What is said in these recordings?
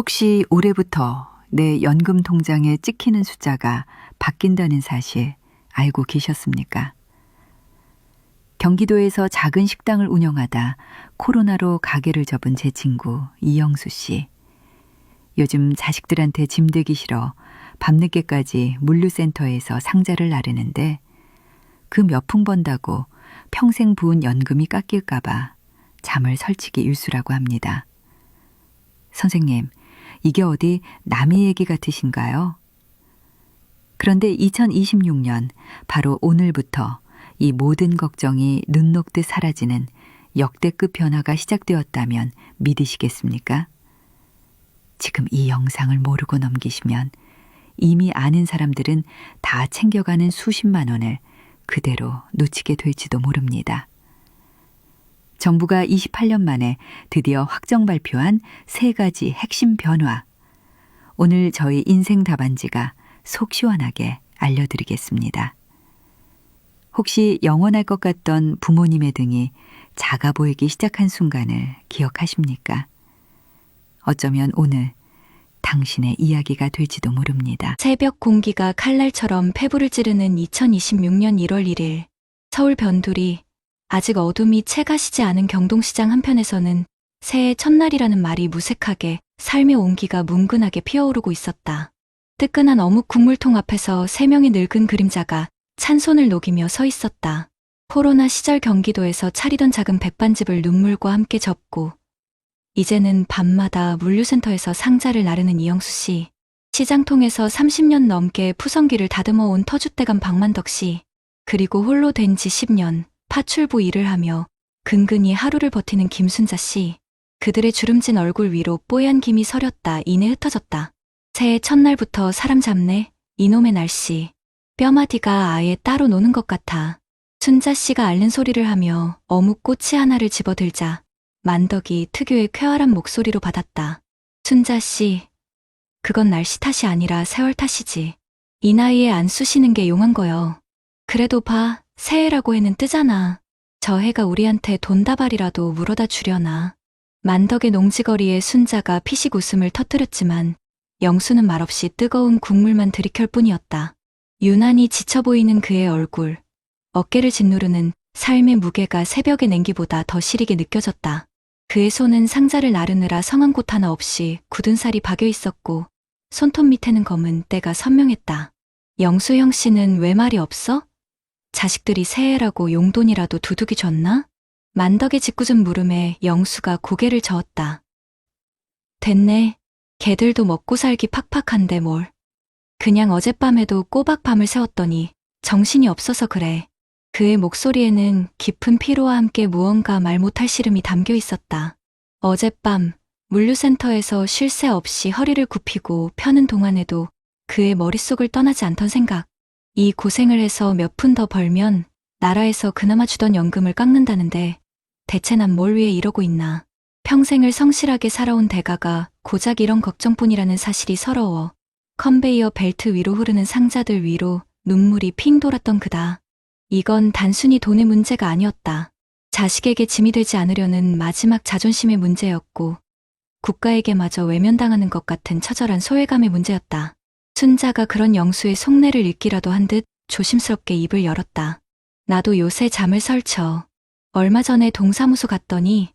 혹시 올해부터 내 연금 통장에 찍히는 숫자가 바뀐다는 사실 알고 계셨습니까? 경기도에서 작은 식당을 운영하다 코로나로 가게를 접은 제 친구 이영수 씨. 요즘 자식들한테 짐되기 싫어 밤늦게까지 물류센터에서 상자를 나르는데 그 몇 푼 번다고 평생 부은 연금이 깎일까봐 잠을 설치기 일쑤라고 합니다. 선생님, 이게 어디 남의 얘기 같으신가요? 그런데 2026년 바로 오늘부터 이 모든 걱정이 눈 녹듯 사라지는 역대급 변화가 시작되었다면 믿으시겠습니까? 지금 이 영상을 모르고 넘기시면 이미 아는 사람들은 다 챙겨가는 수십만 원을 그대로 놓치게 될지도 모릅니다. 정부가 28년 만에 드디어 확정 발표한 3가지 핵심 변화. 오늘 저희 인생 답안지가 속 시원하게 알려드리겠습니다. 혹시 영원할 것 같던 부모님의 등이 작아 보이기 시작한 순간을 기억하십니까? 어쩌면 오늘 당신의 이야기가 될지도 모릅니다. 새벽 공기가 칼날처럼 폐부를 찌르는 2026년 1월 1일 서울 변두리 아직 어둠이 채 가시지 않은 경동시장 한편에서는 새해 첫날이라는 말이 무색하게 삶의 온기가 뭉근하게 피어오르고 있었다. 뜨끈한 어묵 국물통 앞에서 3명의 늙은 그림자가 찬손을 녹이며 서 있었다. 코로나 시절 경기도에서 차리던 작은 백반집을 눈물과 함께 접고 이제는 밤마다 물류센터에서 상자를 나르는 이영수 씨, 시장통에서 30년 넘게 푸성기를 다듬어온 터줏대감 박만덕 씨, 그리고 홀로 된 지 10년 파출부 일을 하며 근근히 하루를 버티는 김순자 씨. 그들의 주름진 얼굴 위로 뽀얀 김이 서렸다 이내 흩어졌다. 새해 첫날부터 사람 잡네, 이놈의 날씨. 뼈마디가 아예 따로 노는 것 같아. 순자 씨가 앓는 소리를 하며 어묵 꼬치 하나를 집어들자 만덕이 특유의 쾌활한 목소리로 받았다. 순자 씨, 그건 날씨 탓이 아니라 세월 탓이지. 이 나이에 안 쑤시는 게 용한 거여. 그래도 봐, 새해라고 해는 뜨잖아. 저 해가 우리한테 돈다발이라도 물어다 주려나. 만덕의 농지거리에 순자가 피식 웃음을 터뜨렸지만 영수는 말없이 뜨거운 국물만 들이켤 뿐이었다. 유난히 지쳐 보이는 그의 얼굴, 어깨를 짓누르는 삶의 무게가 새벽의 냉기보다 더 시리게 느껴졌다. 그의 손은 상자를 나르느라 성한 곳 하나 없이 굳은 살이 박여 있었고 손톱 밑에는 검은 때가 선명했다. 영수형 씨는 왜 말이 없어? 자식들이 새해라고 용돈이라도 두둑이 줬나? 만덕의 짓궂은 물음에 영수가 고개를 저었다. 됐네. 걔들도 먹고 살기 팍팍한데 뭘. 그냥 어젯밤에도 꼬박 밤을 새웠더니 정신이 없어서 그래. 그의 목소리에는 깊은 피로와 함께 무언가 말 못할 시름이 담겨 있었다. 어젯밤 물류센터에서 쉴 새 없이 허리를 굽히고 펴는 동안에도 그의 머릿속을 떠나지 않던 생각. 이 고생을 해서 몇 푼 더 벌면 나라에서 그나마 주던 연금을 깎는다는데 대체 난 뭘 위해 이러고 있나. 평생을 성실하게 살아온 대가가 고작 이런 걱정뿐이라는 사실이 서러워 컨베이어 벨트 위로 흐르는 상자들 위로 눈물이 핑 돌았던 그다. 이건 단순히 돈의 문제가 아니었다. 자식에게 짐이 되지 않으려는 마지막 자존심의 문제였고 국가에게마저 외면당하는 것 같은 처절한 소외감의 문제였다. 순자가 그런 영수의 속내를 읽기라도 한 듯 조심스럽게 입을 열었다. 나도 요새 잠을 설쳐. 얼마 전에 동사무소 갔더니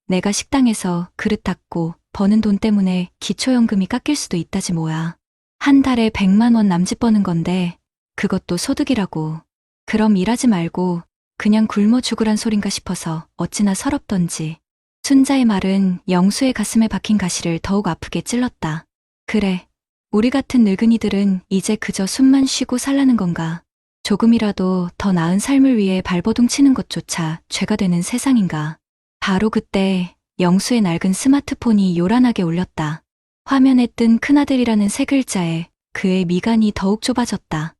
내가 식당에서 그릇 닦고 버는 돈 때문에 기초연금이 깎일 수도 있다지 뭐야. 한 달에 100만 원 남짓 버는 건데 그것도 소득이라고. 그럼 일하지 말고 그냥 굶어 죽으란 소린가 싶어서 어찌나 서럽던지. 순자의 말은 영수의 가슴에 박힌 가시를 더욱 아프게 찔렀다. 그래, 우리 같은 늙은이들은 이제 그저 숨만 쉬고 살라는 건가. 조금이라도 더 나은 삶을 위해 발버둥 치는 것조차 죄가 되는 세상인가. 바로 그때 영수의 낡은 스마트폰이 요란하게 울렸다. 화면에 뜬 큰아들이라는 세 글자에 그의 미간이 더욱 좁아졌다.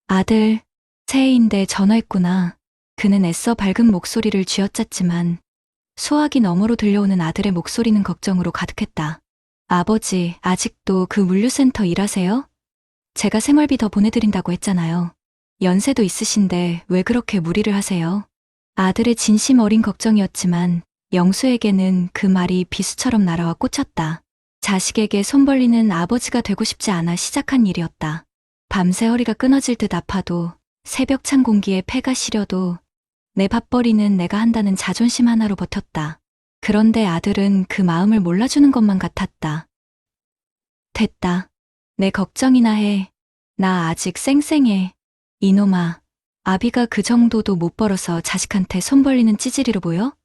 아들, 새해인데 전화했구나. 그는 애써 밝은 목소리를 쥐어짰지만 소화기 너머로 들려오는 아들의 목소리는 걱정으로 가득했다. 아버지, 아직도 그 물류센터 일하세요? 제가 생활비 더 보내드린다고 했잖아요. 연세도 있으신데 왜 그렇게 무리를 하세요? 아들의 진심 어린 걱정이었지만 영수에게는 그 말이 비수처럼 날아와 꽂혔다. 자식에게 손 벌리는 아버지가 되고 싶지 않아 시작한 일이었다. 밤새 허리가 끊어질 듯 아파도 새벽 찬 공기에 폐가 시려도 내 밥벌이는 내가 한다는 자존심 하나로 버텼다. 그런데 아들은 그 마음을 몰라주는 것만 같았다. 됐다. 내 걱정이나 해. 나 아직 쌩쌩해. 이놈아, 아비가 그 정도도 못 벌어서 자식한테 손 벌리는 찌질이로 보여?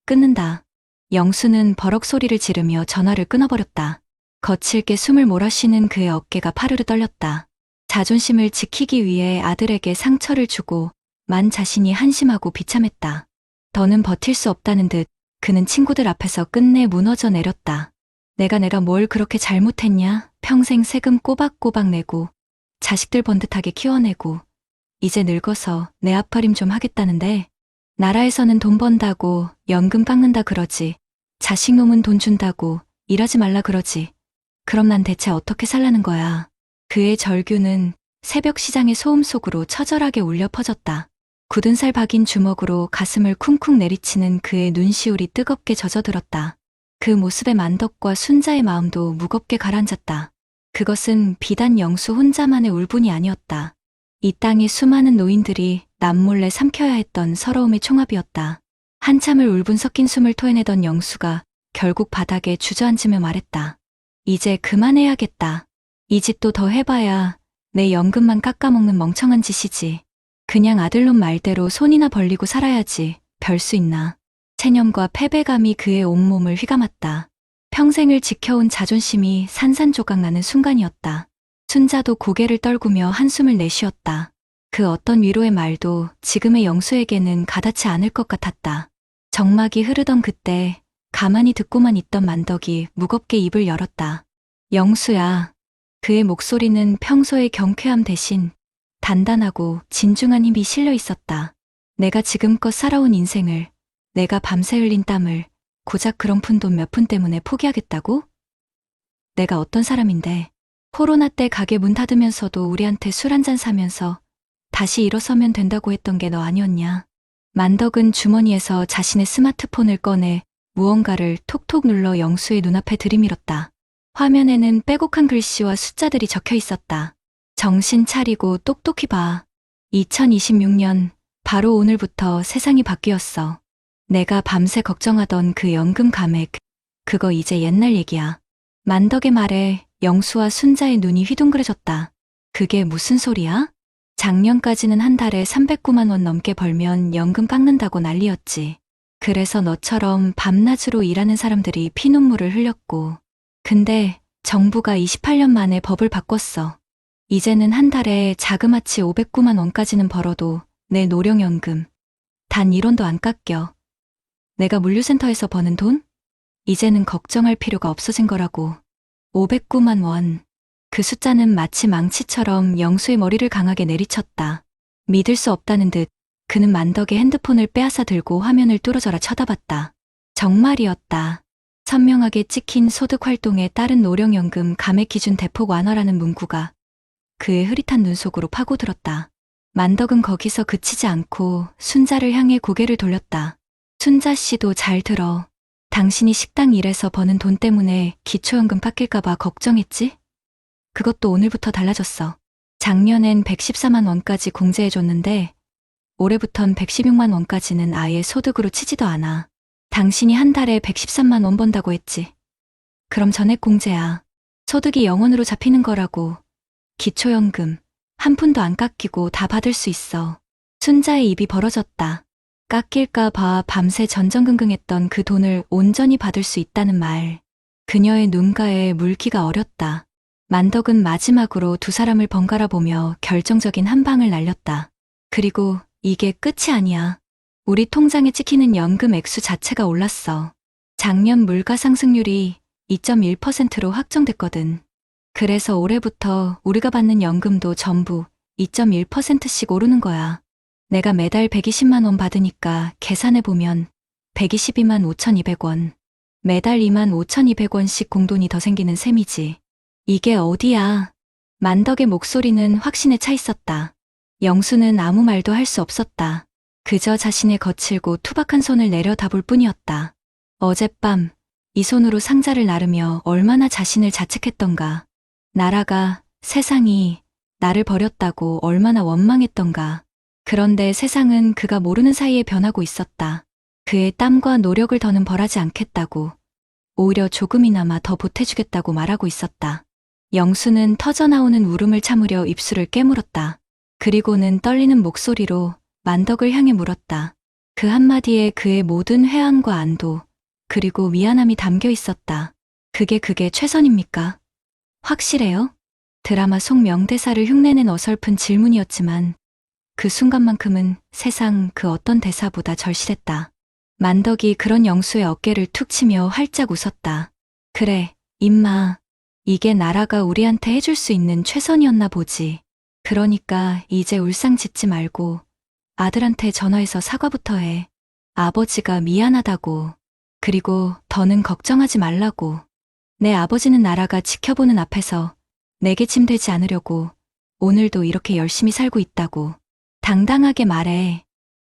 끊는다. 영수는 버럭 소리를 지르며 전화를 끊어버렸다. 거칠게 숨을 몰아쉬는 그의 어깨가 파르르 떨렸다. 자존심을 지키기 위해 아들에게 상처를 주고 만 자신이 한심하고 비참했다. 더는 버틸 수 없다는 듯 그는 친구들 앞에서 끝내 무너져 내렸다. 내가 뭘 그렇게 잘못했냐? 평생 세금 꼬박꼬박 내고 자식들 번듯하게 키워내고 이제 늙어서 내 앞가림 좀 하겠다는데 나라에서는 돈 번다고 연금 깎는다 그러지. 자식 놈은 돈 준다고 일하지 말라 그러지. 그럼 난 대체 어떻게 살라는 거야. 그의 절규는 새벽 시장의 소음 속으로 처절하게 울려 퍼졌다. 굳은 살 박인 주먹으로 가슴을 쿵쿵 내리치는 그의 눈시울이 뜨겁게 젖어들었다. 그 모습에 만덕과 순자의 마음도 무겁게 가라앉았다. 그것은 비단 영수 혼자만의 울분이 아니었다. 이 땅의 수많은 노인들이 남몰래 삼켜야 했던 서러움의 총합이었다. 한참을 울분 섞인 숨을 토해내던 영수가 결국 바닥에 주저앉으며 말했다. 이제 그만해야겠다. 이 짓도 더 해봐야 내 연금만 깎아먹는 멍청한 짓이지. 그냥 아들놈 말대로 손이나 벌리고 살아야지. 별 수 있나. 체념과 패배감이 그의 온몸을 휘감았다. 평생을 지켜온 자존심이 산산조각 나는 순간이었다. 순자도 고개를 떨구며 한숨을 내쉬었다. 그 어떤 위로의 말도 지금의 영수에게는 가닿지 않을 것 같았다. 정막이 흐르던 그때 가만히 듣고만 있던 만덕이 무겁게 입을 열었다. 영수야. 그의 목소리는 평소의 경쾌함 대신 단단하고 진중한 힘이 실려 있었다. 내가 지금껏 살아온 인생을, 내가 밤새 흘린 땀을 고작 그런 푼돈 몇 푼 때문에 포기하겠다고? 내가 어떤 사람인데 코로나 때 가게 문 닫으면서도 우리한테 술 한잔 사면서 다시 일어서면 된다고 했던 게 너 아니었냐? 만덕은 주머니에서 자신의 스마트폰을 꺼내 무언가를 톡톡 눌러 영수의 눈앞에 들이밀었다. 화면에는 빼곡한 글씨와 숫자들이 적혀 있었다. 정신 차리고 똑똑히 봐. 2026년 바로 오늘부터 세상이 바뀌었어. 내가 밤새 걱정하던 그 연금 감액, 그거 이제 옛날 얘기야. 만덕의 말에 영수와 순자의 눈이 휘둥그레졌다. 그게 무슨 소리야? 작년까지는 한 달에 309만 원 넘게 벌면 연금 깎는다고 난리였지. 그래서 너처럼 밤낮으로 일하는 사람들이 피눈물을 흘렸고. 근데 정부가 28년 만에 법을 바꿨어. 이제는 한 달에 자그마치 509만 원까지는 벌어도 내 노령연금 단 1원도 안 깎여. 내가 물류센터에서 버는 돈? 이제는 걱정할 필요가 없어진 거라고. 509만 원. 그 숫자는 마치 망치처럼 영수의 머리를 강하게 내리쳤다. 믿을 수 없다는 듯 그는 만덕의 핸드폰을 빼앗아 들고 화면을 뚫어져라 쳐다봤다. 정말이었다. 선명하게 찍힌 소득 활동에 따른 노령연금 감액 기준 대폭 완화라는 문구가 그의 흐릿한 눈 속으로 파고들었다. 만덕은 거기서 그치지 않고 순자를 향해 고개를 돌렸다. 순자 씨도 잘 들어. 당신이 식당 일에서 버는 돈 때문에 기초연금 깎일까봐 걱정했지? 그것도 오늘부터 달라졌어. 작년엔 114만 원까지 공제해줬는데 올해부턴 116만 원까지는 아예 소득으로 치지도 않아. 당신이 한 달에 113만 원 번다고 했지. 그럼 전액 공제야. 소득이 0원으로 잡히는 거라고. 기초연금 한 푼도 안 깎이고 다 받을 수 있어. 순자의 입이 벌어졌다. 깎일까 봐 밤새 전전긍긍했던 그 돈을 온전히 받을 수 있다는 말. 그녀의 눈가에 물기가 어렸다. 만덕은 마지막으로 두 사람을 번갈아 보며 결정적인 한 방을 날렸다. 그리고 이게 끝이 아니야. 우리 통장에 찍히는 연금 액수 자체가 올랐어. 작년 물가 상승률이 2.1%로 확정됐거든. 그래서 올해부터 우리가 받는 연금도 전부 2.1%씩 오르는 거야. 내가 매달 120만 원 받으니까 계산해보면 122만 5,200원. 매달 2만 5,200원씩 공돈이 더 생기는 셈이지. 이게 어디야? 만덕의 목소리는 확신에 차 있었다. 영수는 아무 말도 할 수 없었다. 그저 자신의 거칠고 투박한 손을 내려다볼 뿐이었다. 어젯밤 이 손으로 상자를 나르며 얼마나 자신을 자책했던가. 나라가, 세상이 나를 버렸다고 얼마나 원망했던가. 그런데 세상은 그가 모르는 사이에 변하고 있었다. 그의 땀과 노력을 더는 벌하지 않겠다고, 오히려 조금이나마 더 보태주겠다고 말하고 있었다. 영수는 터져나오는 울음을 참으려 입술을 깨물었다. 그리고는 떨리는 목소리로 만덕을 향해 물었다. 그 한마디에 그의 모든 회한과 안도, 그리고 미안함이 담겨 있었다. 그게 최선입니까? 확실해요? 드라마 속 명대사를 흉내낸 어설픈 질문이었지만 그 순간만큼은 세상 그 어떤 대사보다 절실했다. 만덕이 그런 영수의 어깨를 툭 치며 활짝 웃었다. 그래, 임마. 이게 나라가 우리한테 해줄 수 있는 최선이었나 보지. 그러니까 이제 울상 짓지 말고 아들한테 전화해서 사과부터 해. 아버지가 미안하다고. 그리고 더는 걱정하지 말라고. 내 아버지는 나라가 지켜보는 앞에서 내게 짐되지 않으려고 오늘도 이렇게 열심히 살고 있다고. 당당하게 말해.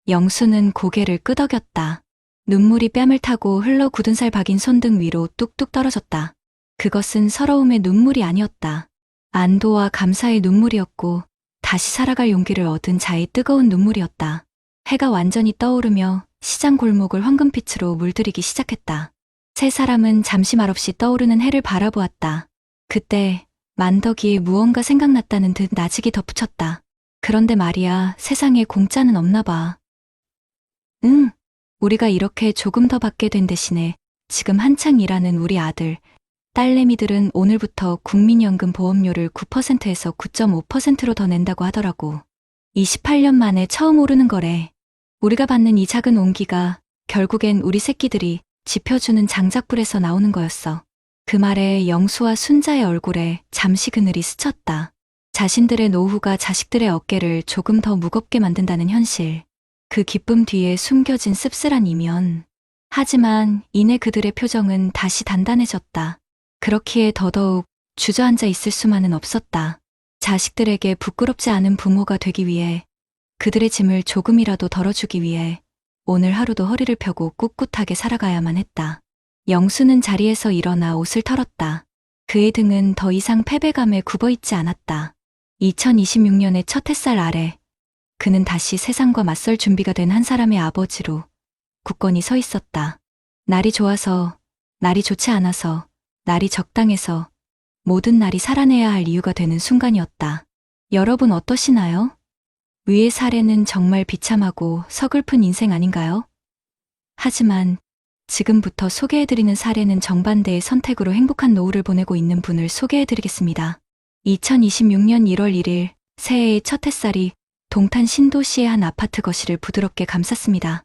영수는 고개를 끄덕였다. 눈물이 뺨을 타고 흘러 굳은 살 박인 손등 위로 뚝뚝 떨어졌다. 그것은 서러움의 눈물이 아니었다. 안도와 감사의 눈물이었고 다시 살아갈 용기를 얻은 자의 뜨거운 눈물이었다. 해가 완전히 떠오르며 시장 골목을 황금빛으로 물들이기 시작했다. 세 사람은 잠시 말없이 떠오르는 해를 바라보았다. 그때 만덕이 무언가 생각났다는 듯 나직이 덧붙였다. 그런데 말이야, 세상에 공짜는 없나 봐. 응, 우리가 이렇게 조금 더 받게 된 대신에 지금 한창 일하는 우리 아들, 딸내미들은 오늘부터 국민연금 보험료를 9%에서 9.5%로 더 낸다고 하더라고. 28년 만에 처음 오르는 거래. 우리가 받는 이 작은 온기가 결국엔 우리 새끼들이 지펴주는 장작불에서 나오는 거였어. 그 말에 영수와 순자의 얼굴에 잠시 그늘이 스쳤다. 자신들의 노후가 자식들의 어깨를 조금 더 무겁게 만든다는 현실. 그 기쁨 뒤에 숨겨진 씁쓸한 이면. 하지만 이내 그들의 표정은 다시 단단해졌다. 그렇기에 더더욱 주저앉아 있을 수만은 없었다. 자식들에게 부끄럽지 않은 부모가 되기 위해, 그들의 짐을 조금이라도 덜어주기 위해 오늘 하루도 허리를 펴고 꿋꿋하게 살아가야만 했다. 영수는 자리에서 일어나 옷을 털었다. 그의 등은 더 이상 패배감에 굽어있지 않았다. 2026년의 첫 햇살 아래 그는 다시 세상과 맞설 준비가 된 한 사람의 아버지로 굳건히 서 있었다. 날이 좋아서, 날이 좋지 않아서, 날이 적당해서 모든 날이 살아내야 할 이유가 되는 순간이었다. 여러분 어떠시나요? 위의 사례는 정말 비참하고 서글픈 인생 아닌가요? 하지만 지금부터 소개해드리는 사례는 정반대의 선택으로 행복한 노후를 보내고 있는 분을 소개해드리겠습니다. 2026년 1월 1일 새해의 첫 햇살이 동탄 신도시의 한 아파트 거실을 부드럽게 감쌌습니다.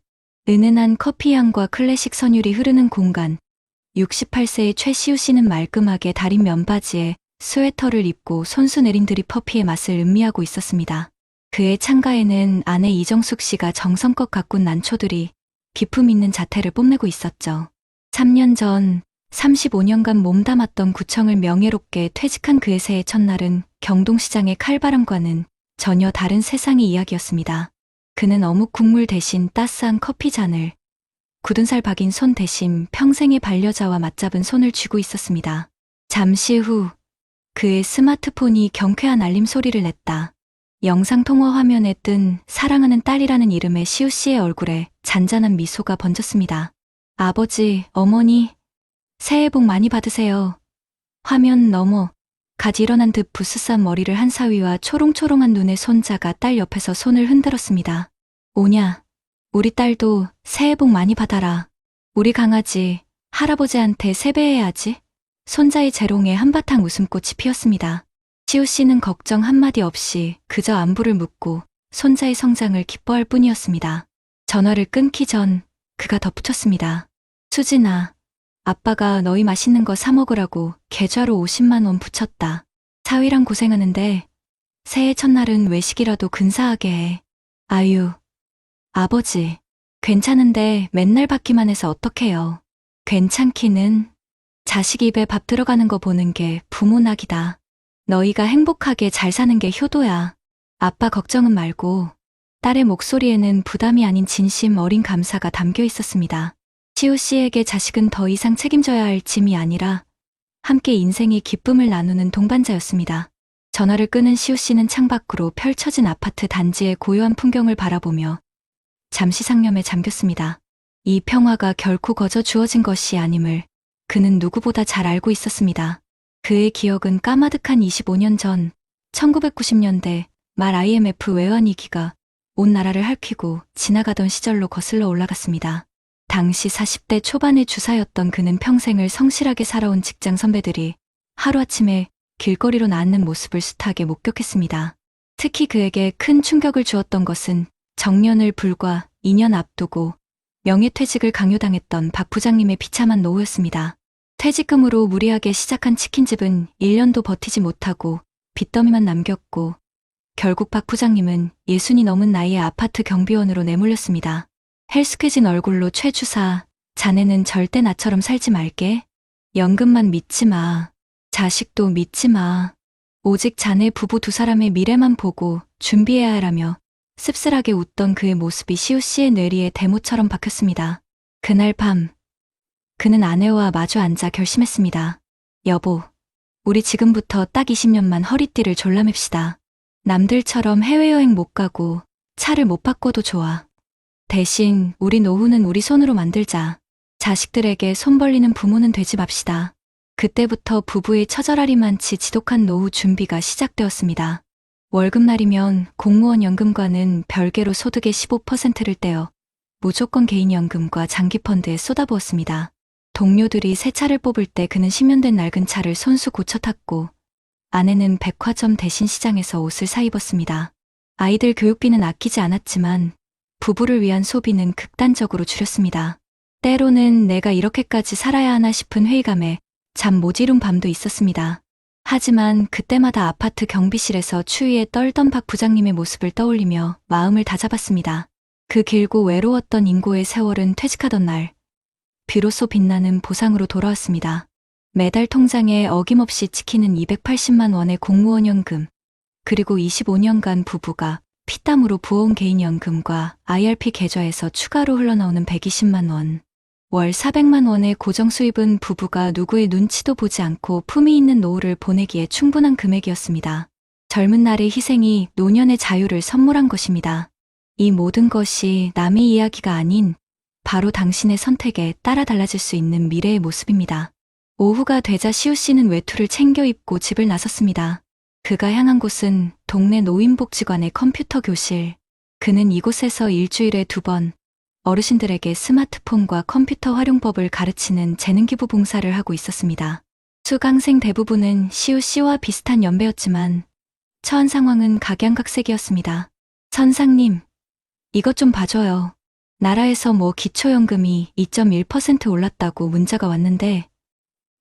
은은한 커피향과 클래식 선율이 흐르는 공간. 68세의 최시우 씨는 말끔하게 다린 면바지에 스웨터를 입고 손수 내린 드립 커피의 맛을 음미하고 있었습니다. 그의 창가에는 아내 이정숙 씨가 정성껏 가꾼 난초들이 기품 있는 자태를 뽐내고 있었죠. 3년 전 35년간 몸담았던 구청을 명예롭게 퇴직한 그의 새해 첫날은 경동시장의 칼바람과는 전혀 다른 세상의 이야기였습니다. 그는 어묵 국물 대신 따스한 커피 잔을, 굳은 살 박인 손 대신 평생의 반려자와 맞잡은 손을 쥐고 있었습니다. 잠시 후 그의 스마트폰이 경쾌한 알림 소리를 냈다. 영상통화 화면에 뜬 사랑하는 딸이라는 이름의 시우 씨의 얼굴에 잔잔한 미소가 번졌습니다. 아버지, 어머니, 새해 복 많이 받으세요. 화면 너머 갓 일어난 듯 부스싼 머리를 한 사위와 초롱초롱한 눈의 손자가 딸 옆에서 손을 흔들었습니다. 오냐, 우리 딸도 새해 복 많이 받아라. 우리 강아지 할아버지한테 세배해야지. 손자의 재롱에 한바탕 웃음꽃이 피었습니다. 시우 씨는 걱정 한마디 없이 그저 안부를 묻고 손자의 성장을 기뻐할 뿐이었습니다. 전화를 끊기 전 그가 덧붙였습니다. 수진아, 아빠가 너희 맛있는 거 사 먹으라고 계좌로 50만 원 붙였다. 사위랑 고생하는데 새해 첫날은 외식이라도 근사하게 해. 아유, 아버지, 괜찮은데 맨날 받기만 해서 어떡해요. 괜찮기는. 자식 입에 밥 들어가는 거 보는 게 부모 낙이다. 너희가 행복하게 잘 사는 게 효도야. 아빠 걱정은 말고. 딸의 목소리에는 부담이 아닌 진심 어린 감사가 담겨 있었습니다. 시우 씨에게 자식은 더 이상 책임져야 할 짐이 아니라 함께 인생의 기쁨을 나누는 동반자였습니다. 전화를 끊은 시우 씨는 창밖으로 펼쳐진 아파트 단지의 고요한 풍경을 바라보며 잠시 상념에 잠겼습니다. 이 평화가 결코 거저 주어진 것이 아님을 그는 누구보다 잘 알고 있었습니다. 그의 기억은 까마득한 25년 전 1990년대 말 IMF 외환위기가 온 나라를 핥히고 지나가던 시절로 거슬러 올라갔습니다. 당시 40대 초반의 주사였던 그는 평생을 성실하게 살아온 직장 선배들이 하루아침에 길거리로 나앉는 모습을 숱하게 목격했습니다. 특히 그에게 큰 충격을 주었던 것은 정년을 불과 2년 앞두고 명예퇴직을 강요당했던 박 부장님의 비참한 노후였습니다. 퇴직금으로 무리하게 시작한 치킨집은 1년도 버티지 못하고 빚더미만 남겼고 결국 박 부장님은 60이 넘은 나이에 아파트 경비원으로 내몰렸습니다. 헬스케진 얼굴로 최 주사, 자네는 절대 나처럼 살지 말게. 연금만 믿지 마. 자식도 믿지 마. 오직 자네 부부 두 사람의 미래만 보고 준비해야 하라며 씁쓸하게 웃던 그의 모습이 시우 씨의 뇌리에 대모처럼 박혔습니다. 그날 밤, 그는 아내와 마주 앉아 결심했습니다. 여보, 우리 지금부터 딱 20년만 허리띠를 졸라맵시다. 남들처럼 해외여행 못 가고 차를 못 바꿔도 좋아. 대신 우리 노후는 우리 손으로 만들자. 자식들에게 손 벌리는 부모는 되지 맙시다. 그때부터 부부의 처절하리만치 지독한 노후 준비가 시작되었습니다. 월급날이면 공무원 연금과는 별개로 소득의 15%를 떼어 무조건 개인연금과 장기펀드에 쏟아부었습니다. 동료들이 새 차를 뽑을 때 그는 10년 된 낡은 차를 손수 고쳐 탔고 아내는 백화점 대신 시장에서 옷을 사 입었습니다. 아이들 교육비는 아끼지 않았지만 부부를 위한 소비는 극단적으로 줄였습니다. 때로는 내가 이렇게까지 살아야 하나 싶은 회의감에 잠 못 이룬 밤도 있었습니다. 하지만 그때마다 아파트 경비실에서 추위에 떨던 박 부장님의 모습을 떠올리며 마음을 다잡았습니다. 그 길고 외로웠던 인고의 세월은 퇴직하던 날 비로소 빛나는 보상으로 돌아왔습니다. 매달 통장에 어김없이 찍히는 280만 원의 공무원 연금, 그리고 25년간 부부가 피땀으로 부어온 개인연금과 IRP 계좌에서 추가로 흘러나오는 120만 원, 월 400만 원의 고정 수입은 부부가 누구의 눈치도 보지 않고 품위 있는 노후를 보내기에 충분한 금액이었습니다. 젊은 날의 희생이 노년의 자유를 선물한 것입니다. 이 모든 것이 남의 이야기가 아닌 바로 당신의 선택에 따라 달라질 수 있는 미래의 모습입니다. 오후가 되자 시우 씨는 외투를 챙겨 입고 집을 나섰습니다. 그가 향한 곳은 동네 노인복지관의 컴퓨터 교실. 그는 이곳에서 일주일에 2번 어르신들에게 스마트폰과 컴퓨터 활용법을 가르치는 재능기부 봉사를 하고 있었습니다. 수강생 대부분은 시우 씨와 비슷한 연배였지만 처한 상황은 각양각색이었습니다. 선상님, 이것 좀 봐줘요. 나라에서 기초연금이 2.1% 올랐다고 문자가 왔는데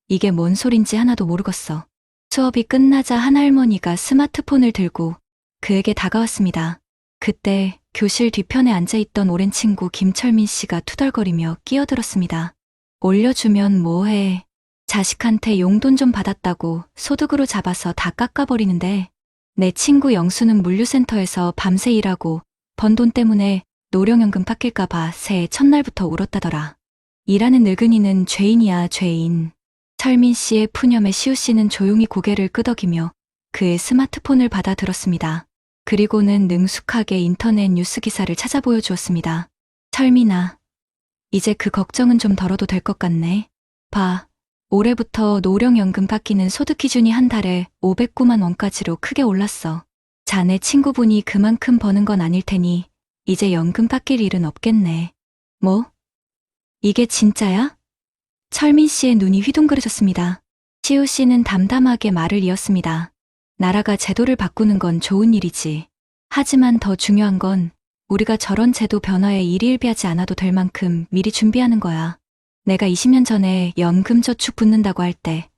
이게 뭔 소린지 하나도 모르겠어. 수업이 끝나자 한 할머니가 스마트폰을 들고 그에게 다가왔습니다. 그때 교실 뒤편에 앉아있던 오랜 친구 김철민 씨가 투덜거리며 끼어들었습니다. 올려주면 뭐해. 자식한테 용돈 좀 받았다고 소득으로 잡아서 다 깎아버리는데 내 친구 영수는 물류센터에서 밤새 일하고 번 돈 때문에 노령연금 깎일까봐 새해 첫날부터 울었다더라. 일하는 늙은이는 죄인이야, 죄인. 철민 씨의 푸념에 시우 씨는 조용히 고개를 끄덕이며 그의 스마트폰을 받아 들었습니다. 그리고는 능숙하게 인터넷 뉴스 기사를 찾아 보여주었습니다. 철민아, 이제 그 걱정은 좀 덜어도 될 것 같네. 봐, 올해부터 노령연금 깎이는 소득 기준이 한 달에 509만 원까지로 크게 올랐어. 자네 친구분이 그만큼 버는 건 아닐 테니 이제 연금 깎일 일은 없겠네. 뭐? 이게 진짜야? 철민 씨의 눈이 휘둥그레졌습니다. 시우 씨는 담담하게 말을 이었습니다. 나라가 제도를 바꾸는 건 좋은 일이지. 하지만 더 중요한 건 우리가 저런 제도 변화에 일희일비하지 않아도 될 만큼 미리 준비하는 거야. 내가 20년 전에 연금저축 붙는다고 할 때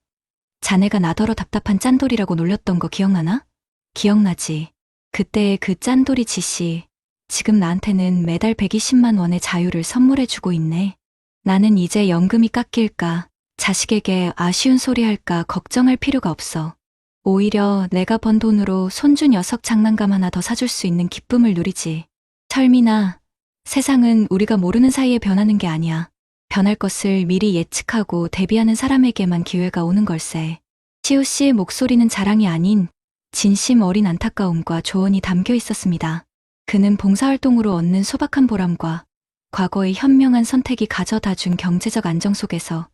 자네가 나더러 답답한 짠돌이라고 놀렸던 거 기억나나? 기억나지. 그때의 그 짠돌이 지씨, 지금 나한테는 매달 120만 원의 자유를 선물해주고 있네. 나는 이제 연금이 깎일까, 자식에게 아쉬운 소리 할까 걱정할 필요가 없어. 오히려 내가 번 돈으로 손주 녀석 장난감 하나 더 사줄 수 있는 기쁨을 누리지. 철민아, 세상은 우리가 모르는 사이에 변하는 게 아니야. 변할 것을 미리 예측하고 대비하는 사람에게만 기회가 오는 걸세. 시우 씨의 목소리는 자랑이 아닌 진심 어린 안타까움과 조언이 담겨 있었습니다. 그는 봉사활동으로 얻는 소박한 보람과 과거의 현명한 선택이 가져다 준 경제적 안정 속에서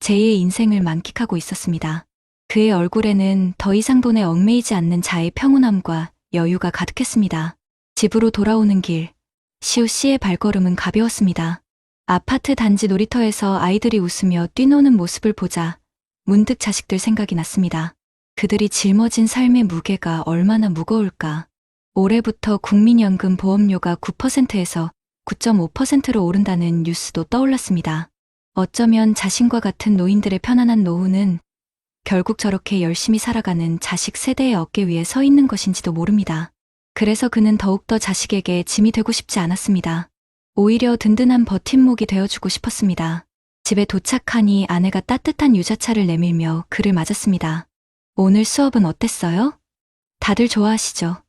제2의 인생을 만끽하고 있었습니다. 그의 얼굴에는 더 이상 돈에 얽매이지 않는 자의 평온함과 여유가 가득했습니다. 집으로 돌아오는 길, 시우 씨의 발걸음은 가벼웠습니다. 아파트 단지 놀이터에서 아이들이 웃으며 뛰노는 모습을 보자 문득 자식들 생각이 났습니다. 그들이 짊어진 삶의 무게가 얼마나 무거울까. 올해부터 국민연금 보험료가 9%에서 9.5%로 오른다는 뉴스도 떠올랐습니다. 어쩌면 자신과 같은 노인들의 편안한 노후는 결국 저렇게 열심히 살아가는 자식 세대의 어깨 위에 서 있는 것인지도 모릅니다. 그래서 그는 더욱더 자식에게 짐이 되고 싶지 않았습니다. 오히려 든든한 버팀목이 되어주고 싶었습니다. 집에 도착하니 아내가 따뜻한 유자차를 내밀며 그를 맞았습니다. 오늘 수업은 어땠어요? 다들 좋아하시죠?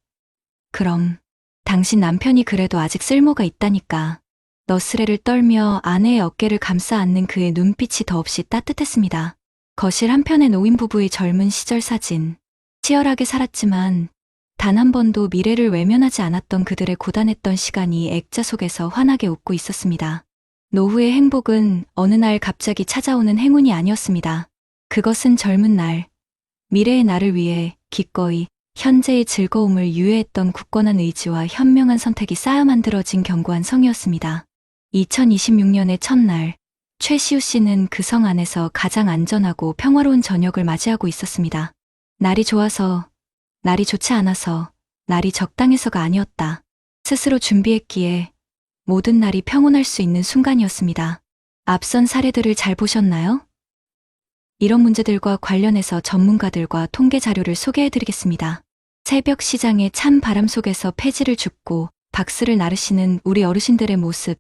그럼 당신 남편이 그래도 아직 쓸모가 있다니까. 너스레를 떨며 아내의 어깨를 감싸 안는 그의 눈빛이 더없이 따뜻했습니다. 거실 한편의 노인 부부의 젊은 시절 사진. 치열하게 살았지만 단 한 번도 미래를 외면하지 않았던 그들의 고단했던 시간이 액자 속에서 환하게 웃고 있었습니다. 노후의 행복은 어느 날 갑자기 찾아오는 행운이 아니었습니다. 그것은 젊은 날, 미래의 나를 위해 기꺼이 현재의 즐거움을 유예했던 굳건한 의지와 현명한 선택이 쌓여 만들어진 견고한 성이었습니다. 2026년의 첫날, 최시우 씨는 그 성 안에서 가장 안전하고 평화로운 저녁을 맞이하고 있었습니다. 날이 좋아서, 날이 좋지 않아서, 날이 적당해서가 아니었다. 스스로 준비했기에 모든 날이 평온할 수 있는 순간이었습니다. 앞선 사례들을 잘 보셨나요? 이런 문제들과 관련해서 전문가들과 통계 자료를 소개해드리겠습니다. 새벽 시장의 찬 바람 속에서 폐지를 줍고 박스를 나르시는 우리 어르신들의 모습,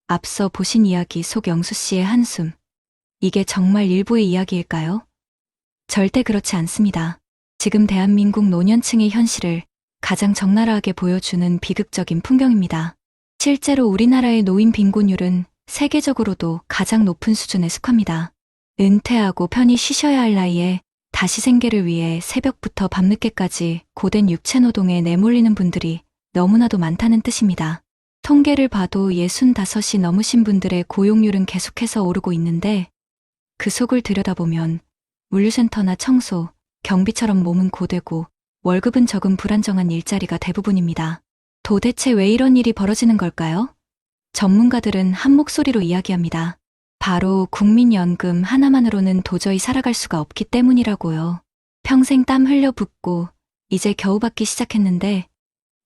앞서 보신 이야기 속 영수 씨의 한숨. 이게 정말 일부의 이야기일까요? 절대 그렇지 않습니다. 지금 대한민국 노년층의 현실을 가장 적나라하게 보여주는 비극적인 풍경입니다. 실제로 우리나라의 노인 빈곤율은 세계적으로도 가장 높은 수준에 속합니다. 은퇴하고 편히 쉬셔야 할 나이에 다시 생계를 위해 새벽부터 밤늦게까지 고된 육체노동에 내몰리는 분들이 너무나도 많다는 뜻입니다. 통계를 봐도 65이 넘으신 분들의 고용률은 계속해서 오르고 있는데 그 속을 들여다보면 물류센터나 청소, 경비처럼 몸은 고되고 월급은 적은 불안정한 일자리가 대부분입니다. 도대체 왜 이런 일이 벌어지는 걸까요? 전문가들은 한 목소리로 이야기합니다. 바로 국민연금 하나만으로는 도저히 살아갈 수가 없기 때문이라고요. 평생 땀 흘려 붓고 이제 겨우 받기 시작했는데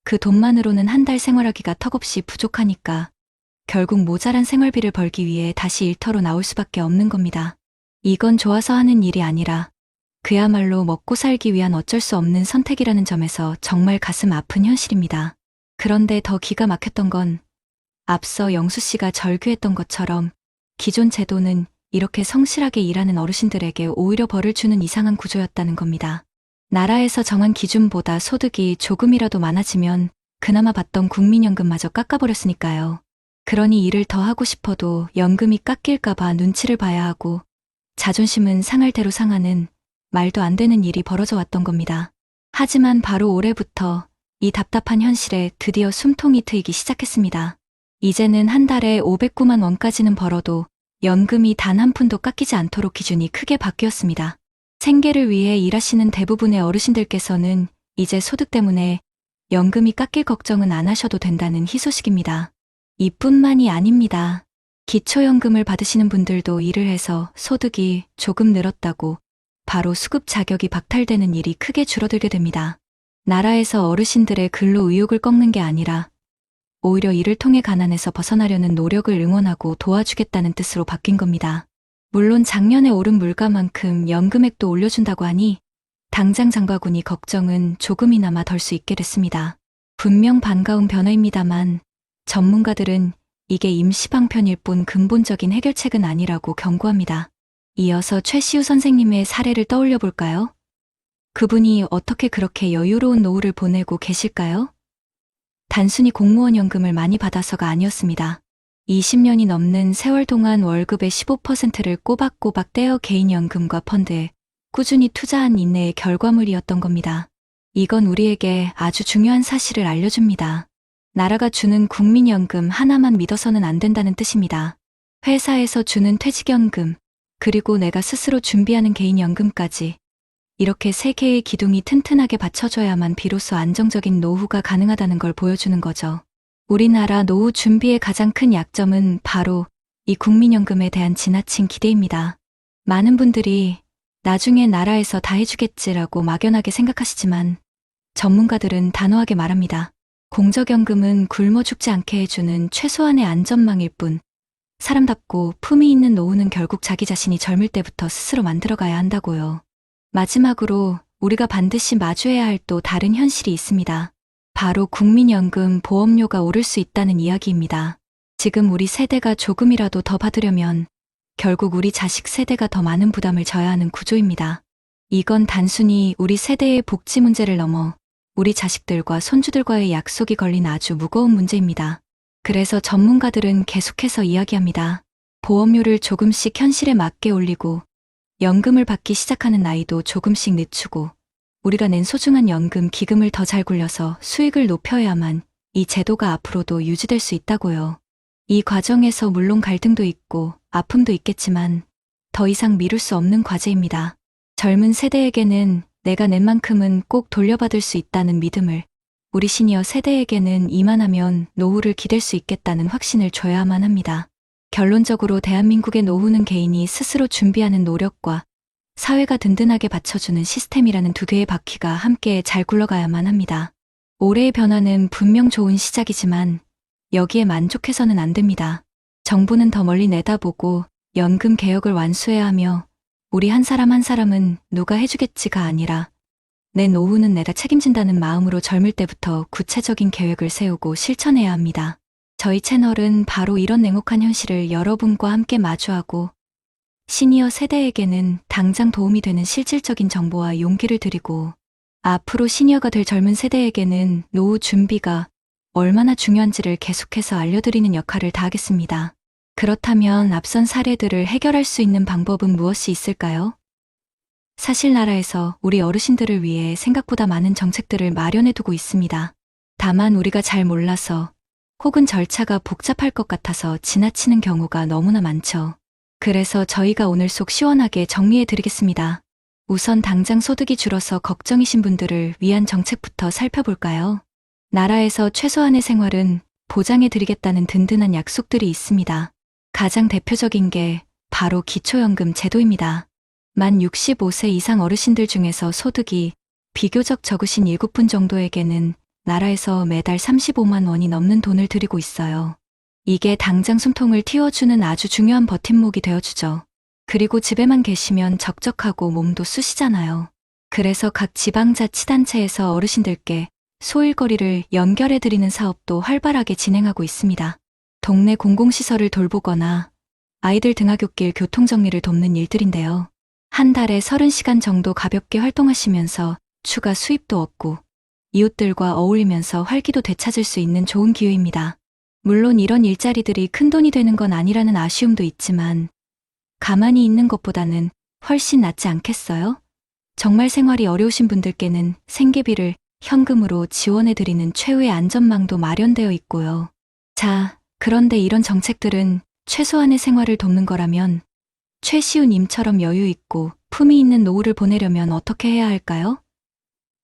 그 돈만으로는 한 달 생활하기가 턱없이 부족하니까 결국 모자란 생활비를 벌기 위해 다시 일터로 나올 수밖에 없는 겁니다. 이건 좋아서 하는 일이 아니라 그야말로 먹고 살기 위한 어쩔 수 없는 선택이라는 점에서 정말 가슴 아픈 현실입니다. 그런데 더 기가 막혔던 건 앞서 영수 씨가 절규했던 것처럼 기존 제도는 이렇게 성실하게 일하는 어르신들에게 오히려 벌을 주는 이상한 구조였다는 겁니다. 나라에서 정한 기준보다 소득이 조금이라도 많아지면 그나마 받던 국민연금마저 깎아버렸으니까요. 그러니 일을 더 하고 싶어도 연금이 깎일까봐 눈치를 봐야 하고 자존심은 상할 대로 상하는 말도 안 되는 일이 벌어져 왔던 겁니다. 하지만 바로 올해부터 이 답답한 현실에 드디어 숨통이 트이기 시작했습니다. 이제는 한 달에 509만 원까지는 벌어도 연금이 단 한 푼도 깎이지 않도록 기준이 크게 바뀌었습니다. 생계를 위해 일하시는 대부분의 어르신들께서는 이제 소득 때문에 연금이 깎일 걱정은 안 하셔도 된다는 희소식입니다. 이뿐만이 아닙니다. 기초연금을 받으시는 분들도 일을 해서 소득이 조금 늘었다고 바로 수급 자격이 박탈되는 일이 크게 줄어들게 됩니다. 나라에서 어르신들의 근로 의욕을 꺾는 게 아니라 오히려 이를 통해 가난에서 벗어나려는 노력을 응원하고 도와주겠다는 뜻으로 바뀐 겁니다. 물론 작년에 오른 물가만큼 연금액도 올려준다고 하니 당장 장바구니 걱정은 조금이나마 덜 수 있게 됐습니다. 분명 반가운 변화입니다만 전문가들은 이게 임시방편일 뿐 근본적인 해결책은 아니라고 경고합니다. 이어서 최시우 선생님의 사례를 떠올려 볼까요? 그분이 어떻게 그렇게 여유로운 노후를 보내고 계실까요? 단순히 공무원 연금을 많이 받아서가 아니었습니다. 20년이 넘는 세월 동안 월급의 15%를 꼬박꼬박 떼어 개인연금과 펀드에 꾸준히 투자한 인내의 결과물이었던 겁니다. 이건 우리에게 아주 중요한 사실을 알려줍니다. 나라가 주는 국민연금 하나만 믿어서는 안 된다는 뜻입니다. 회사에서 주는 퇴직연금, 그리고 내가 스스로 준비하는 개인연금까지 이렇게 세 개의 기둥이 튼튼하게 받쳐줘야만 비로소 안정적인 노후가 가능하다는 걸 보여주는 거죠. 우리나라 노후 준비의 가장 큰 약점은 바로 이 국민연금에 대한 지나친 기대입니다. 많은 분들이 나중에 나라에서 다 해주겠지라고 막연하게 생각하시지만 전문가들은 단호하게 말합니다. 공적연금은 굶어 죽지 않게 해주는 최소한의 안전망일 뿐 사람답고 품위 있는 노후는 결국 자기 자신이 젊을 때부터 스스로 만들어가야 한다고요. 마지막으로 우리가 반드시 마주해야 할 또 다른 현실이 있습니다. 바로 국민연금 보험료가 오를 수 있다는 이야기입니다. 지금 우리 세대가 조금이라도 더 받으려면 결국 우리 자식 세대가 더 많은 부담을 져야 하는 구조입니다. 이건 단순히 우리 세대의 복지 문제를 넘어 우리 자식들과 손주들과의 약속이 걸린 아주 무거운 문제입니다. 그래서 전문가들은 계속해서 이야기합니다. 보험료를 조금씩 현실에 맞게 올리고 연금을 받기 시작하는 나이도 조금씩 늦추고 우리가 낸 소중한 연금 기금을 더 잘 굴려서 수익을 높여야만 이 제도가 앞으로도 유지될 수 있다고요. 이 과정에서 물론 갈등도 있고 아픔도 있겠지만 더 이상 미룰 수 없는 과제입니다. 젊은 세대에게는 내가 낸 만큼은 꼭 돌려받을 수 있다는 믿음을, 우리 시니어 세대에게는 이만하면 노후를 기댈 수 있겠다는 확신을 줘야만 합니다. 결론적으로 대한민국의 노후는 개인이 스스로 준비하는 노력과 사회가 든든하게 받쳐주는 시스템이라는 두 개의 바퀴가 함께 잘 굴러가야만 합니다. 올해의 변화는 분명 좋은 시작이지만 여기에 만족해서는 안 됩니다. 정부는 더 멀리 내다보고 연금 개혁을 완수해야 하며 우리 한 사람 한 사람은 누가 해주겠지가 아니라 내 노후는 내가 책임진다는 마음으로 젊을 때부터 구체적인 계획을 세우고 실천해야 합니다. 저희 채널은 바로 이런 냉혹한 현실을 여러분과 함께 마주하고 시니어 세대에게는 당장 도움이 되는 실질적인 정보와 용기를 드리고 앞으로 시니어가 될 젊은 세대에게는 노후 준비가 얼마나 중요한지를 계속해서 알려드리는 역할을 다하겠습니다. 그렇다면 앞선 사례들을 해결할 수 있는 방법은 무엇이 있을까요? 사실 나라에서 우리 어르신들을 위해 생각보다 많은 정책들을 마련해두고 있습니다. 다만 우리가 잘 몰라서 혹은 절차가 복잡할 것 같아서 지나치는 경우가 너무나 많죠. 그래서 저희가 오늘 속 시원하게 정리해드리겠습니다. 우선 당장 소득이 줄어서 걱정이신 분들을 위한 정책부터 살펴볼까요? 나라에서 최소한의 생활은 보장해드리겠다는 든든한 약속들이 있습니다. 가장 대표적인 게 바로 기초연금 제도입니다. 만 65세 이상 어르신들 중에서 소득이 비교적 적으신 7분 정도에게는 나라에서 매달 35만 원이 넘는 돈을 드리고 있어요. 이게 당장 숨통을 틔워주는 아주 중요한 버팀목이 되어주죠. 그리고 집에만 계시면 적적하고 몸도 쑤시잖아요. 그래서 각 지방자치단체에서 어르신들께 소일거리를 연결해드리는 사업도 활발하게 진행하고 있습니다. 동네 공공시설을 돌보거나 아이들 등하굣길 교통정리를 돕는 일들인데요. 한 달에 30시간 정도 가볍게 활동하시면서 추가 수입도 얻고 이웃들과 어울리면서 활기도 되찾을 수 있는 좋은 기회입니다. 물론 이런 일자리들이 큰돈이 되는 건 아니라는 아쉬움도 있지만 가만히 있는 것보다는 훨씬 낫지 않겠어요? 정말 생활이 어려우신 분들께는 생계비를 현금으로 지원해드리는 최후의 안전망도 마련되어 있고요. 자, 그런데 이런 정책들은 최소한의 생활을 돕는 거라면 최시우님처럼 여유 있고 품위 있는 노후를 보내려면 어떻게 해야 할까요?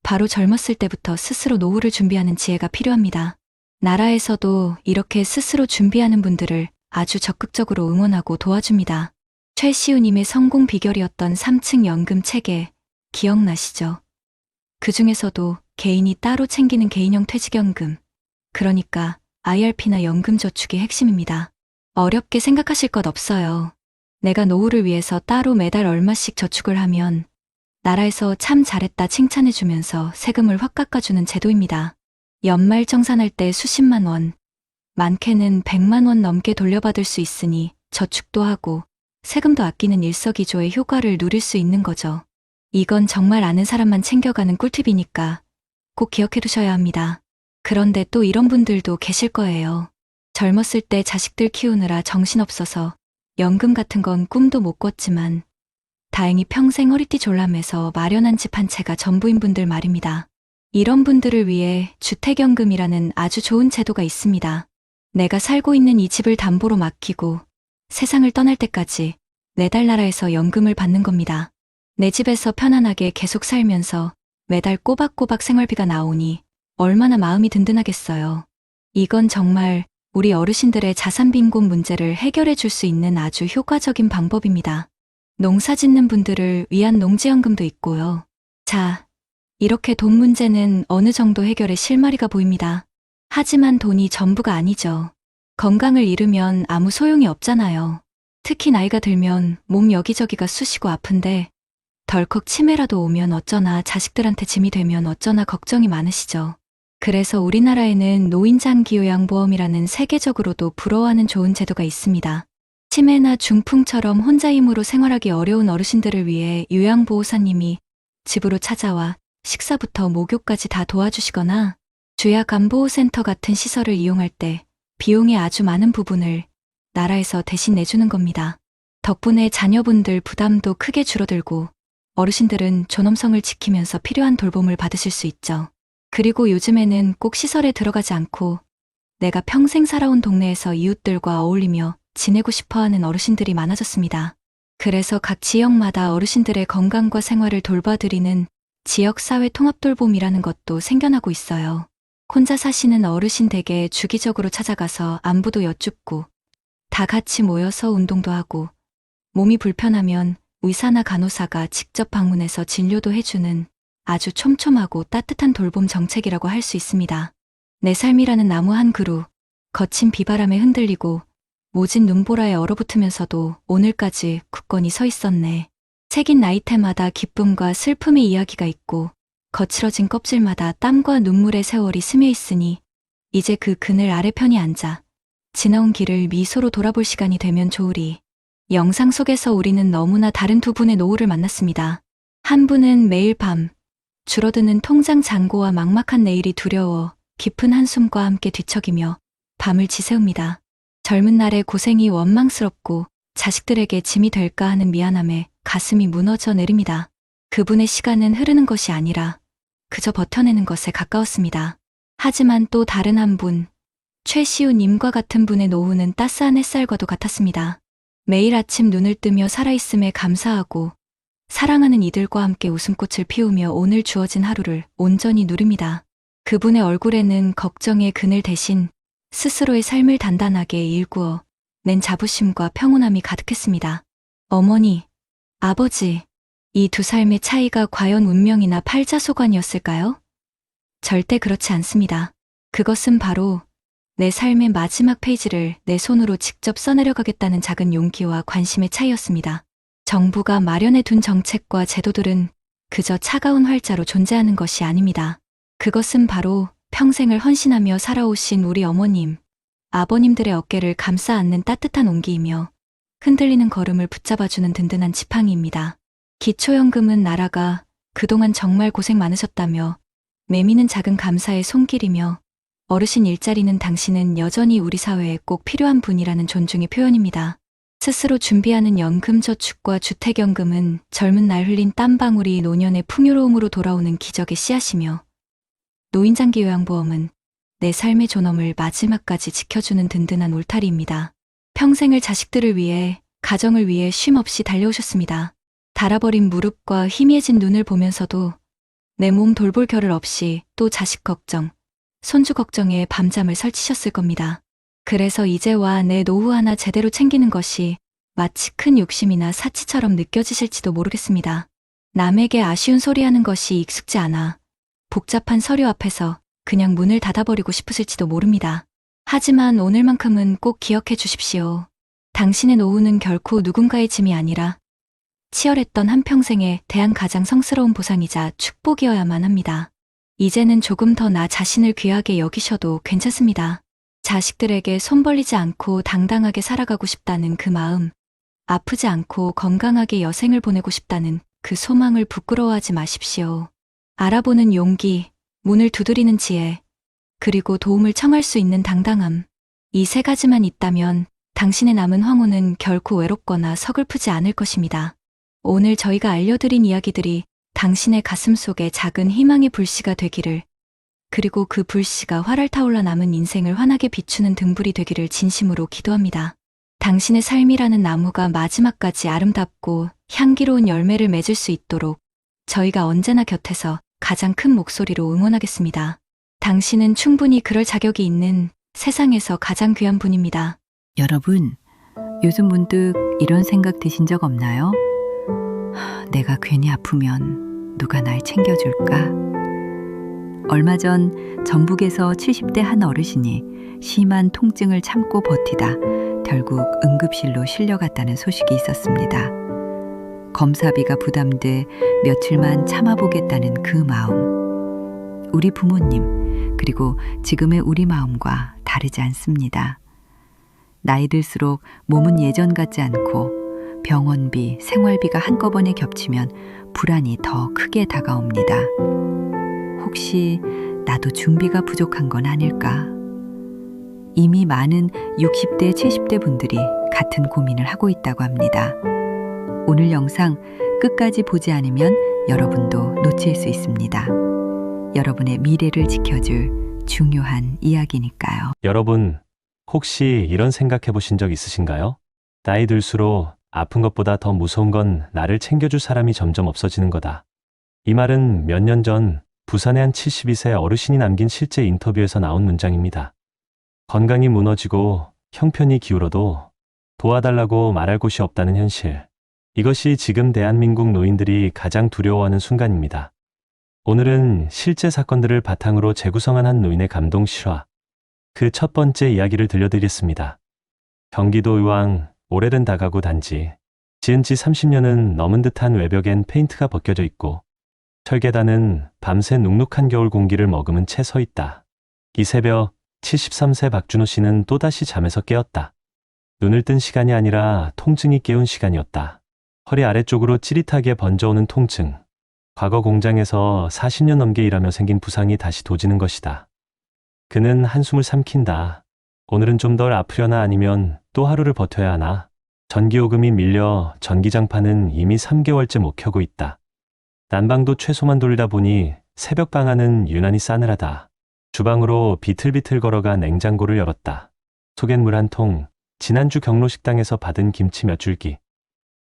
바로 젊었을 때부터 스스로 노후를 준비하는 지혜가 필요합니다. 나라에서도 이렇게 스스로 준비하는 분들을 아주 적극적으로 응원하고 도와줍니다. 최시우님의 성공 비결이었던 3층 연금 체계 기억나시죠? 그 중에서도 개인이 따로 챙기는 개인형 퇴직연금, 그러니까 IRP나 연금저축이 핵심입니다. 어렵게 생각하실 것 없어요. 내가 노후를 위해서 따로 매달 얼마씩 저축을 하면 나라에서 참 잘했다 칭찬해주면서 세금을 확 깎아주는 제도입니다. 연말 정산할 때 수십만 원, 많게는 100만 원 넘게 돌려받을 수 있으니 저축도 하고 세금도 아끼는 일석이조의 효과를 누릴 수 있는 거죠. 이건 정말 아는 사람만 챙겨가는 꿀팁이니까 꼭 기억해 두셔야 합니다. 그런데 또 이런 분들도 계실 거예요. 젊었을 때 자식들 키우느라 정신없어서 연금 같은 건 꿈도 못 꿨지만 다행히 평생 허리띠 졸라매서 마련한 집 한 채가 전부인 분들 말입니다. 이런 분들을 위해 주택연금이라는 아주 좋은 제도가 있습니다. 내가 살고 있는 이 집을 담보로 맡기고 세상을 떠날 때까지 매달 나라에서 연금을 받는 겁니다. 내 집에서 편안하게 계속 살면서 매달 꼬박꼬박 생활비가 나오니 얼마나 마음이 든든하겠어요. 이건 정말 우리 어르신들의 자산 빈곤 문제를 해결해 줄 수 있는 아주 효과적인 방법입니다. 농사 짓는 분들을 위한 농지연금도 있고요. 자, 이렇게 돈 문제는 어느 정도 해결에 실마리가 보입니다. 하지만 돈이 전부가 아니죠. 건강을 잃으면 아무 소용이 없잖아요. 특히 나이가 들면 몸 여기저기가 쑤시고 아픈데 덜컥 치매라도 오면 어쩌나, 자식들한테 짐이 되면 어쩌나 걱정이 많으시죠. 그래서 우리나라에는 노인장기요양보험이라는 세계적으로도 부러워하는 좋은 제도가 있습니다. 치매나 중풍처럼 혼자 힘으로 생활하기 어려운 어르신들을 위해 요양보호사님이 집으로 찾아와 식사부터 목욕까지 다 도와주시거나 주야간보호센터 같은 시설을 이용할 때 비용의 아주 많은 부분을 나라에서 대신 내주는 겁니다. 덕분에 자녀분들 부담도 크게 줄어들고 어르신들은 존엄성을 지키면서 필요한 돌봄을 받으실 수 있죠. 그리고 요즘에는 꼭 시설에 들어가지 않고 내가 평생 살아온 동네에서 이웃들과 어울리며 지내고 싶어하는 어르신들이 많아졌습니다. 그래서 각 지역마다 어르신들의 건강과 생활을 돌봐드리는 지역사회 통합돌봄이라는 것도 생겨나고 있어요. 혼자 사시는 어르신 댁에 주기적으로 찾아가서 안부도 여쭙고 다 같이 모여서 운동도 하고 몸이 불편하면 의사나 간호사가 직접 방문해서 진료도 해주는 아주 촘촘하고 따뜻한 돌봄 정책이라고 할 수 있습니다. 내 삶이라는 나무 한 그루, 거친 비바람에 흔들리고 모진 눈보라에 얼어붙으면서도 오늘까지 굳건히 서 있었네. 색인 나이테마다 기쁨과 슬픔의 이야기가 있고 거칠어진 껍질마다 땀과 눈물의 세월이 스며 있으니 이제 그 그늘 아래 편히 앉아 지나온 길을 미소로 돌아볼 시간이 되면 좋으리. 영상 속에서 우리는 너무나 다른 두 분의 노후를 만났습니다. 한 분은 매일 밤 줄어드는 통장 잔고와 막막한 내일이 두려워 깊은 한숨과 함께 뒤척이며 밤을 지새웁니다. 젊은 날의 고생이 원망스럽고 자식들에게 짐이 될까 하는 미안함에 가슴이 무너져 내립니다. 그분의 시간은 흐르는 것이 아니라 그저 버텨내는 것에 가까웠습니다. 하지만 또 다른 한 분, 최시우님과 같은 분의 노후는 따스한 햇살과도 같았습니다. 매일 아침 눈을 뜨며 살아있음에 감사하고 사랑하는 이들과 함께 웃음꽃을 피우며 오늘 주어진 하루를 온전히 누립니다. 그분의 얼굴에는 걱정의 그늘 대신 스스로의 삶을 단단하게 일구어 낸 자부심과 평온함이 가득했습니다. 어머니, 아버지, 이 두 삶의 차이가 과연 운명이나 팔자소관이었을까요? 절대 그렇지 않습니다. 그것은 바로 내 삶의 마지막 페이지를 내 손으로 직접 써내려가겠다는 작은 용기와 관심의 차이였습니다. 정부가 마련해 둔 정책과 제도들은 그저 차가운 활자로 존재하는 것이 아닙니다. 그것은 바로 평생을 헌신하며 살아오신 우리 어머님, 아버님들의 어깨를 감싸 안는 따뜻한 온기이며 흔들리는 걸음을 붙잡아주는 든든한 지팡이입니다. 기초연금은 나라가 그동안 정말 고생 많으셨다며 매미는 작은 감사의 손길이며 어르신 일자리는 당신은 여전히 우리 사회에 꼭 필요한 분이라는 존중의 표현입니다. 스스로 준비하는 연금저축과 주택연금은 젊은 날 흘린 땀방울이 노년의 풍요로움으로 돌아오는 기적의 씨앗이며 노인장기요양보험은 내 삶의 존엄을 마지막까지 지켜주는 든든한 울타리입니다. 평생을 자식들을 위해, 가정을 위해 쉼 없이 달려오셨습니다. 닳아버린 무릎과 희미해진 눈을 보면서도 내 몸 돌볼 겨를 없이 또 자식 걱정, 손주 걱정에 밤잠을 설치셨을 겁니다. 그래서 이제와 내 노후 하나 제대로 챙기는 것이 마치 큰 욕심이나 사치처럼 느껴지실지도 모르겠습니다. 남에게 아쉬운 소리하는 것이 익숙지 않아 복잡한 서류 앞에서 그냥 문을 닫아버리고 싶으실지도 모릅니다. 하지만 오늘만큼은 꼭 기억해 주십시오. 당신의 노후는 결코 누군가의 짐이 아니라 치열했던 한평생에 대한 가장 성스러운 보상이자 축복이어야만 합니다. 이제는 조금 더 나 자신을 귀하게 여기셔도 괜찮습니다. 자식들에게 손 벌리지 않고 당당하게 살아가고 싶다는 그 마음, 아프지 않고 건강하게 여생을 보내고 싶다는 그 소망을 부끄러워하지 마십시오. 알아보는 용기, 문을 두드리는 지혜, 그리고 도움을 청할 수 있는 당당함, 이 세 가지만 있다면 당신의 남은 황후는 결코 외롭거나 서글프지 않을 것입니다. 오늘 저희가 알려드린 이야기들이 당신의 가슴 속에 작은 희망의 불씨가 되기를, 그리고 그 불씨가 활활 타올라 남은 인생을 환하게 비추는 등불이 되기를 진심으로 기도합니다. 당신의 삶이라는 나무가 마지막까지 아름답고 향기로운 열매를 맺을 수 있도록 저희가 언제나 곁에서 가장 큰 목소리로 응원하겠습니다. 당신은 충분히 그럴 자격이 있는 세상에서 가장 귀한 분입니다. 여러분, 요즘 문득 이런 생각 드신 적 없나요? 내가 괜히 아프면 누가 날 챙겨줄까? 얼마 전 전북에서 70대 한 어르신이 심한 통증을 참고 버티다 결국 응급실로 실려갔다는 소식이 있었습니다. 검사비가 부담돼 며칠만 참아보겠다는 그 마음. 우리 부모님, 그리고 지금의 우리 마음과 다르지 않습니다. 나이 들수록 몸은 예전 같지 않고 병원비, 생활비가 한꺼번에 겹치면 불안이 더 크게 다가옵니다. 혹시 나도 준비가 부족한 건 아닐까? 이미 많은 60대, 70대 분들이 같은 고민을 하고 있다고 합니다. 오늘 영상 끝까지 보지 않으면 여러분도 놓칠 수 있습니다. 여러분의 미래를 지켜줄 중요한 이야기니까요. 여러분, 혹시 이런 생각해 보신 적 있으신가요? 나이 들수록 아픈 것보다 더 무서운 건 나를 챙겨줄 사람이 점점 없어지는 거다. 이 말은 몇 년 전 부산의 한 72세 어르신이 남긴 실제 인터뷰에서 나온 문장입니다. 건강이 무너지고 형편이 기울어도 도와달라고 말할 곳이 없다는 현실. 이것이 지금 대한민국 노인들이 가장 두려워하는 순간입니다. 오늘은 실제 사건들을 바탕으로 재구성한 한 노인의 감동 실화, 그 첫 번째 이야기를 들려드리겠습니다. 경기도 의왕 오래된 다가구 단지. 지은 지 30년은 넘은 듯한 외벽엔 페인트가 벗겨져 있고 철계단은 밤새 눅눅한 겨울 공기를 머금은 채 서 있다. 이 새벽 73세 박준호 씨는 또다시 잠에서 깨었다. 눈을 뜬 시간이 아니라 통증이 깨운 시간이었다. 허리 아래쪽으로 찌릿하게 번져오는 통증. 과거 공장에서 40년 넘게 일하며 생긴 부상이 다시 도지는 것이다. 그는 한숨을 삼킨다. 오늘은 좀 덜 아프려나 아니면 또 하루를 버텨야 하나? 전기요금이 밀려 전기장판은 이미 3개월째 못 켜고 있다. 난방도 최소만 돌리다 보니 새벽 방안은 유난히 싸늘하다. 주방으로 비틀비틀 걸어가 냉장고를 열었다. 속엔 물 한 통, 지난주 경로식당에서 받은 김치 몇 줄기.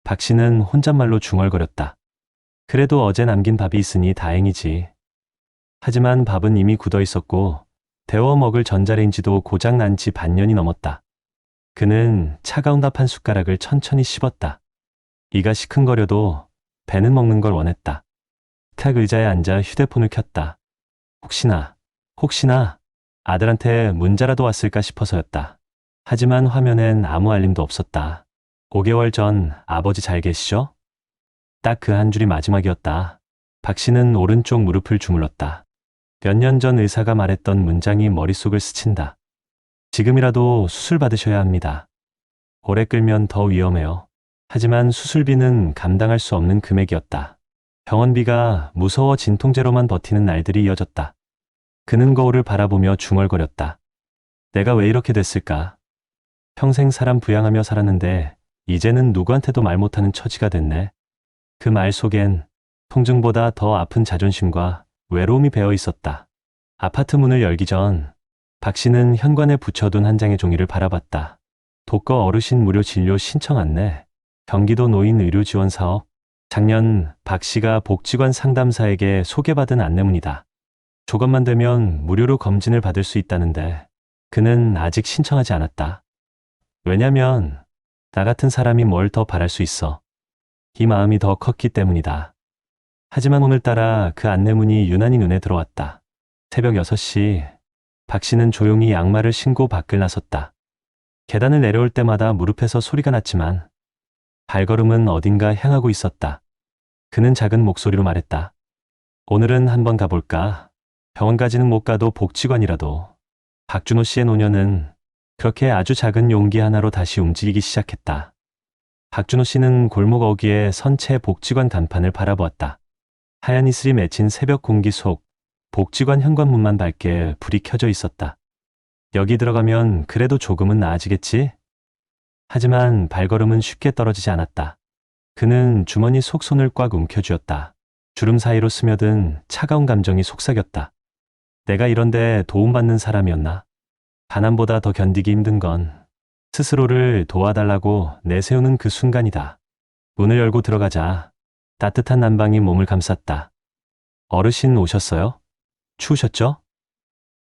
박 씨는 혼잣말로 중얼거렸다. 그래도 어제 남긴 밥이 있으니 다행이지. 하지만 밥은 이미 굳어 있었고 데워 먹을 전자레인지도 고장 난 지 반년이 넘었다. 그는 차가운 밥 한 숟가락을 천천히 씹었다. 이가 시큰거려도 배는 먹는 걸 원했다. 탁 의자에 앉아 휴대폰을 켰다. 혹시나 아들한테 문자라도 왔을까 싶어서였다. 하지만 화면엔 아무 알림도 없었다. 5개월 전 아버지 잘 계시죠? 딱 그 한 줄이 마지막이었다. 박 씨는 오른쪽 무릎을 주물렀다. 몇 년 전 의사가 말했던 문장이 머릿속을 스친다. 지금이라도 수술 받으셔야 합니다. 오래 끌면 더 위험해요. 하지만 수술비는 감당할 수 없는 금액이었다. 병원비가 무서워 진통제로만 버티는 날들이 이어졌다. 그는 거울을 바라보며 중얼거렸다. 내가 왜 이렇게 됐을까? 평생 사람 부양하며 살았는데 이제는 누구한테도 말 못하는 처지가 됐네. 그 말 속엔 통증보다 더 아픈 자존심과 외로움이 배어 있었다. 아파트 문을 열기 전 박 씨는 현관에 붙여둔 한 장의 종이를 바라봤다. 독거 어르신 무료 진료 신청 안내. 경기도 노인 의료 지원 사업. 작년 박 씨가 복지관 상담사에게 소개받은 안내문이다. 조건만 되면 무료로 검진을 받을 수 있다는데 그는 아직 신청하지 않았다. 왜냐면 나 같은 사람이 뭘 더 바랄 수 있어. 이 마음이 더 컸기 때문이다. 하지만 오늘따라 그 안내문이 유난히 눈에 들어왔다. 새벽 6시 박 씨는 조용히 양말을 신고 밖을 나섰다. 계단을 내려올 때마다 무릎에서 소리가 났지만 발걸음은 어딘가 향하고 있었다. 그는 작은 목소리로 말했다. 오늘은 한번 가볼까? 병원까지는 못 가도 복지관이라도. 박준호 씨의 노년은 그렇게 아주 작은 용기 하나로 다시 움직이기 시작했다. 박준호 씨는 골목 어귀에 선 채 복지관 간판을 바라보았다. 하얀 이슬이 맺힌 새벽 공기 속 복지관 현관문만 밝게 불이 켜져 있었다. 여기 들어가면 그래도 조금은 나아지겠지? 하지만 발걸음은 쉽게 떨어지지 않았다. 그는 주머니 속 손을 꽉 움켜쥐었다. 주름 사이로 스며든 차가운 감정이 속삭였다. 내가 이런데 도움받는 사람이었나? 가난보다 더 견디기 힘든 건 스스로를 도와달라고 내세우는 그 순간이다. 문을 열고 들어가자 따뜻한 난방이 몸을 감쌌다. 어르신 오셨어요? 추우셨죠?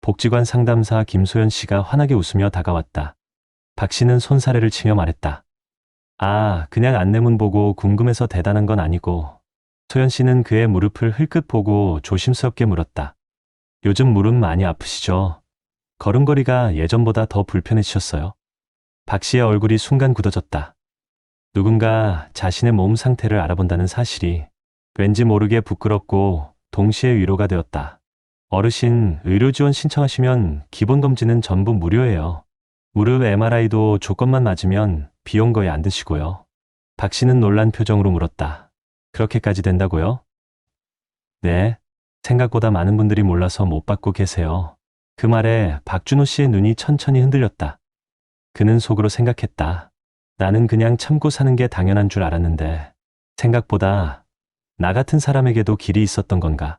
복지관 상담사 김소연 씨가 환하게 웃으며 다가왔다. 박 씨는 손사래를 치며 말했다. 아, 그냥 안내문 보고 궁금해서 대단한 건 아니고. 소연 씨는 그의 무릎을 흘끗 보고 조심스럽게 물었다. 요즘 무릎 많이 아프시죠? 걸음걸이가 예전보다 더 불편해지셨어요? 박 씨의 얼굴이 순간 굳어졌다. 누군가 자신의 몸 상태를 알아본다는 사실이 왠지 모르게 부끄럽고 동시에 위로가 되었다. 어르신, 의료 지원 신청하시면 기본 검진은 전부 무료예요. 무릎 MRI도 조건만 맞으면 비용 거의 안 드시고요. 박 씨는 놀란 표정으로 물었다. 그렇게까지 된다고요? 네, 생각보다 많은 분들이 몰라서 못 받고 계세요. 그 말에 박준호 씨의 눈이 천천히 흔들렸다. 그는 속으로 생각했다. 나는 그냥 참고 사는 게 당연한 줄 알았는데 생각보다 나 같은 사람에게도 길이 있었던 건가.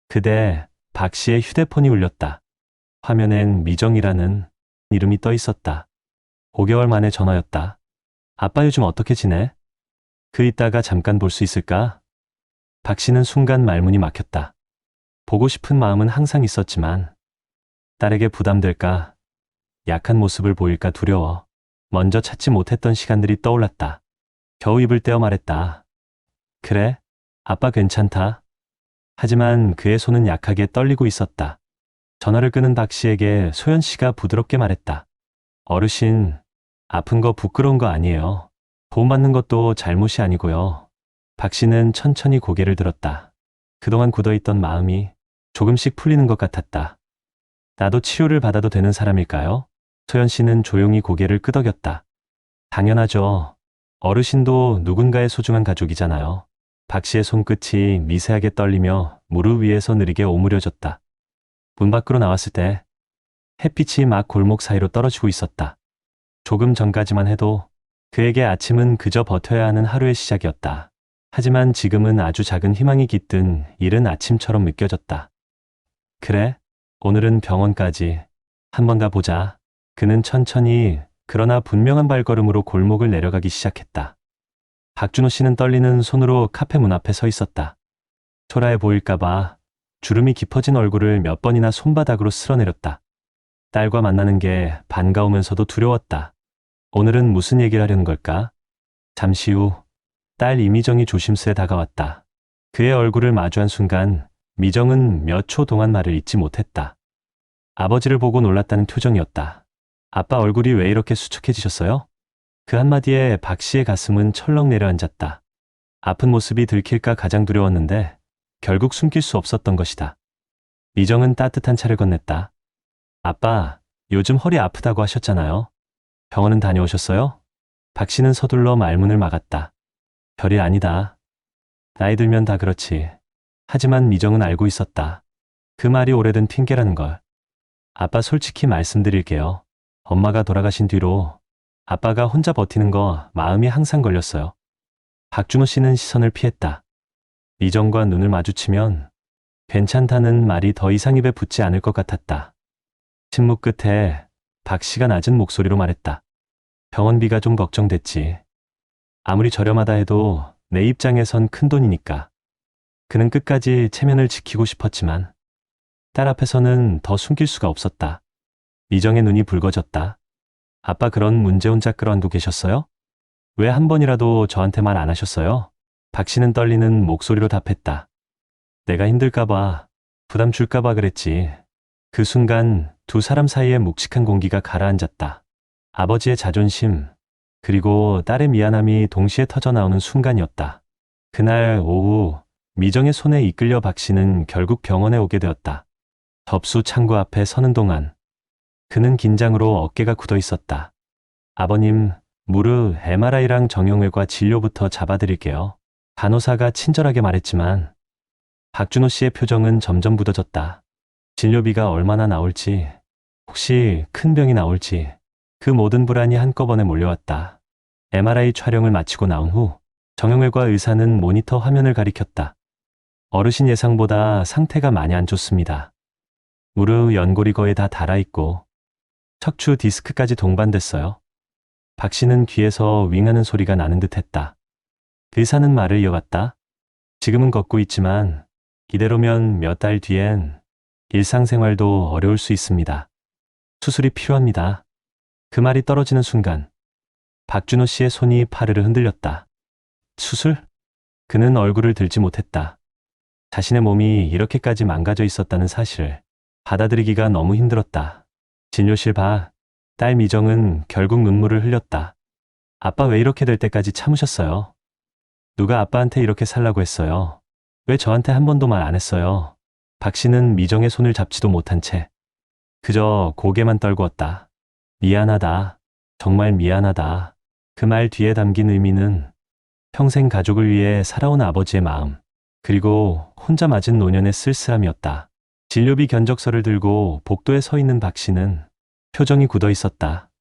그때 박 씨의 휴대폰이 울렸다. 화면엔 미정이라는 이름이 떠 있었다. 5개월 만에 전화였다. 아빠 요즘 어떻게 지내? 그 이따가 잠깐 볼 수 있을까? 박 씨는 순간 말문이 막혔다. 보고 싶은 마음은 항상 있었지만 딸에게 부담될까, 약한 모습을 보일까 두려워. 먼저 찾지 못했던 시간들이 떠올랐다. 겨우 입을 떼어 말했다. 그래, 아빠 괜찮다. 하지만 그의 손은 약하게 떨리고 있었다. 전화를 끄는 박 씨에게 소연 씨가 부드럽게 말했다. 어르신, 아픈 거 부끄러운 거 아니에요. 도움받는 것도 잘못이 아니고요. 박 씨는 천천히 고개를 들었다. 그동안 굳어있던 마음이 조금씩 풀리는 것 같았다. 나도 치료를 받아도 되는 사람일까요? 소연 씨는 조용히 고개를 끄덕였다. 당연하죠. 어르신도 누군가의 소중한 가족이잖아요. 박 씨의 손끝이 미세하게 떨리며 무릎 위에서 느리게 오므려졌다. 문 밖으로 나왔을 때 햇빛이 막 골목 사이로 떨어지고 있었다. 조금 전까지만 해도 그에게 아침은 그저 버텨야 하는 하루의 시작이었다. 하지만 지금은 아주 작은 희망이 깃든 이른 아침처럼 느껴졌다. 그래, 오늘은 병원까지 한번 가보자. 그는 천천히 그러나 분명한 발걸음으로 골목을 내려가기 시작했다. 박준호 씨는 떨리는 손으로 카페 문 앞에 서 있었다. 초라해 보일까봐 주름이 깊어진 얼굴을 몇 번이나 손바닥으로 쓸어내렸다. 딸과 만나는 게 반가우면서도 두려웠다. 오늘은 무슨 얘기를 하려는 걸까? 잠시 후 딸 이미정이 조심스레 다가왔다. 그의 얼굴을 마주한 순간 미정은 몇 초 동안 말을 잇지 못했다. 아버지를 보고 놀랐다는 표정이었다. 아빠 얼굴이 왜 이렇게 수척해지셨어요? 그 한마디에 박 씨의 가슴은 철렁 내려앉았다. 아픈 모습이 들킬까 가장 두려웠는데 결국 숨길 수 없었던 것이다. 미정은 따뜻한 차를 건넸다. 아빠, 요즘 허리 아프다고 하셨잖아요. 병원은 다녀오셨어요? 박 씨는 서둘러 말문을 막았다. 별일 아니다. 나이 들면 다 그렇지. 하지만 미정은 알고 있었다. 그 말이 오래된 핑계라는 걸. 아빠 솔직히 말씀드릴게요. 엄마가 돌아가신 뒤로 아빠가 혼자 버티는 거 마음이 항상 걸렸어요. 박준호 씨는 시선을 피했다. 미정과 눈을 마주치면 괜찮다는 말이 더 이상 입에 붙지 않을 것 같았다. 침묵 끝에 박 씨가 낮은 목소리로 말했다. 병원비가 좀 걱정됐지. 아무리 저렴하다 해도 내 입장에선 큰 돈이니까. 그는 끝까지 체면을 지키고 싶었지만 딸 앞에서는 더 숨길 수가 없었다. 미정의 눈이 붉어졌다. 아빠 그런 문제 혼자 끌어안고 계셨어요? 왜 한 번이라도 저한테 말 안 하셨어요? 박 씨는 떨리는 목소리로 답했다. 내가 힘들까봐, 부담 줄까봐 그랬지. 그 순간 두 사람 사이에 묵직한 공기가 가라앉았다. 아버지의 자존심, 그리고 딸의 미안함이 동시에 터져나오는 순간이었다. 그날 오후 미정의 손에 이끌려 박 씨는 결국 병원에 오게 되었다. 접수 창구 앞에 서는 동안 그는 긴장으로 어깨가 굳어 있었다. 아버님, 무릎 MRI랑 정형외과 진료부터 잡아드릴게요. 간호사가 친절하게 말했지만 박준호 씨의 표정은 점점 굳어졌다. 진료비가 얼마나 나올지 혹시 큰 병이 나올지 그 모든 불안이 한꺼번에 몰려왔다. MRI 촬영을 마치고 나온 후 정형외과 의사는 모니터 화면을 가리켰다. 어르신 예상보다 상태가 많이 안 좋습니다. 무릎 연골이 거의 다 닳아있고 척추 디스크까지 동반됐어요. 박 씨는 귀에서 윙하는 소리가 나는 듯 했다. 의사는 말을 이어갔다. 지금은 걷고 있지만 이대로면 몇 달 뒤엔 일상생활도 어려울 수 있습니다. 수술이 필요합니다. 그 말이 떨어지는 순간 박준호 씨의 손이 파르르 흔들렸다. 수술? 그는 얼굴을 들지 못했다. 자신의 몸이 이렇게까지 망가져 있었다는 사실을 받아들이기가 너무 힘들었다. 진료실 밖 딸 미정은 결국 눈물을 흘렸다. 아빠 왜 이렇게 될 때까지 참으셨어요? 누가 아빠한테 이렇게 살라고 했어요? 왜 저한테 한 번도 말 안 했어요? 박 씨는 미정의 손을 잡지도 못한 채 그저 고개만 떨구었다. 미안하다. 정말 미안하다. 그 말 뒤에 담긴 의미는 평생 가족을 위해 살아온 아버지의 마음, 그리고 혼자 맞은 노년의 쓸쓸함이었다. 진료비 견적서를 들고 복도에 서 있는 박 씨는 표정이 굳어 있었다.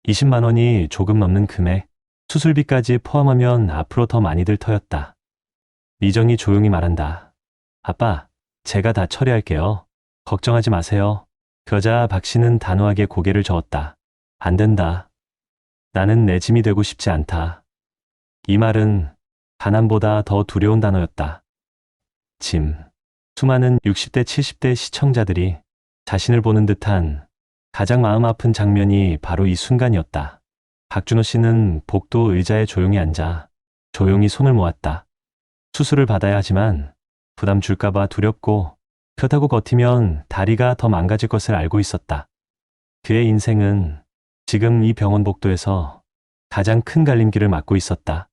20만 원이 조금 넘는 금액, 수술비까지 포함하면 앞으로 더 많이 들 터였다. 미정이 조용히 말한다. 아빠, 제가 다 처리할게요. 걱정하지 마세요. 그러자 박 씨는 단호하게 고개를 저었다. 안 된다. 나는 내 짐이 되고 싶지 않다. 이 말은 가난보다 더 두려운 단어였다. 짐. 수많은 60대, 70대 시청자들이 자신을 보는 듯한 가장 마음 아픈 장면이 바로 이 순간이었다. 박준호 씨는 복도 의자에 조용히 앉아 조용히 손을 모았다. 수술을 받아야 하지만 부담 줄까봐 두렵고 그렇다고 버티면 다리가 더 망가질 것을 알고 있었다. 그의 인생은 지금 이 병원 복도에서 가장 큰 갈림길을 맞고 있었다.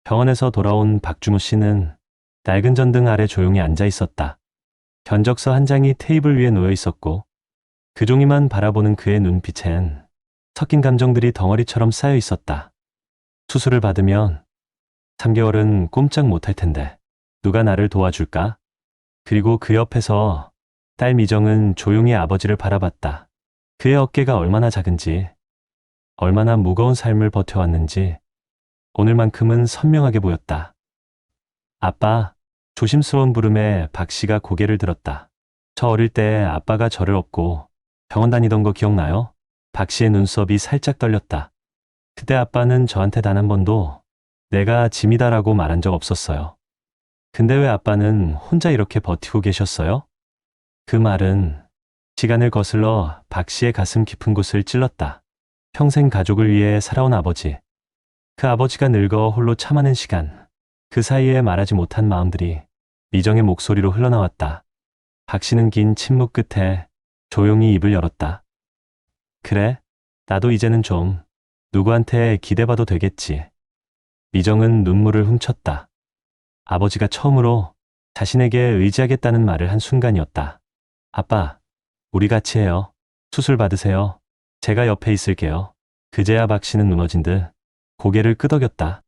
병원에서 돌아온 박준호 씨는 낡은 전등 아래 조용히 앉아 있었다. 견적서 한 장이 테이블 위에 놓여 있었고 그 종이만 바라보는 그의 눈빛엔 섞인 감정들이 덩어리처럼 쌓여 있었다. 수술을 받으면 3개월은 꼼짝 못할 텐데 누가 나를 도와줄까? 그리고 그 옆에서 딸 미정은 조용히 아버지를 바라봤다. 그의 어깨가 얼마나 작은지, 얼마나 무거운 삶을 버텨왔는지 오늘만큼은 선명하게 보였다. 아빠, 조심스러운 부름에 박 씨가 고개를 들었다. 저 어릴 때 아빠가 저를 업고 병원 다니던 거 기억나요? 박 씨의 눈썹이 살짝 떨렸다. 그때 아빠는 저한테 단 한 번도 내가 짐이다라고 말한 적 없었어요. 근데 왜 아빠는 혼자 이렇게 버티고 계셨어요? 그 말은 시간을 거슬러 박 씨의 가슴 깊은 곳을 찔렀다. 평생 가족을 위해 살아온 아버지. 그 아버지가 늙어 홀로 참아낸 시간. 그 사이에 말하지 못한 마음들이 미정의 목소리로 흘러나왔다. 박 씨는 긴 침묵 끝에 조용히 입을 열었다. 그래, 나도 이제는 좀 누구한테 기대봐도 되겠지. 미정은 눈물을 훔쳤다. 아버지가 처음으로 자신에게 의지하겠다는 말을 한 순간이었다. 아빠, 우리 같이 해요. 수술 받으세요. 제가 옆에 있을게요. 그제야 박 씨는 무너진 듯 고개를 끄덕였다.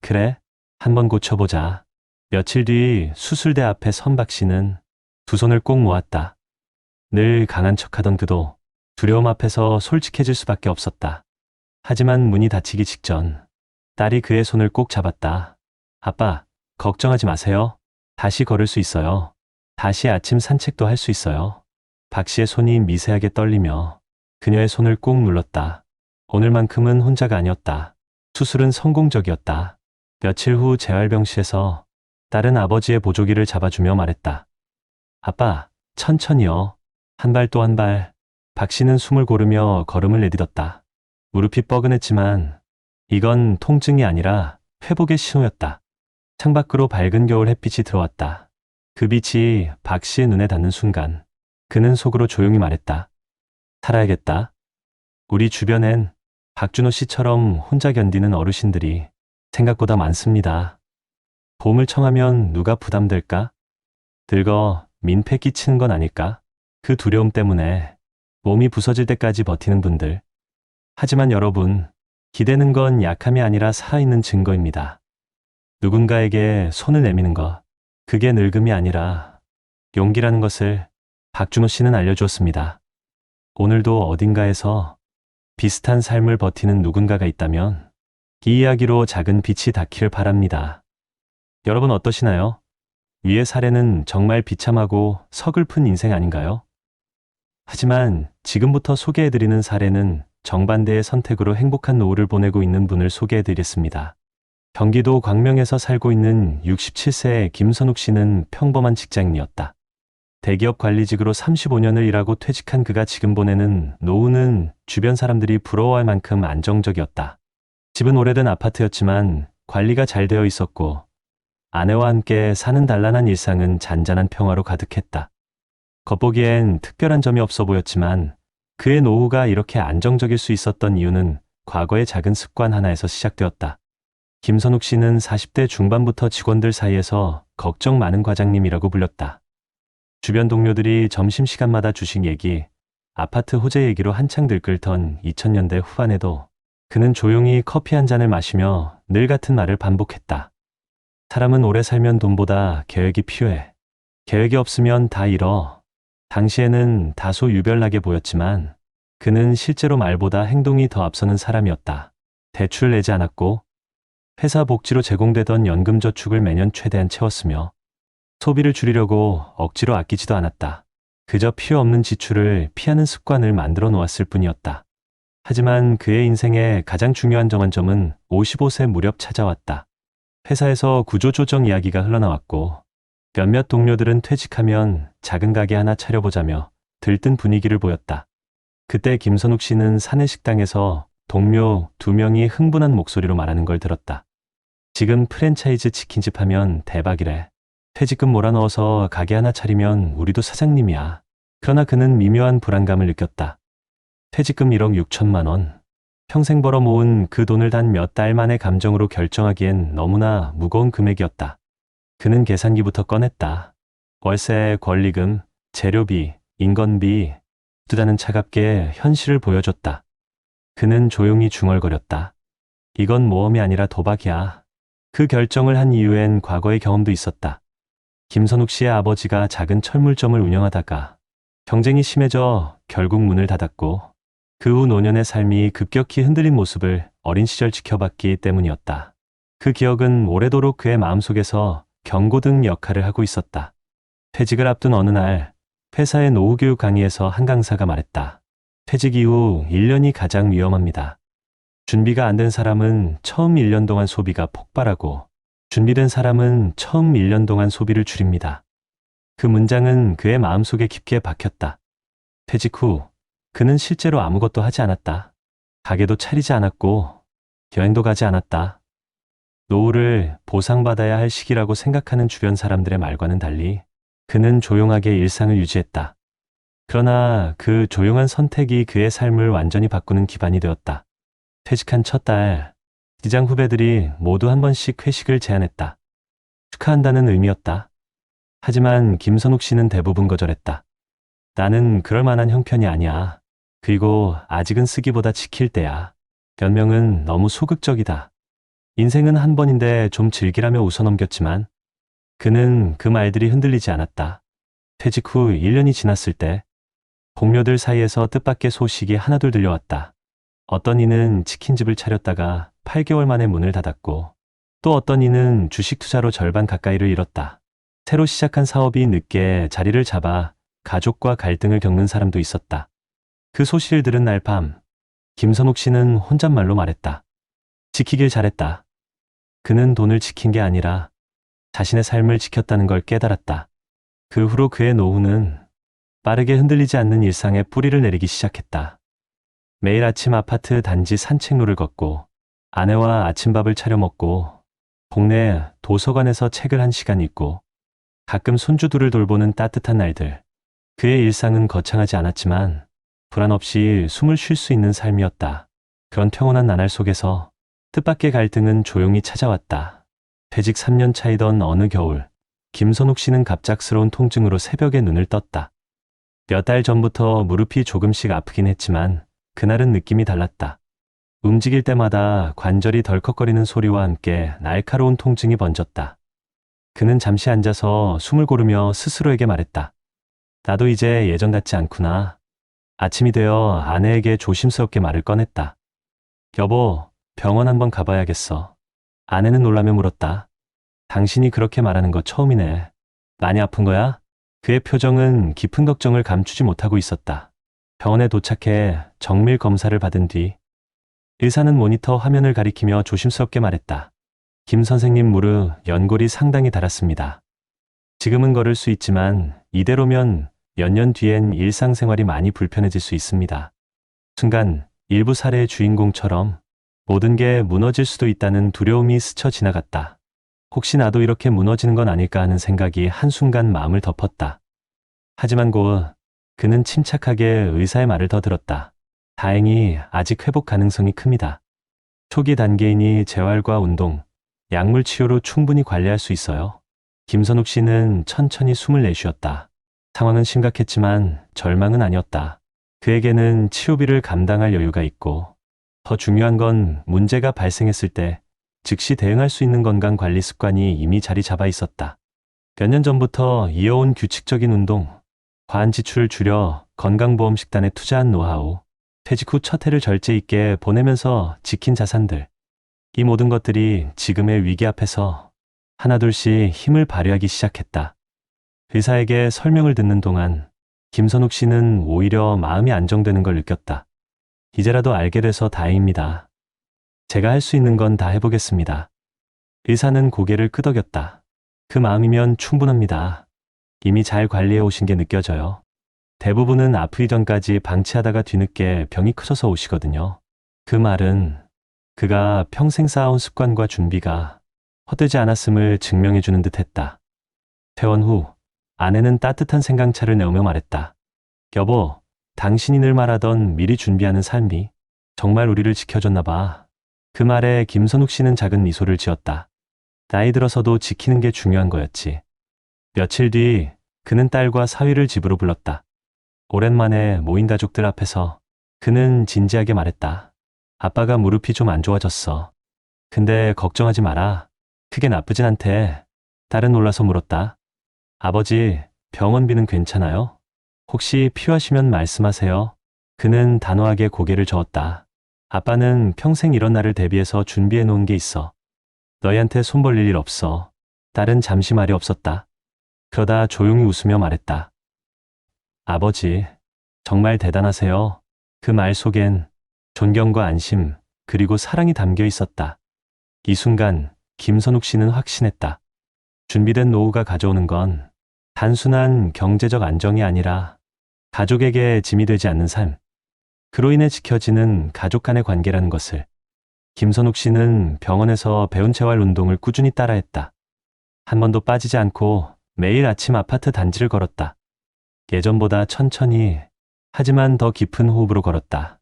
그래, 한번 고쳐보자. 며칠 뒤 수술대 앞에 선 박 씨는 두 손을 꼭 모았다. 늘 강한 척하던 그도 두려움 앞에서 솔직해질 수밖에 없었다. 하지만 문이 닫히기 직전 딸이 그의 손을 꼭 잡았다. 아빠, 걱정하지 마세요. 다시 걸을 수 있어요. 다시 아침 산책도 할 수 있어요. 박 씨의 손이 미세하게 떨리며 그녀의 손을 꼭 눌렀다. 오늘만큼은 혼자가 아니었다. 수술은 성공적이었다. 며칠 후 재활병실에서 딸은 아버지의 보조기를 잡아주며 말했다. 아빠, 천천히요. 한 발 또 한 발. 박 씨는 숨을 고르며 걸음을 내딛었다. 무릎이 뻐근했지만 이건 통증이 아니라 회복의 신호였다. 창밖으로 밝은 겨울 햇빛이 들어왔다. 그 빛이 박 씨의 눈에 닿는 순간 그는 속으로 조용히 말했다. 살아야겠다. 우리 주변엔 박준호 씨처럼 혼자 견디는 어르신들이 생각보다 많습니다. 도움을 청하면 누가 부담될까? 늙어 민폐 끼치는 건 아닐까? 그 두려움 때문에 몸이 부서질 때까지 버티는 분들. 하지만 여러분, 기대는 건 약함이 아니라 살아있는 증거입니다. 누군가에게 손을 내미는 것, 그게 늙음이 아니라 용기라는 것을 박준호 씨는 알려주었습니다. 오늘도 어딘가에서 비슷한 삶을 버티는 누군가가 있다면 이 이야기로 작은 빛이 닿기를 바랍니다. 여러분 어떠시나요? 위의 사례는 정말 비참하고 서글픈 인생 아닌가요? 하지만 지금부터 소개해드리는 사례는 정반대의 선택으로 행복한 노후를 보내고 있는 분을 소개해드리겠습니다. 경기도 광명에서 살고 있는 67세의 김선욱 씨는 평범한 직장인이었다. 대기업 관리직으로 35년을 일하고 퇴직한 그가 지금 보내는 노후는 주변 사람들이 부러워할 만큼 안정적이었다. 집은 오래된 아파트였지만 관리가 잘 되어 있었고 아내와 함께 사는 단란한 일상은 잔잔한 평화로 가득했다. 겉보기엔 특별한 점이 없어 보였지만 그의 노후가 이렇게 안정적일 수 있었던 이유는 과거의 작은 습관 하나에서 시작되었다. 김선욱 씨는 40대 중반부터 직원들 사이에서 걱정 많은 과장님이라고 불렸다. 주변 동료들이 점심시간마다 주식 얘기, 아파트 호재 얘기로 한창 들끓던 2000년대 후반에도 그는 조용히 커피 한 잔을 마시며 늘 같은 말을 반복했다. 사람은 오래 살면 돈보다 계획이 필요해. 계획이 없으면 다 잃어. 당시에는 다소 유별나게 보였지만 그는 실제로 말보다 행동이 더 앞서는 사람이었다. 대출 내지 않았고 회사 복지로 제공되던 연금저축을 매년 최대한 채웠으며 소비를 줄이려고 억지로 아끼지도 않았다. 그저 필요 없는 지출을 피하는 습관을 만들어 놓았을 뿐이었다. 하지만 그의 인생의 가장 중요한 정한점은 55세 무렵 찾아왔다. 회사에서 구조조정 이야기가 흘러나왔고 몇몇 동료들은 퇴직하면 작은 가게 하나 차려보자며 들뜬 분위기를 보였다. 그때 김선욱 씨는 사내 식당에서 동료 2명이 흥분한 목소리로 말하는 걸 들었다. 지금 프랜차이즈 치킨집 하면 대박이래. 퇴직금 몰아넣어서 가게 하나 차리면 우리도 사장님이야. 그러나 그는 미묘한 불안감을 느꼈다. 퇴직금 1억 6천만 원. 평생 벌어 모은 그 돈을 단 몇 달 만에 감정으로 결정하기엔 너무나 무거운 금액이었다. 그는 계산기부터 꺼냈다. 월세, 권리금, 재료비, 인건비, 두다는 차갑게 현실을 보여줬다. 그는 조용히 중얼거렸다. 이건 모험이 아니라 도박이야. 그 결정을 한 이유엔 과거의 경험도 있었다. 김선욱 씨의 아버지가 작은 철물점을 운영하다가 경쟁이 심해져 결국 문을 닫았고 그 후 노년의 삶이 급격히 흔들린 모습을 어린 시절 지켜봤기 때문이었다. 그 기억은 오래도록 그의 마음속에서 경고등 역할을 하고 있었다. 퇴직을 앞둔 어느 날 회사의 노후교육 강의에서 한 강사가 말했다. 퇴직 이후 1년이 가장 위험합니다. 준비가 안 된 사람은 처음 1년 동안 소비가 폭발하고 준비된 사람은 처음 1년 동안 소비를 줄입니다. 그 문장은 그의 마음속에 깊게 박혔다. 퇴직 후 그는 실제로 아무것도 하지 않았다. 가게도 차리지 않았고 여행도 가지 않았다. 노후를 보상받아야 할 시기라고 생각하는 주변 사람들의 말과는 달리 그는 조용하게 일상을 유지했다. 그러나 그 조용한 선택이 그의 삶을 완전히 바꾸는 기반이 되었다. 퇴직한 첫 달, 직장 후배들이 모두 한 번씩 회식을 제안했다. 축하한다는 의미였다. 하지만 김선욱 씨는 대부분 거절했다. 나는 그럴 만한 형편이 아니야. 그리고 아직은 쓰기보다 지킬 때야. 변명은 너무 소극적이다. 인생은 한 번인데 좀 즐기라며 웃어넘겼지만 그는 그 말들이 흔들리지 않았다. 퇴직 후 1년이 지났을 때 동료들 사이에서 뜻밖의 소식이 하나둘 들려왔다. 어떤 이는 치킨집을 차렸다가 8개월 만에 문을 닫았고 또 어떤 이는 주식 투자로 절반 가까이를 잃었다. 새로 시작한 사업이 늦게 자리를 잡아 가족과 갈등을 겪는 사람도 있었다. 그 소식을 들은 날 밤, 김선욱 씨는 혼잣말로 말했다. 지키길 잘했다. 그는 돈을 지킨 게 아니라 자신의 삶을 지켰다는 걸 깨달았다. 그 후로 그의 노후는 빠르게 흔들리지 않는 일상에 뿌리를 내리기 시작했다. 매일 아침 아파트 단지 산책로를 걷고 아내와 아침밥을 차려 먹고 동네 도서관에서 책을 1시간 읽고 가끔 손주 둘을 돌보는 따뜻한 날들. 그의 일상은 거창하지 않았지만 불안 없이 숨을 쉴 수 있는 삶이었다. 그런 평온한 나날 속에서 뜻밖의 갈등은 조용히 찾아왔다. 퇴직 3년 차이던 어느 겨울, 김선욱 씨는 갑작스러운 통증으로 새벽에 눈을 떴다. 몇 달 전부터 무릎이 조금씩 아프긴 했지만 그날은 느낌이 달랐다. 움직일 때마다 관절이 덜컥거리는 소리와 함께 날카로운 통증이 번졌다. 그는 잠시 앉아서 숨을 고르며 스스로에게 말했다. 나도 이제 예전 같지 않구나. 아침이 되어 아내에게 조심스럽게 말을 꺼냈다. 여보, 병원 한번 가봐야겠어. 아내는 놀라며 물었다. 당신이 그렇게 말하는 거 처음이네. 많이 아픈 거야? 그의 표정은 깊은 걱정을 감추지 못하고 있었다. 병원에 도착해 정밀 검사를 받은 뒤 의사는 모니터 화면을 가리키며 조심스럽게 말했다. 김 선생님 무릎 연골이 상당히 닳았습니다. 지금은 걸을 수 있지만 이대로면 몇 년 뒤엔 일상생활이 많이 불편해질 수 있습니다. 순간 일부 사례의 주인공처럼 모든 게 무너질 수도 있다는 두려움이 스쳐 지나갔다. 혹시 나도 이렇게 무너지는 건 아닐까 하는 생각이 한순간 마음을 덮었다. 하지만 곧 그는 침착하게 의사의 말을 더 들었다. 다행히 아직 회복 가능성이 큽니다. 초기 단계이니 재활과 운동, 약물 치료로 충분히 관리할 수 있어요. 김선욱 씨는 천천히 숨을 내쉬었다. 상황은 심각했지만 절망은 아니었다. 그에게는 치료비를 감당할 여유가 있고 더 중요한 건 문제가 발생했을 때 즉시 대응할 수 있는 건강 관리 습관이 이미 자리 잡아 있었다. 몇 년 전부터 이어온 규칙적인 운동, 과한 지출을 줄여 건강보험식단에 투자한 노하우, 퇴직 후 첫 해를 절제 있게 보내면서 지킨 자산들. 이 모든 것들이 지금의 위기 앞에서 하나둘씩 힘을 발휘하기 시작했다. 의사에게 설명을 듣는 동안 김선욱 씨는 오히려 마음이 안정되는 걸 느꼈다. 이제라도 알게 돼서 다행입니다. 제가 할 수 있는 건 다 해보겠습니다. 의사는 고개를 끄덕였다. 그 마음이면 충분합니다. 이미 잘 관리해 오신 게 느껴져요. 대부분은 아프기 전까지 방치하다가 뒤늦게 병이 커져서 오시거든요. 그 말은 그가 평생 쌓아온 습관과 준비가 헛되지 않았음을 증명해주는 듯 했다. 퇴원 후 아내는 따뜻한 생강차를 내오며 말했다. 여보, 당신이 늘 말하던 미리 준비하는 삶이 정말 우리를 지켜줬나 봐. 그 말에 김선욱 씨는 작은 미소를 지었다. 나이 들어서도 지키는 게 중요한 거였지. 며칠 뒤 그는 딸과 사위를 집으로 불렀다. 오랜만에 모인 가족들 앞에서 그는 진지하게 말했다. 아빠가 무릎이 좀 안 좋아졌어. 근데 걱정하지 마라. 크게 나쁘진 않대. 딸은 놀라서 물었다. 아버지, 병원비는 괜찮아요? 혹시 필요하시면 말씀하세요. 그는 단호하게 고개를 저었다. 아빠는 평생 이런 날을 대비해서 준비해 놓은 게 있어. 너희한테 손 벌릴 일 없어. 딸은 잠시 말이 없었다. 그러다 조용히 웃으며 말했다. 아버지, 정말 대단하세요. 그 말 속엔 존경과 안심, 그리고 사랑이 담겨 있었다. 이 순간 김선욱 씨는 확신했다. 준비된 노후가 가져오는 건 단순한 경제적 안정이 아니라 가족에게 짐이 되지 않는 삶, 그로 인해 지켜지는 가족 간의 관계라는 것을. 김선욱 씨는 병원에서 배운 재활 운동을 꾸준히 따라했다. 한 번도 빠지지 않고 매일 아침 아파트 단지를 걸었다. 예전보다 천천히, 하지만 더 깊은 호흡으로 걸었다.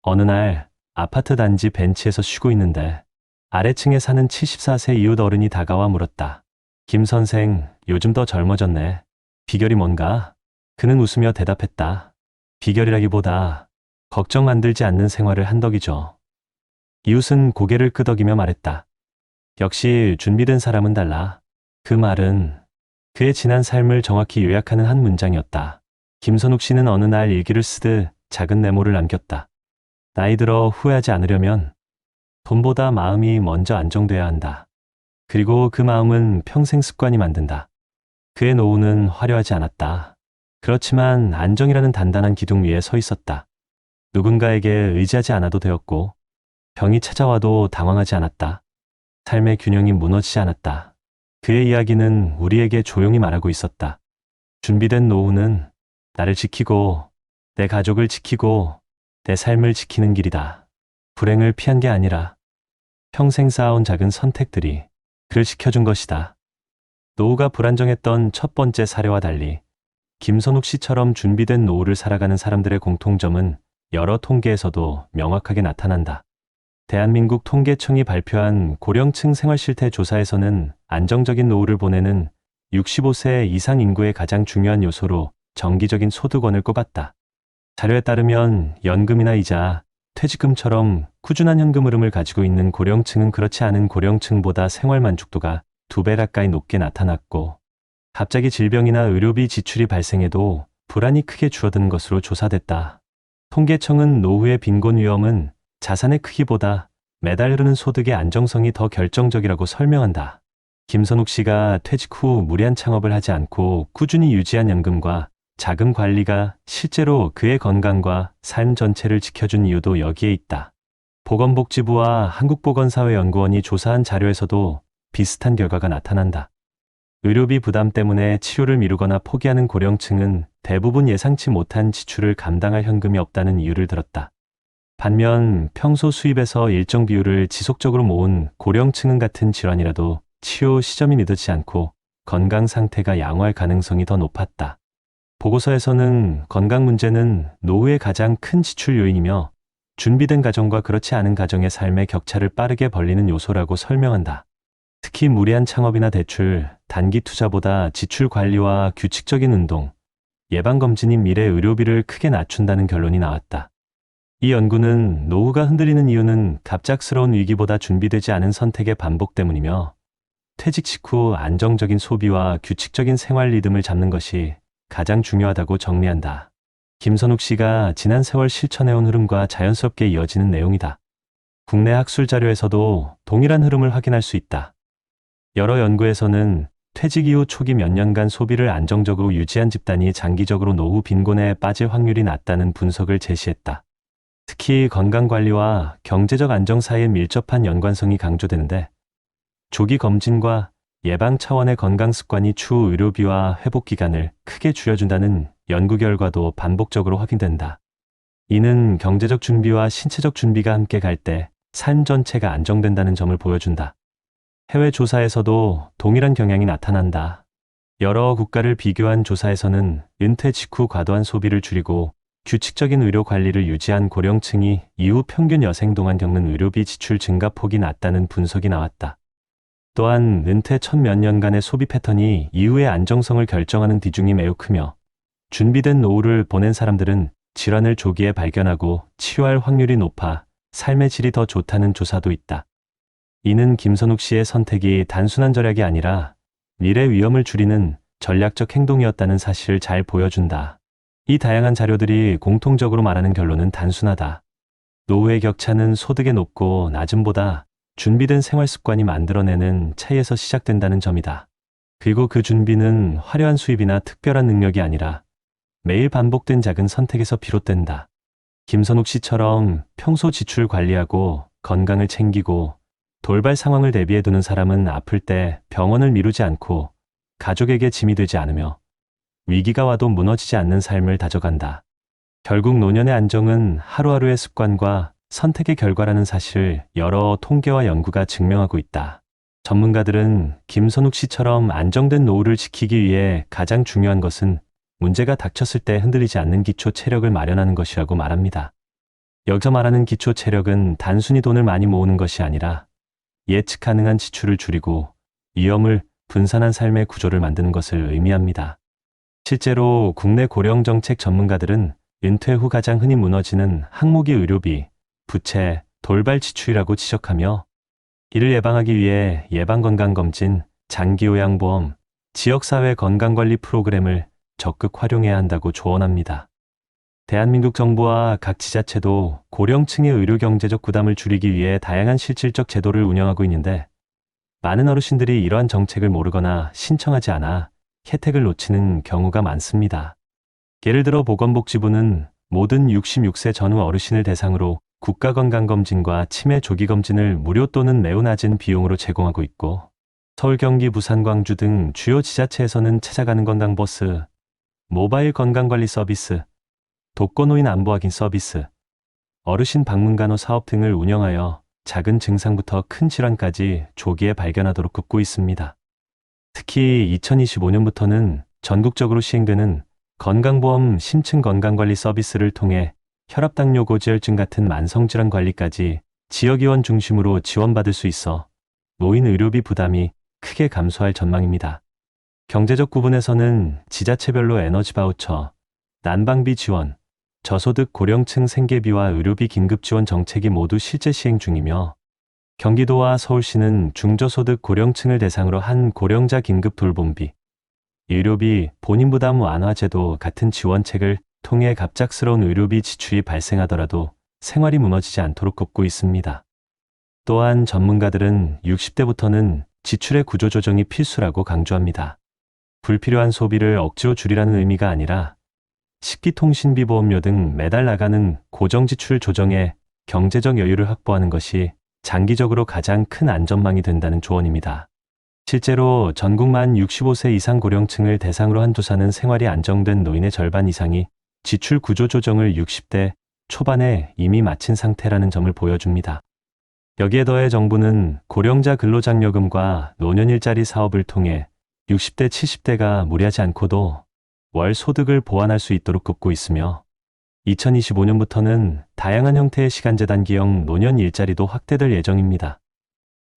어느 날 아파트 단지 벤치에서 쉬고 있는데 아래층에 사는 74세 이웃 어른이 다가와 물었다. 김 선생, 요즘 더 젊어졌네. 비결이 뭔가? 그는 웃으며 대답했다. 비결이라기보다 걱정 만들지 않는 생활을 한 덕이죠. 이웃은 고개를 끄덕이며 말했다. 역시 준비된 사람은 달라. 그 말은 그의 지난 삶을 정확히 요약하는 한 문장이었다. 김선욱 씨는 어느 날 일기를 쓰듯 작은 메모를 남겼다. 나이 들어 후회하지 않으려면 돈보다 마음이 먼저 안정돼야 한다. 그리고 그 마음은 평생 습관이 만든다. 그의 노후는 화려하지 않았다. 그렇지만 안정이라는 단단한 기둥 위에 서 있었다. 누군가에게 의지하지 않아도 되었고 병이 찾아와도 당황하지 않았다. 삶의 균형이 무너지지 않았다. 그의 이야기는 우리에게 조용히 말하고 있었다. 준비된 노후는 나를 지키고 내 가족을 지키고 내 삶을 지키는 길이다. 불행을 피한 게 아니라 평생 쌓아온 작은 선택들이 그를 지켜준 것이다. 노후가 불안정했던 첫 번째 사례와 달리 김선욱 씨처럼 준비된 노후를 살아가는 사람들의 공통점은 여러 통계에서도 명확하게 나타난다. 대한민국 통계청이 발표한 고령층 생활실태 조사에서는 안정적인 노후를 보내는 65세 이상 인구의 가장 중요한 요소로 정기적인 소득원을 꼽았다. 자료에 따르면 연금이나 이자, 퇴직금처럼 꾸준한 현금 흐름을 가지고 있는 고령층은 그렇지 않은 고령층보다 생활 만족도가 2배 가까이 높게 나타났고, 갑자기 질병이나 의료비 지출이 발생해도 불안이 크게 줄어드는 것으로 조사됐다. 통계청은 노후의 빈곤 위험은 자산의 크기보다 매달 흐르는 소득의 안정성이 더 결정적이라고 설명한다. 김선욱 씨가 퇴직 후 무리한 창업을 하지 않고 꾸준히 유지한 연금과 자금 관리가 실제로 그의 건강과 삶 전체를 지켜준 이유도 여기에 있다. 보건복지부와 한국보건사회연구원이 조사한 자료에서도 비슷한 결과가 나타난다. 의료비 부담 때문에 치료를 미루거나 포기하는 고령층은 대부분 예상치 못한 지출을 감당할 현금이 없다는 이유를 들었다. 반면 평소 수입에서 일정 비율을 지속적으로 모은 고령층은 같은 질환이라도 치료 시점이 늦지 않고 건강 상태가 양호할 가능성이 더 높았다. 보고서에서는 건강 문제는 노후의 가장 큰 지출 요인이며 준비된 가정과 그렇지 않은 가정의 삶의 격차를 빠르게 벌리는 요소라고 설명한다. 특히 무리한 창업이나 대출, 단기 투자보다 지출 관리와 규칙적인 운동, 예방검진이 미래 의료비를 크게 낮춘다는 결론이 나왔다. 이 연구는 노후가 흔들리는 이유는 갑작스러운 위기보다 준비되지 않은 선택의 반복 때문이며 퇴직 직후 안정적인 소비와 규칙적인 생활 리듬을 잡는 것이 가장 중요하다고 정리한다. 김선욱 씨가 지난 세월 실천해온 흐름과 자연스럽게 이어지는 내용이다. 국내 학술 자료에서도 동일한 흐름을 확인할 수 있다. 여러 연구에서는 퇴직 이후 초기 몇 년간 소비를 안정적으로 유지한 집단이 장기적으로 노후 빈곤에 빠질 확률이 낮다는 분석을 제시했다. 특히 건강관리와 경제적 안정 사이에 밀접한 연관성이 강조되는데 조기 검진과 예방 차원의 건강 습관이 추후 의료비와 회복 기간을 크게 줄여준다는 연구 결과도 반복적으로 확인된다. 이는 경제적 준비와 신체적 준비가 함께 갈 때 삶 전체가 안정된다는 점을 보여준다. 해외 조사에서도 동일한 경향이 나타난다. 여러 국가를 비교한 조사에서는 은퇴 직후 과도한 소비를 줄이고 규칙적인 의료 관리를 유지한 고령층이 이후 평균 여생 동안 겪는 의료비 지출 증가폭이 낮다는 분석이 나왔다. 또한 은퇴 첫 몇 년간의 소비 패턴이 이후의 안정성을 결정하는 비중이 매우 크며 준비된 노후를 보낸 사람들은 질환을 조기에 발견하고 치료할 확률이 높아 삶의 질이 더 좋다는 조사도 있다. 이는 김선욱 씨의 선택이 단순한 절약이 아니라 미래 위험을 줄이는 전략적 행동이었다는 사실을 잘 보여준다. 이 다양한 자료들이 공통적으로 말하는 결론은 단순하다. 노후의 격차는 소득의 높고 낮음보다 준비된 생활 습관이 만들어내는 차이에서 시작된다는 점이다. 그리고 그 준비는 화려한 수입이나 특별한 능력이 아니라 매일 반복된 작은 선택에서 비롯된다. 김선욱 씨처럼 평소 지출 관리하고 건강을 챙기고 돌발 상황을 대비해 두는 사람은 아플 때 병원을 미루지 않고 가족에게 짐이 되지 않으며 위기가 와도 무너지지 않는 삶을 다져간다. 결국 노년의 안정은 하루하루의 습관과 선택의 결과라는 사실을 여러 통계와 연구가 증명하고 있다. 전문가들은 김선욱 씨처럼 안정된 노후를 지키기 위해 가장 중요한 것은 문제가 닥쳤을 때 흔들리지 않는 기초 체력을 마련하는 것이라고 말합니다. 여기서 말하는 기초 체력은 단순히 돈을 많이 모으는 것이 아니라 예측 가능한 지출을 줄이고 위험을 분산한 삶의 구조를 만드는 것을 의미합니다. 실제로 국내 고령정책 전문가들은 은퇴 후 가장 흔히 무너지는 항목이 의료비, 부채, 돌발 지출이라고 지적하며 이를 예방하기 위해 예방건강검진, 장기요양보험, 지역사회 건강관리 프로그램을 적극 활용해야 한다고 조언합니다. 대한민국 정부와 각 지자체도 고령층의 의료 경제적 부담을 줄이기 위해 다양한 실질적 제도를 운영하고 있는데 많은 어르신들이 이러한 정책을 모르거나 신청하지 않아 혜택을 놓치는 경우가 많습니다. 예를 들어 보건복지부는 모든 66세 전후 어르신을 대상으로 국가건강검진과 치매 조기검진을 무료 또는 매우 낮은 비용으로 제공하고 있고 서울, 경기, 부산, 광주 등 주요 지자체에서는 찾아가는 건강버스, 모바일 건강관리 서비스, 독거노인 안부 확인 서비스, 어르신 방문간호 사업 등을 운영하여 작은 증상부터 큰 질환까지 조기에 발견하도록 돕고 있습니다. 특히 2025년부터는 전국적으로 시행되는 건강보험 심층 건강관리 서비스를 통해 혈압당뇨 고지혈증 같은 만성질환 관리까지 지역의원 중심으로 지원받을 수 있어 노인 의료비 부담이 크게 감소할 전망입니다. 경제적 부분에서는 지자체별로 에너지 바우처, 난방비 지원, 저소득 고령층 생계비와 의료비 긴급 지원 정책이 모두 실제 시행 중이며 경기도와 서울시는 중저소득 고령층을 대상으로 한 고령자 긴급 돌봄비, 의료비 본인 부담 완화 제도 같은 지원책을 통해 갑작스러운 의료비 지출이 발생하더라도 생활이 무너지지 않도록 돕고 있습니다. 또한 전문가들은 60대부터는 지출의 구조조정이 필수라고 강조합니다. 불필요한 소비를 억지로 줄이라는 의미가 아니라 식기통신비 보험료 등 매달 나가는 고정지출 조정에 경제적 여유를 확보하는 것이 장기적으로 가장 큰 안전망이 된다는 조언입니다. 실제로 전국 만 65세 이상 고령층을 대상으로 한 조사는 생활이 안정된 노인의 절반 이상이 지출 구조 조정을 60대 초반에 이미 마친 상태라는 점을 보여줍니다. 여기에 더해 정부는 고령자 근로장려금과 노년 일자리 사업을 통해 60대, 70대가 무리하지 않고도 월 소득을 보완할 수 있도록 돕고 있으며 2025년부터는 다양한 형태의 시간제 단기형 노년 일자리도 확대될 예정입니다.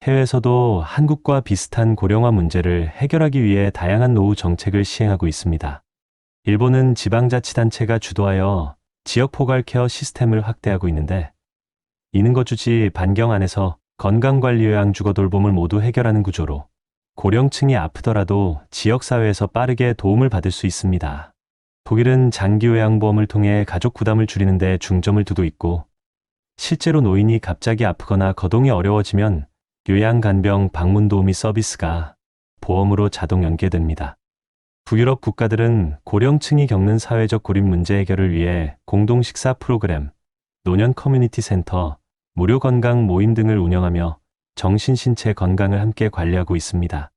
해외에서도 한국과 비슷한 고령화 문제를 해결하기 위해 다양한 노후 정책을 시행하고 있습니다. 일본은 지방자치단체가 주도하여 지역 포괄 케어 시스템을 확대하고 있는데 이는 거주지 반경 안에서 건강관리 요양 주거 돌봄을 모두 해결하는 구조로 고령층이 아프더라도 지역사회에서 빠르게 도움을 받을 수 있습니다. 독일은 장기요양보험을 통해 가족 부담을 줄이는 데 중점을 두고 있고 실제로 노인이 갑자기 아프거나 거동이 어려워지면 요양간병 방문 도우미 서비스가 보험으로 자동 연계됩니다. 북유럽 국가들은 고령층이 겪는 사회적 고립 문제 해결을 위해 공동 식사 프로그램, 노년 커뮤니티 센터, 무료 건강 모임 등을 운영하며 정신 신체 건강을 함께 관리하고 있습니다.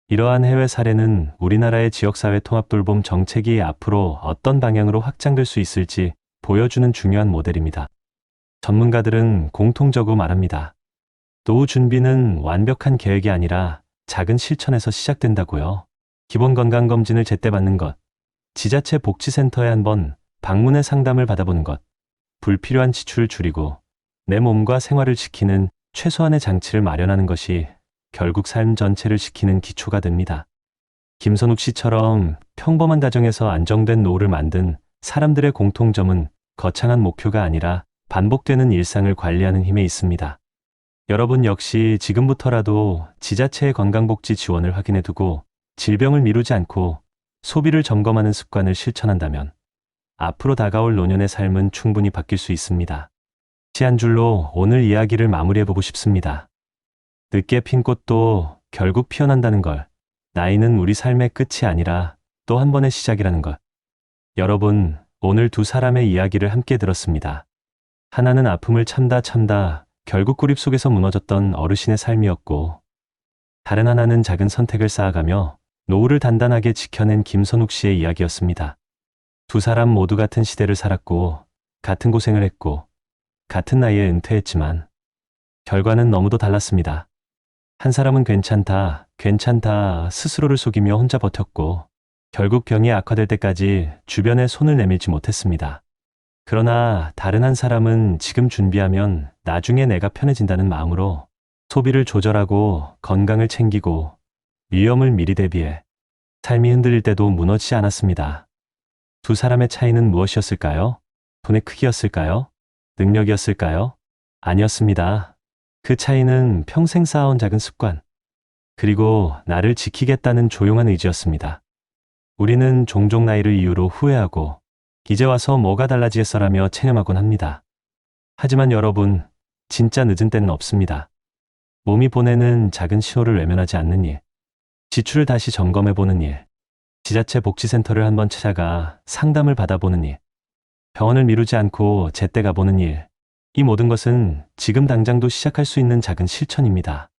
이러한 해외 사례는 우리나라의 지역사회 통합 돌봄 정책이 앞으로 어떤 방향으로 확장될 수 있을지 보여주는 중요한 모델입니다. 전문가들은 공통적으로 말합니다. 노후 준비는 완벽한 계획이 아니라 작은 실천에서 시작된다고요. 기본 건강검진을 제때 받는 것, 지자체 복지센터에 한번 방문해 상담을 받아보는 것, 불필요한 지출을 줄이고 내 몸과 생활을 지키는 최소한의 장치를 마련하는 것이 결국 삶 전체를 지키는 기초가 됩니다. 김선욱 씨처럼 평범한 가정에서 안정된 노후를 만든 사람들의 공통점은 거창한 목표가 아니라 반복되는 일상을 관리하는 힘에 있습니다. 여러분 역시 지금부터라도 지자체의 건강복지 지원을 확인해 두고 질병을 미루지 않고 소비를 점검하는 습관을 실천한다면 앞으로 다가올 노년의 삶은 충분히 바뀔 수 있습니다. 한 줄로 오늘 이야기를 마무리해보고 싶습니다. 늦게 핀 꽃도 결국 피어난다는 걸, 나이는 우리 삶의 끝이 아니라 또 한 번의 시작이라는 것. 여러분, 오늘 두 사람의 이야기를 함께 들었습니다. 하나는 아픔을 참다 결국 고립 속에서 무너졌던 어르신의 삶이었고, 다른 하나는 작은 선택을 쌓아가며 노후를 단단하게 지켜낸 김선욱 씨의 이야기였습니다. 두 사람 모두 같은 시대를 살았고, 같은 고생을 했고, 같은 나이에 은퇴했지만, 결과는 너무도 달랐습니다. 한 사람은 괜찮다 스스로를 속이며 혼자 버텼고, 결국 병이 악화될 때까지 주변에 손을 내밀지 못했습니다. 그러나 다른 한 사람은 지금 준비하면 나중에 내가 편해진다는 마음으로 소비를 조절하고 건강을 챙기고 위험을 미리 대비해 삶이 흔들릴 때도 무너지지 않았습니다. 두 사람의 차이는 무엇이었을까요? 돈의 크기였을까요? 능력이었을까요? 아니었습니다. 그 차이는 평생 쌓아온 작은 습관, 그리고 나를 지키겠다는 조용한 의지였습니다. 우리는 종종 나이를 이유로 후회하고 이제 와서 뭐가 달라지겠어라며 체념하곤 합니다. 하지만 여러분, 진짜 늦은 때는 없습니다. 몸이 보내는 작은 신호를 외면하지 않는 일, 지출을 다시 점검해보는 일, 지자체 복지센터를 한번 찾아가 상담을 받아보는 일, 병원을 미루지 않고 제때 가보는 일, 이 모든 것은 지금 당장도 시작할 수 있는 작은 실천입니다.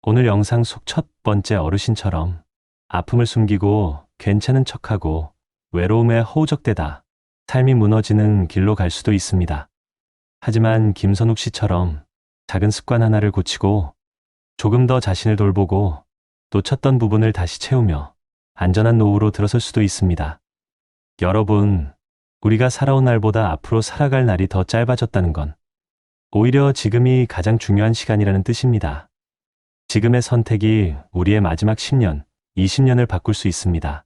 오늘 영상 속 첫 번째 어르신처럼 아픔을 숨기고 괜찮은 척하고 외로움에 허우적대다 삶이 무너지는 길로 갈 수도 있습니다. 하지만 김선욱 씨처럼 작은 습관 하나를 고치고 조금 더 자신을 돌보고 놓쳤던 부분을 다시 채우며 안전한 노후로 들어설 수도 있습니다. 여러분, 우리가 살아온 날보다 앞으로 살아갈 날이 더 짧아졌다는 건 오히려 지금이 가장 중요한 시간이라는 뜻입니다. 지금의 선택이 우리의 마지막 10년, 20년을 바꿀 수 있습니다.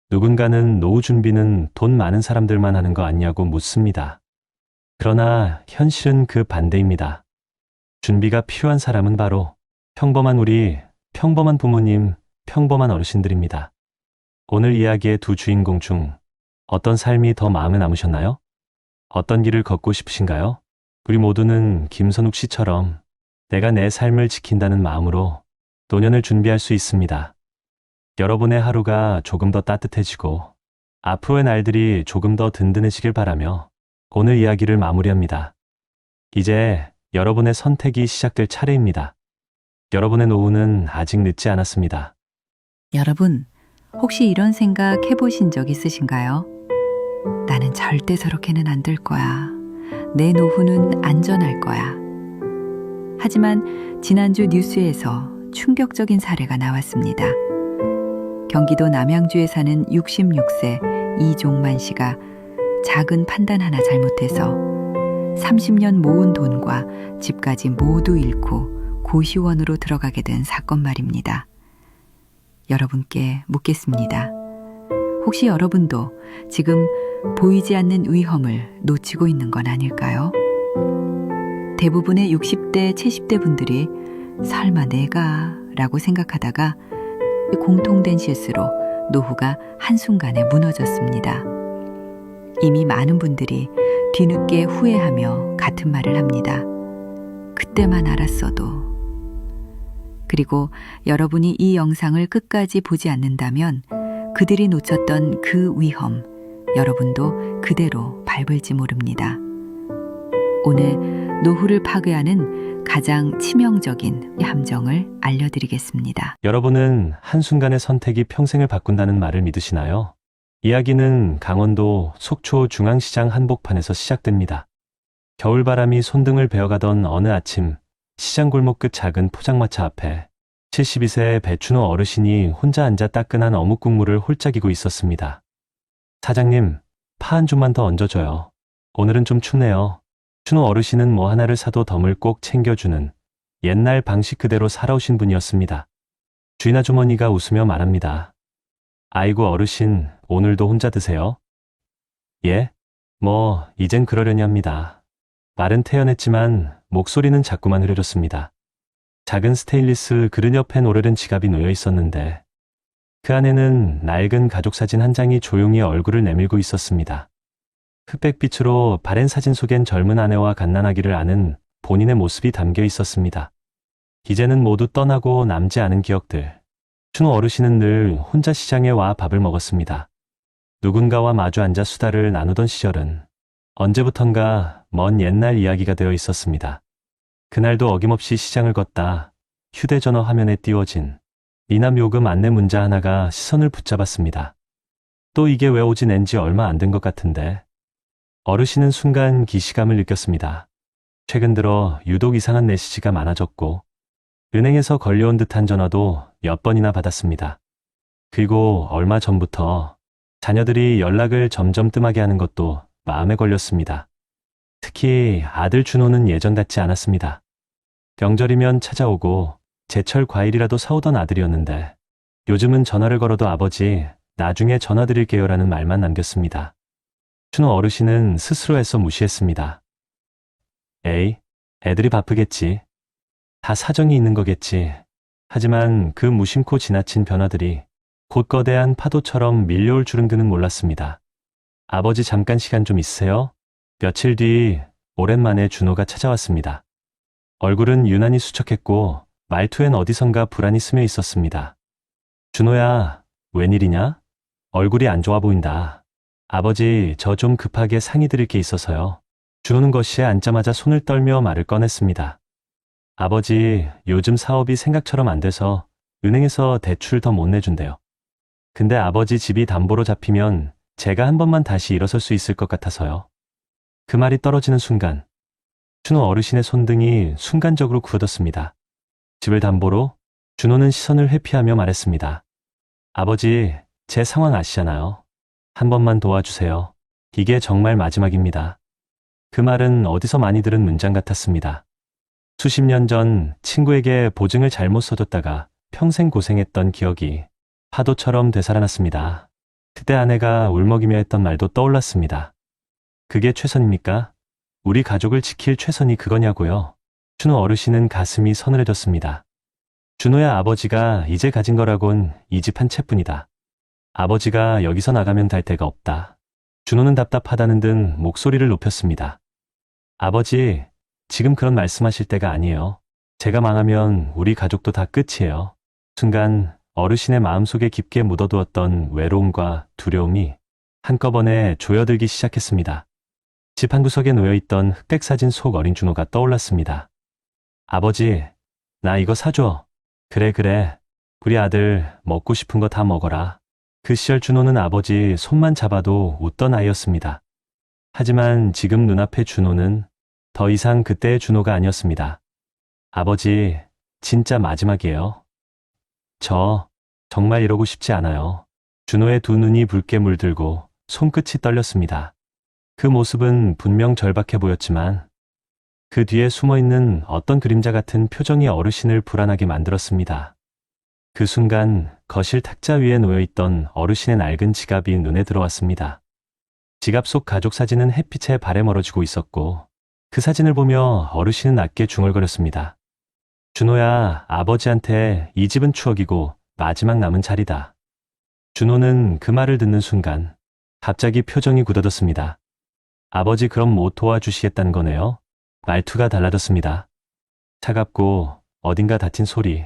누군가는 노후 준비는 돈 많은 사람들만 하는 거 아니냐고 묻습니다. 그러나 현실은 그 반대입니다. 준비가 필요한 사람은 바로 평범한 우리, 평범한 부모님, 평범한 어르신들입니다. 오늘 이야기의 두 주인공 중 어떤 삶이 더 마음에 남으셨나요? 어떤 길을 걷고 싶으신가요? 우리 모두는 김선욱 씨처럼 내가 내 삶을 지킨다는 마음으로 노년을 준비할 수 있습니다. 여러분의 하루가 조금 더 따뜻해지고 앞으로의 날들이 조금 더 든든해지길 바라며 오늘 이야기를 마무리합니다. 이제 여러분의 선택이 시작될 차례입니다. 여러분의 노후는 아직 늦지 않았습니다. 여러분, 혹시 이런 생각 해보신 적 있으신가요? 나는 절대 저렇게는 안 될 거야. 내 노후는 안전할 거야. 하지만 지난주 뉴스에서 충격적인 사례가 나왔습니다. 경기도 남양주에 사는 66세 이종만 씨가 작은 판단 하나 잘못해서 30년 모은 돈과 집까지 모두 잃고 고시원으로 들어가게 된 사건 말입니다. 여러분께 묻겠습니다. 혹시 여러분도 지금 보이지 않는 위험을 놓치고 있는 건 아닐까요? 대부분의 60대, 70대 분들이 설마 내가 라고 생각하다가 공통된 실수로 노후가 한순간에 무너졌습니다. 이미 많은 분들이 뒤늦게 후회하며 같은 말을 합니다. 그때만 알았어도. 그리고 여러분이 이 영상을 끝까지 보지 않는다면 그들이 놓쳤던 그 위험, 여러분도 그대로 밟을지 모릅니다. 오늘 노후를 파괴하는 가장 치명적인 함정을 알려드리겠습니다. 여러분은 한순간의 선택이 평생을 바꾼다는 말을 믿으시나요? 이야기는 강원도 속초 중앙시장 한복판에서 시작됩니다. 겨울바람이 손등을 베어가던 어느 아침, 시장 골목 끝 작은 포장마차 앞에 72세 배춘호 어르신이 혼자 앉아 따끈한 어묵 국물을 홀짝이고 있었습니다. 사장님, 파 한 줌만 더 얹어줘요. 오늘은 좀 춥네요. 춘호 어르신은 뭐 하나를 사도 덤을 꼭 챙겨주는 옛날 방식 그대로 살아오신 분이었습니다. 주인 아주머니가 웃으며 말합니다. 아이고 어르신, 오늘도 혼자 드세요? 예? 뭐 이젠 그러려니 합니다. 말은 태연했지만 목소리는 자꾸만 흐려졌습니다. 작은 스테인리스 그릇 옆엔 오래된 지갑이 놓여 있었는데 그 안에는 낡은 가족사진 한 장이 조용히 얼굴을 내밀고 있었습니다. 흑백빛으로 바랜 사진 속엔 젊은 아내와 갓난아기를 아는 본인의 모습이 담겨 있었습니다. 이제는 모두 떠나고 남지 않은 기억들. 춘호 어르신은 늘 혼자 시장에 와 밥을 먹었습니다. 누군가와 마주 앉아 수다를 나누던 시절은 언제부턴가 먼 옛날 이야기가 되어 있었습니다. 그날도 어김없이 시장을 걷다 휴대전화 화면에 띄워진 미남 요금 안내 문자 하나가 시선을 붙잡았습니다. 또 이게 왜 오지 낸지 얼마 안 된 것 같은데. 어르신은 순간 기시감을 느꼈습니다. 최근 들어 유독 이상한 메시지가 많아졌고 은행에서 걸려온 듯한 전화도 몇 번이나 받았습니다. 그리고 얼마 전부터 자녀들이 연락을 점점 뜸하게 하는 것도 마음에 걸렸습니다. 특히 아들 준호는 예전 같지 않았습니다. 명절이면 찾아오고 제철 과일이라도 사오던 아들이었는데 요즘은 전화를 걸어도 아버지, 나중에 전화 드릴게요라는 말만 남겼습니다. 준호 어르신은 스스로 애써 무시했습니다. 에이, 애들이 바쁘겠지. 다 사정이 있는 거겠지. 하지만 그 무심코 지나친 변화들이 곧 거대한 파도처럼 밀려올 줄은 그는 몰랐습니다. 아버지 잠깐 시간 좀 있으세요? 며칠 뒤 오랜만에 준호가 찾아왔습니다. 얼굴은 유난히 수척했고 말투엔 어디선가 불안이 스며 있었습니다. 준호야, 웬일이냐? 얼굴이 안 좋아 보인다. 아버지, 저 좀 급하게 상의 드릴 게 있어서요. 준호는 거실에 앉자마자 손을 떨며 말을 꺼냈습니다. 아버지, 요즘 사업이 생각처럼 안 돼서 은행에서 대출 더 못 내준대요. 근데 아버지 집이 담보로 잡히면 제가 한 번만 다시 일어설 수 있을 것 같아서요. 그 말이 떨어지는 순간 준호 어르신의 손등이 순간적으로 굳어졌습니다. 집을 담보로? 준호는 시선을 회피하며 말했습니다. 아버지, 제 상황 아시잖아요. 한 번만 도와주세요. 이게 정말 마지막입니다. 그 말은 어디서 많이 들은 문장 같았습니다. 수십 년 전 친구에게 보증을 잘못 써줬다가 평생 고생했던 기억이 파도처럼 되살아났습니다. 그때 아내가 울먹이며 했던 말도 떠올랐습니다. 그게 최선입니까? 우리 가족을 지킬 최선이 그거냐고요. 준호 어르신은 가슴이 서늘해졌습니다. 준호야, 아버지가 이제 가진 거라곤 이 집 한 채뿐이다. 아버지가 여기서 나가면 달 데가 없다. 준호는 답답하다는 등 목소리를 높였습니다. 아버지, 지금 그런 말씀하실 때가 아니에요. 제가 망하면 우리 가족도 다 끝이에요. 순간 어르신의 마음속에 깊게 묻어두었던 외로움과 두려움이 한꺼번에 조여들기 시작했습니다. 집 한 구석에 놓여있던 흑백 사진 속 어린 준호가 떠올랐습니다. 아버지, 나 이거 사줘. 그래. 우리 아들 먹고 싶은 거 다 먹어라. 그 시절 준호는 아버지 손만 잡아도 웃던 아이였습니다. 하지만 지금 눈앞의 준호는 더 이상 그때의 준호가 아니었습니다. 아버지, 진짜 마지막이에요. 저 정말 이러고 싶지 않아요. 준호의 두 눈이 붉게 물들고 손끝이 떨렸습니다. 그 모습은 분명 절박해 보였지만 그 뒤에 숨어있는 어떤 그림자 같은 표정이 어르신을 불안하게 만들었습니다. 그 순간 거실 탁자 위에 놓여있던 어르신의 낡은 지갑이 눈에 들어왔습니다. 지갑 속 가족 사진은 햇빛에 발에 멀어지고 있었고 그 사진을 보며 어르신은 낮게 중얼거렸습니다. 준호야, 아버지한테 이 집은 추억이고 마지막 남은 자리다. 준호는 그 말을 듣는 순간 갑자기 표정이 굳어졌습니다. 아버지 그럼 못 도와주시겠다는 거네요? 말투가 달라졌습니다. 차갑고 어딘가 다친 소리.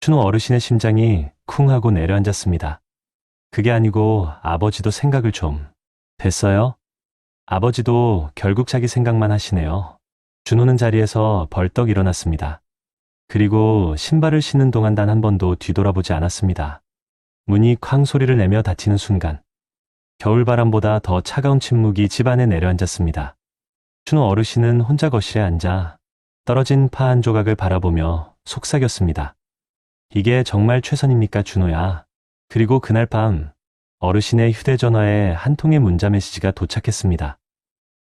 준호 어르신의 심장이 쿵 하고 내려앉았습니다. 그게 아니고 아버지도 생각을 좀. 됐어요? 아버지도 결국 자기 생각만 하시네요. 준호는 자리에서 벌떡 일어났습니다. 그리고 신발을 신는 동안 단 한 번도 뒤돌아보지 않았습니다. 문이 쾅 소리를 내며 닫히는 순간 겨울바람보다 더 차가운 침묵이 집안에 내려앉았습니다. 준호 어르신은 혼자 거실에 앉아 떨어진 파 한 조각을 바라보며 속삭였습니다. 이게 정말 최선입니까, 준호야? 그리고 그날 밤 어르신의 휴대전화에 한 통의 문자 메시지가 도착했습니다.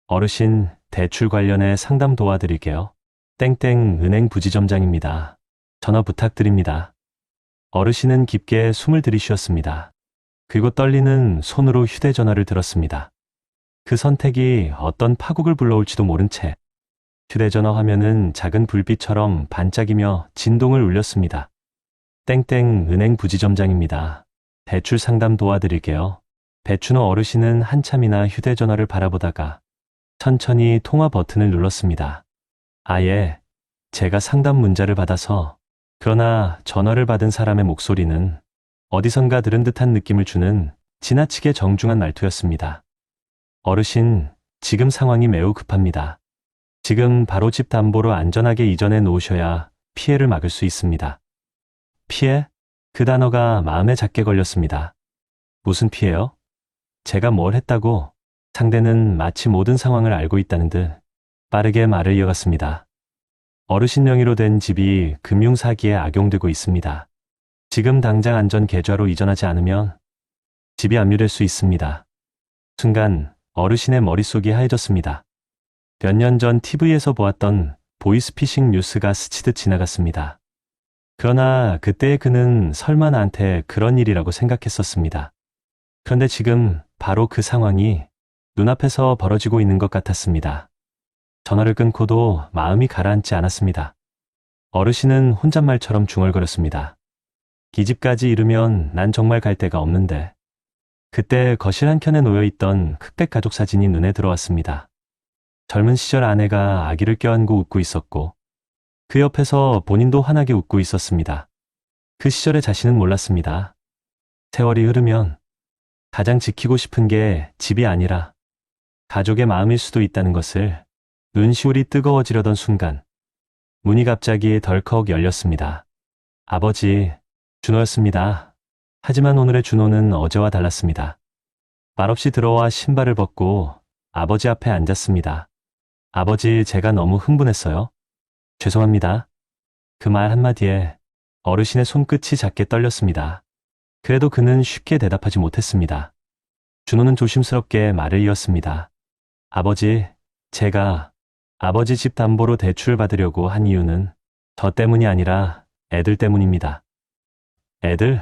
어르신, 대출 관련해 상담 도와드릴게요. 땡땡 은행 부지점장입니다. 전화 부탁드립니다. 어르신은 깊게 숨을 들이쉬었습니다. 그리고 떨리는 손으로 휴대전화를 들었습니다. 그 선택이 어떤 파국을 불러올지도 모른 채 휴대전화 화면은 작은 불빛처럼 반짝이며 진동을 울렸습니다. 땡땡 은행 부지점장입니다. 대출 상담 도와드릴게요. 배춘호 어르신은 한참이나 휴대전화를 바라보다가 천천히 통화 버튼을 눌렀습니다. 예, 제가 상담 문자를 받아서. 그러나 전화를 받은 사람의 목소리는 어디선가 들은 듯한 느낌을 주는 지나치게 정중한 말투였습니다. 어르신, 지금 상황이 매우 급합니다. 지금 바로 집 담보로 안전하게 이전해 놓으셔야 피해를 막을 수 있습니다. 피해? 그 단어가 마음에 작게 걸렸습니다. 무슨 피해요? 제가 뭘 했다고? 상대는 마치 모든 상황을 알고 있다는 듯 빠르게 말을 이어갔습니다. 어르신 명의로 된 집이 금융사기에 악용되고 있습니다. 지금 당장 안전 계좌로 이전하지 않으면 집이 압류될 수 있습니다. 순간 어르신의 머릿속이 하얘졌습니다. 몇 년 전 TV에서 보았던 보이스피싱 뉴스가 스치듯 지나갔습니다. 그러나 그때의 그는 설마 나한테 그런 일이라고 생각했었습니다. 그런데 지금 바로 그 상황이 눈앞에서 벌어지고 있는 것 같았습니다. 전화를 끊고도 마음이 가라앉지 않았습니다. 어르신은 혼잣말처럼 중얼거렸습니다. 기집까지 이르면 난 정말 갈 데가 없는데. 그때 거실 한켠에 놓여있던 흑백 가족 사진이 눈에 들어왔습니다. 젊은 시절 아내가 아기를 껴안고 웃고 있었고 그 옆에서 본인도 환하게 웃고 있었습니다. 그 시절의 자신은 몰랐습니다. 세월이 흐르면 가장 지키고 싶은 게 집이 아니라 가족의 마음일 수도 있다는 것을 눈시울이 뜨거워지려던 순간 문이 갑자기 덜컥 열렸습니다. 아버지, 준호였습니다. 하지만 오늘의 준호는 어제와 달랐습니다. 말없이 들어와 신발을 벗고 아버지 앞에 앉았습니다. 아버지, 제가 너무 흥분했어요. 죄송합니다. 그 말 한마디에 어르신의 손끝이 작게 떨렸습니다. 그래도 그는 쉽게 대답하지 못했습니다. 준호는 조심스럽게 말을 이었습니다. 아버지, 제가 아버지 집 담보로 대출 받으려고 한 이유는 저 때문이 아니라 애들 때문입니다. 애들?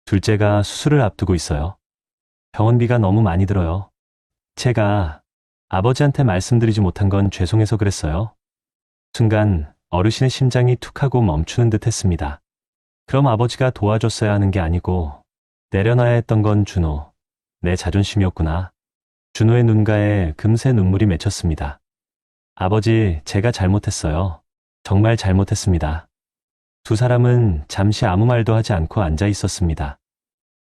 둘째가 수술을 앞두고 있어요. 병원비가 너무 많이 들어요. 제가 아버지한테 말씀드리지 못한 건 죄송해서 그랬어요. 순간 어르신의 심장이 툭 하고 멈추는 듯 했습니다. 그럼 아버지가 도와줬어야 하는 게 아니고 내려놔야 했던 건 준호, 내 자존심이었구나. 준호의 눈가에 금세 눈물이 맺혔습니다. 아버지, 제가 잘못했어요. 정말 잘못했습니다. 두 사람은 잠시 아무 말도 하지 않고 앉아 있었습니다.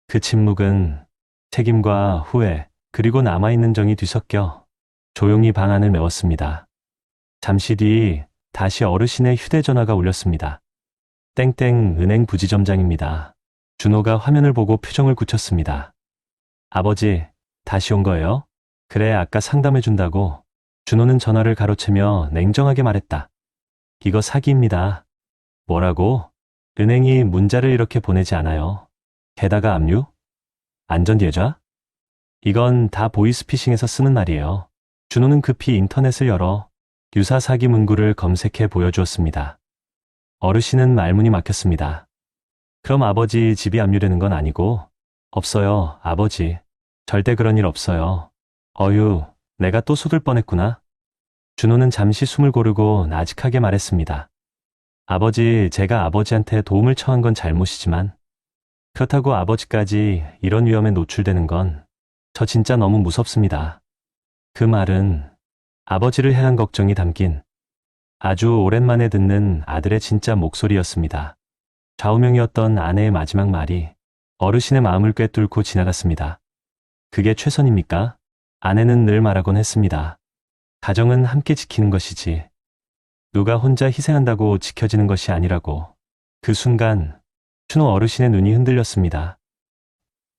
그 침묵은 책임과 후회, 그리고 남아있는 정이 뒤섞여 조용히 방 안을 메웠습니다. 잠시 뒤 다시 어르신의 휴대전화가 울렸습니다. 땡땡 은행 부지점장입니다. 준호가 화면을 보고 표정을 굳혔습니다. 아버지, 다시 온 거예요? 그래, 아까 상담해준다고. 준호는 전화를 가로채며 냉정하게 말했다. 이거 사기입니다. 뭐라고? 은행이 문자를 이렇게 보내지 않아요. 게다가 압류? 안전예좌? 이건 다 보이스피싱에서 쓰는 말이에요. 준호는 급히 인터넷을 열어 유사 사기 문구를 검색해 보여주었습니다. 어르신은 말문이 막혔습니다. 그럼 아버지 집이 압류되는 건 아니고? 없어요, 아버지. 절대 그런 일 없어요. 어휴, 내가 또 속을 뻔했구나. 준호는 잠시 숨을 고르고 나직하게 말했습니다. 아버지, 제가 아버지한테 도움을 청한 건 잘못이지만 그렇다고 아버지까지 이런 위험에 노출되는 건 저 진짜 너무 무섭습니다. 그 말은 아버지를 향한 걱정이 담긴 아주 오랜만에 듣는 아들의 진짜 목소리였습니다. 좌우명이었던 아내의 마지막 말이 어르신의 마음을 꿰뚫고 지나갔습니다. 그게 최선입니까? 아내는 늘 말하곤 했습니다. 가정은 함께 지키는 것이지 누가 혼자 희생한다고 지켜지는 것이 아니라고. 그 순간 준호 어르신의 눈이 흔들렸습니다.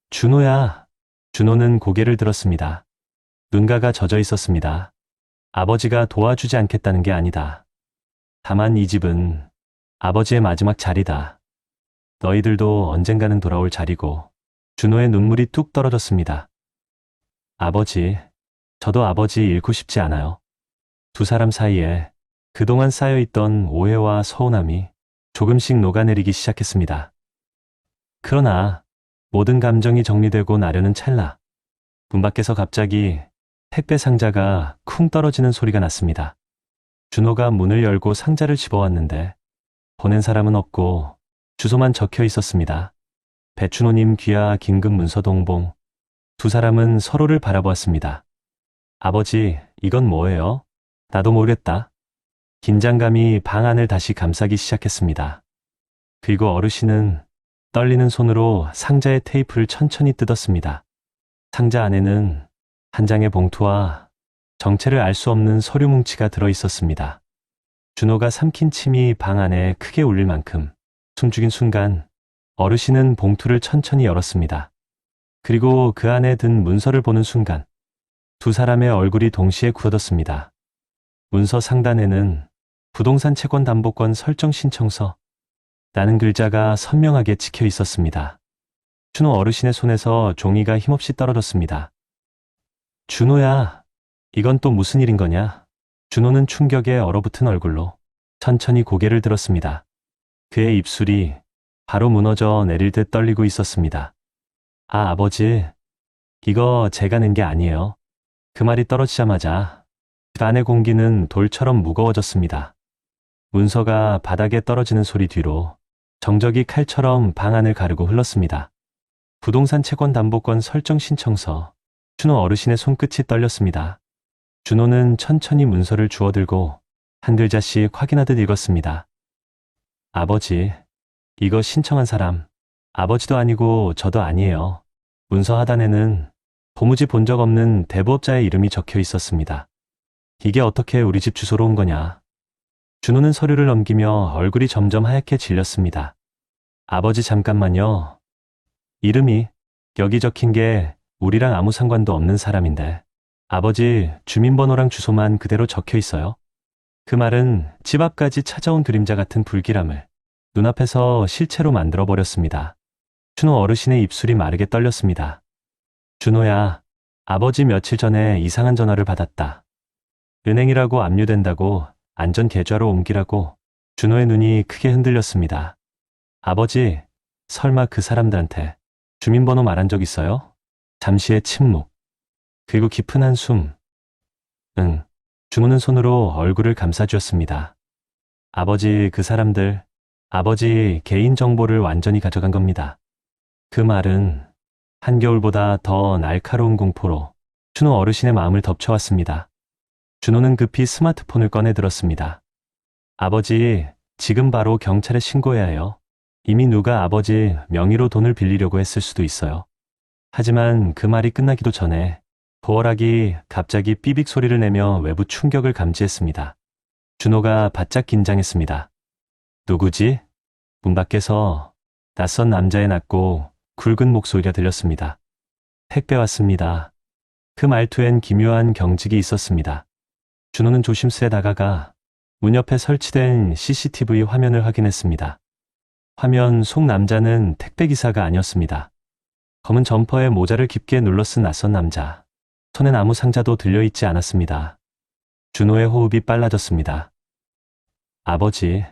준호야. 준호는 고개를 들었습니다. 눈가가 젖어 있었습니다. 아버지가 도와주지 않겠다는 게 아니다. 다만 이 집은 아버지의 마지막 자리다. 너희들도 언젠가는 돌아올 자리고. 준호의 눈물이 뚝 떨어졌습니다. 아버지, 저도 아버지 잃고 싶지 않아요. 두 사람 사이에 그동안 쌓여있던 오해와 서운함이 조금씩 녹아내리기 시작했습니다. 그러나 모든 감정이 정리되고 나려는 찰나 문 밖에서 갑자기 택배 상자가 쿵 떨어지는 소리가 났습니다. 준호가 문을 열고 상자를 집어왔는데 보낸 사람은 없고 주소만 적혀 있었습니다. 배춘호님 귀하 긴급 문서 동봉. 두 사람은 서로를 바라보았습니다. 아버지, 이건 뭐예요? 나도 모르겠다. 긴장감이 방 안을 다시 감싸기 시작했습니다. 그리고 어르신은 떨리는 손으로 상자의 테이프를 천천히 뜯었습니다. 상자 안에는 한 장의 봉투와 정체를 알 수 없는 서류 뭉치가 들어 있었습니다. 준호가 삼킨 침이 방 안에 크게 울릴 만큼 숨죽인 순간 어르신은 봉투를 천천히 열었습니다. 그리고 그 안에 든 문서를 보는 순간 두 사람의 얼굴이 동시에 굳어졌습니다. 문서 상단에는 부동산 채권 담보권 설정 신청서 라는 글자가 선명하게 찍혀 있었습니다. 준호 어르신의 손에서 종이가 힘없이 떨어졌습니다. 준호야, 이건 또 무슨 일인 거냐? 준호는 충격에 얼어붙은 얼굴로 천천히 고개를 들었습니다. 그의 입술이 바로 무너져 내릴 듯 떨리고 있었습니다. 아, 아버지, 이거 제가 낸 게 아니에요. 그 말이 떨어지자마자 집 안의 공기는 돌처럼 무거워졌습니다. 문서가 바닥에 떨어지는 소리 뒤로 정적이 칼처럼 방 안을 가르고 흘렀습니다. 부동산 채권 담보권 설정 신청서. 준호 어르신의 손끝이 떨렸습니다. 준호는 천천히 문서를 주워들고 한 글자씩 확인하듯 읽었습니다. 아버지, 이거 신청한 사람 아버지도 아니고 저도 아니에요. 문서 하단에는 도무지 본 적 없는 대부업자의 이름이 적혀 있었습니다. 이게 어떻게 우리 집 주소로 온 거냐? 준호는 서류를 넘기며 얼굴이 점점 하얗게 질렸습니다. 아버지, 잠깐만요. 이름이 여기 적힌 게 우리랑 아무 상관도 없는 사람인데 아버지 주민번호랑 주소만 그대로 적혀 있어요. 그 말은 집 앞까지 찾아온 그림자 같은 불길함을 눈앞에서 실체로 만들어버렸습니다. 준호 어르신의 입술이 마르게 떨렸습니다. 준호야, 아버지 며칠 전에 이상한 전화를 받았다. 은행이라고 압류된다고 안전계좌로 옮기라고. 준호의 눈이 크게 흔들렸습니다. 아버지, 설마 그 사람들한테 주민번호 말한 적 있어요? 잠시의 침묵. 그리고 깊은 한숨. 응. 준호는 손으로 얼굴을 감싸주었습니다. 아버지, 그 사람들, 아버지 개인정보를 완전히 가져간 겁니다. 그 말은 한겨울보다 더 날카로운 공포로 준호 어르신의 마음을 덮쳐왔습니다. 준호는 급히 스마트폰을 꺼내 들었습니다. 아버지, 지금 바로 경찰에 신고해야 해요. 이미 누가 아버지 명의로 돈을 빌리려고 했을 수도 있어요. 하지만 그 말이 끝나기도 전에 보어락이 갑자기 삐빅 소리를 내며 외부 충격을 감지했습니다. 준호가 바짝 긴장했습니다. 누구지? 문 밖에서 낯선 남자의 낮고 굵은 목소리가 들렸습니다. 택배 왔습니다. 그 말투엔 기묘한 경직이 있었습니다. 준호는 조심스레 다가가 문 옆에 설치된 CCTV 화면을 확인했습니다. 화면 속 남자는 택배기사가 아니었습니다. 검은 점퍼에 모자를 깊게 눌러쓴 낯선 남자. 손엔 아무 상자도 들려있지 않았습니다. 준호의 호흡이 빨라졌습니다. 아버지,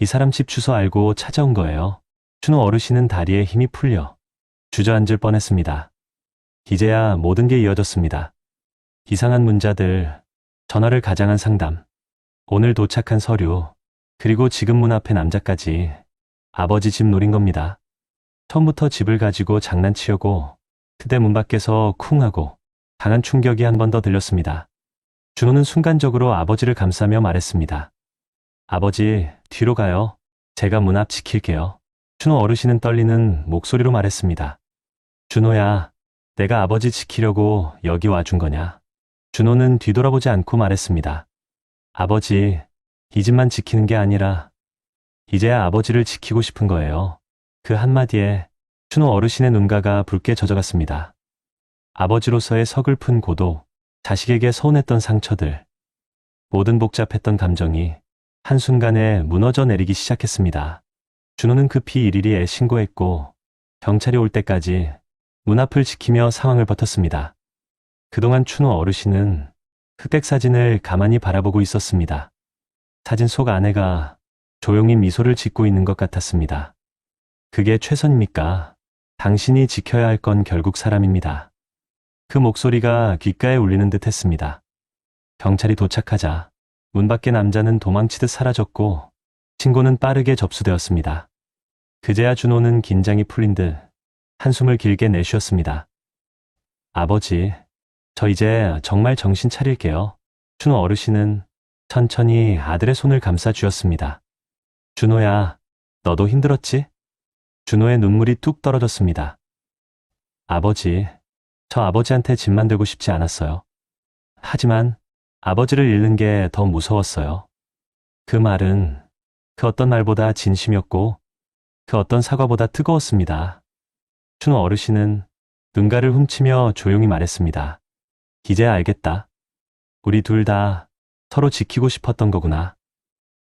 이 사람 집 주소 알고 찾아온 거예요. 준호 어르신은 다리에 힘이 풀려 주저앉을 뻔했습니다. 이제야 모든 게 이어졌습니다. 이상한 문자들, 전화를 가장한 상담, 오늘 도착한 서류, 그리고 지금 문 앞에 남자까지 아버지 집 노린 겁니다. 처음부터 집을 가지고 장난치려고 그때 문 밖에서 쿵 하고 강한 충격이 한 번 더 들렸습니다. 준호는 순간적으로 아버지를 감싸며 말했습니다. 아버지, 뒤로 가요. 제가 문 앞 지킬게요. 준호 어르신은 떨리는 목소리로 말했습니다. 준호야, 내가 아버지 지키려고 여기 와준 거냐? 준호는 뒤돌아보지 않고 말했습니다. 아버지, 이 집만 지키는 게 아니라 이제야 아버지를 지키고 싶은 거예요. 그 한마디에 준호 어르신의 눈가가 붉게 젖어갔습니다. 아버지로서의 서글픈 고도, 자식에게 서운했던 상처들, 모든 복잡했던 감정이 한순간에 무너져 내리기 시작했습니다. 준호는 급히 일일이에 신고했고 경찰이 올 때까지 문 앞을 지키며 상황을 버텼습니다. 그동안 준호 어르신은 흑백 사진을 가만히 바라보고 있었습니다. 사진 속 아내가 조용히 미소를 짓고 있는 것 같았습니다. 그게 최선입니까? 당신이 지켜야 할 건 결국 사람입니다. 그 목소리가 귓가에 울리는 듯 했습니다. 경찰이 도착하자 문 밖의 남자는 도망치듯 사라졌고 신고는 빠르게 접수되었습니다. 그제야 준호는 긴장이 풀린 듯 한숨을 길게 내쉬었습니다. 아버지, 저 이제 정말 정신 차릴게요. 준호 어르신은 천천히 아들의 손을 감싸 주었습니다. 준호야, 너도 힘들었지? 준호의 눈물이 뚝 떨어졌습니다. 아버지, 저 아버지한테 짐만 되고 싶지 않았어요. 하지만 아버지를 잃는 게 더 무서웠어요. 그 말은 그 어떤 말보다 진심이었고 그 어떤 사과보다 뜨거웠습니다. 준호 어르신은 눈가를 훔치며 조용히 말했습니다. 이제야 알겠다. 우리 둘 다 서로 지키고 싶었던 거구나.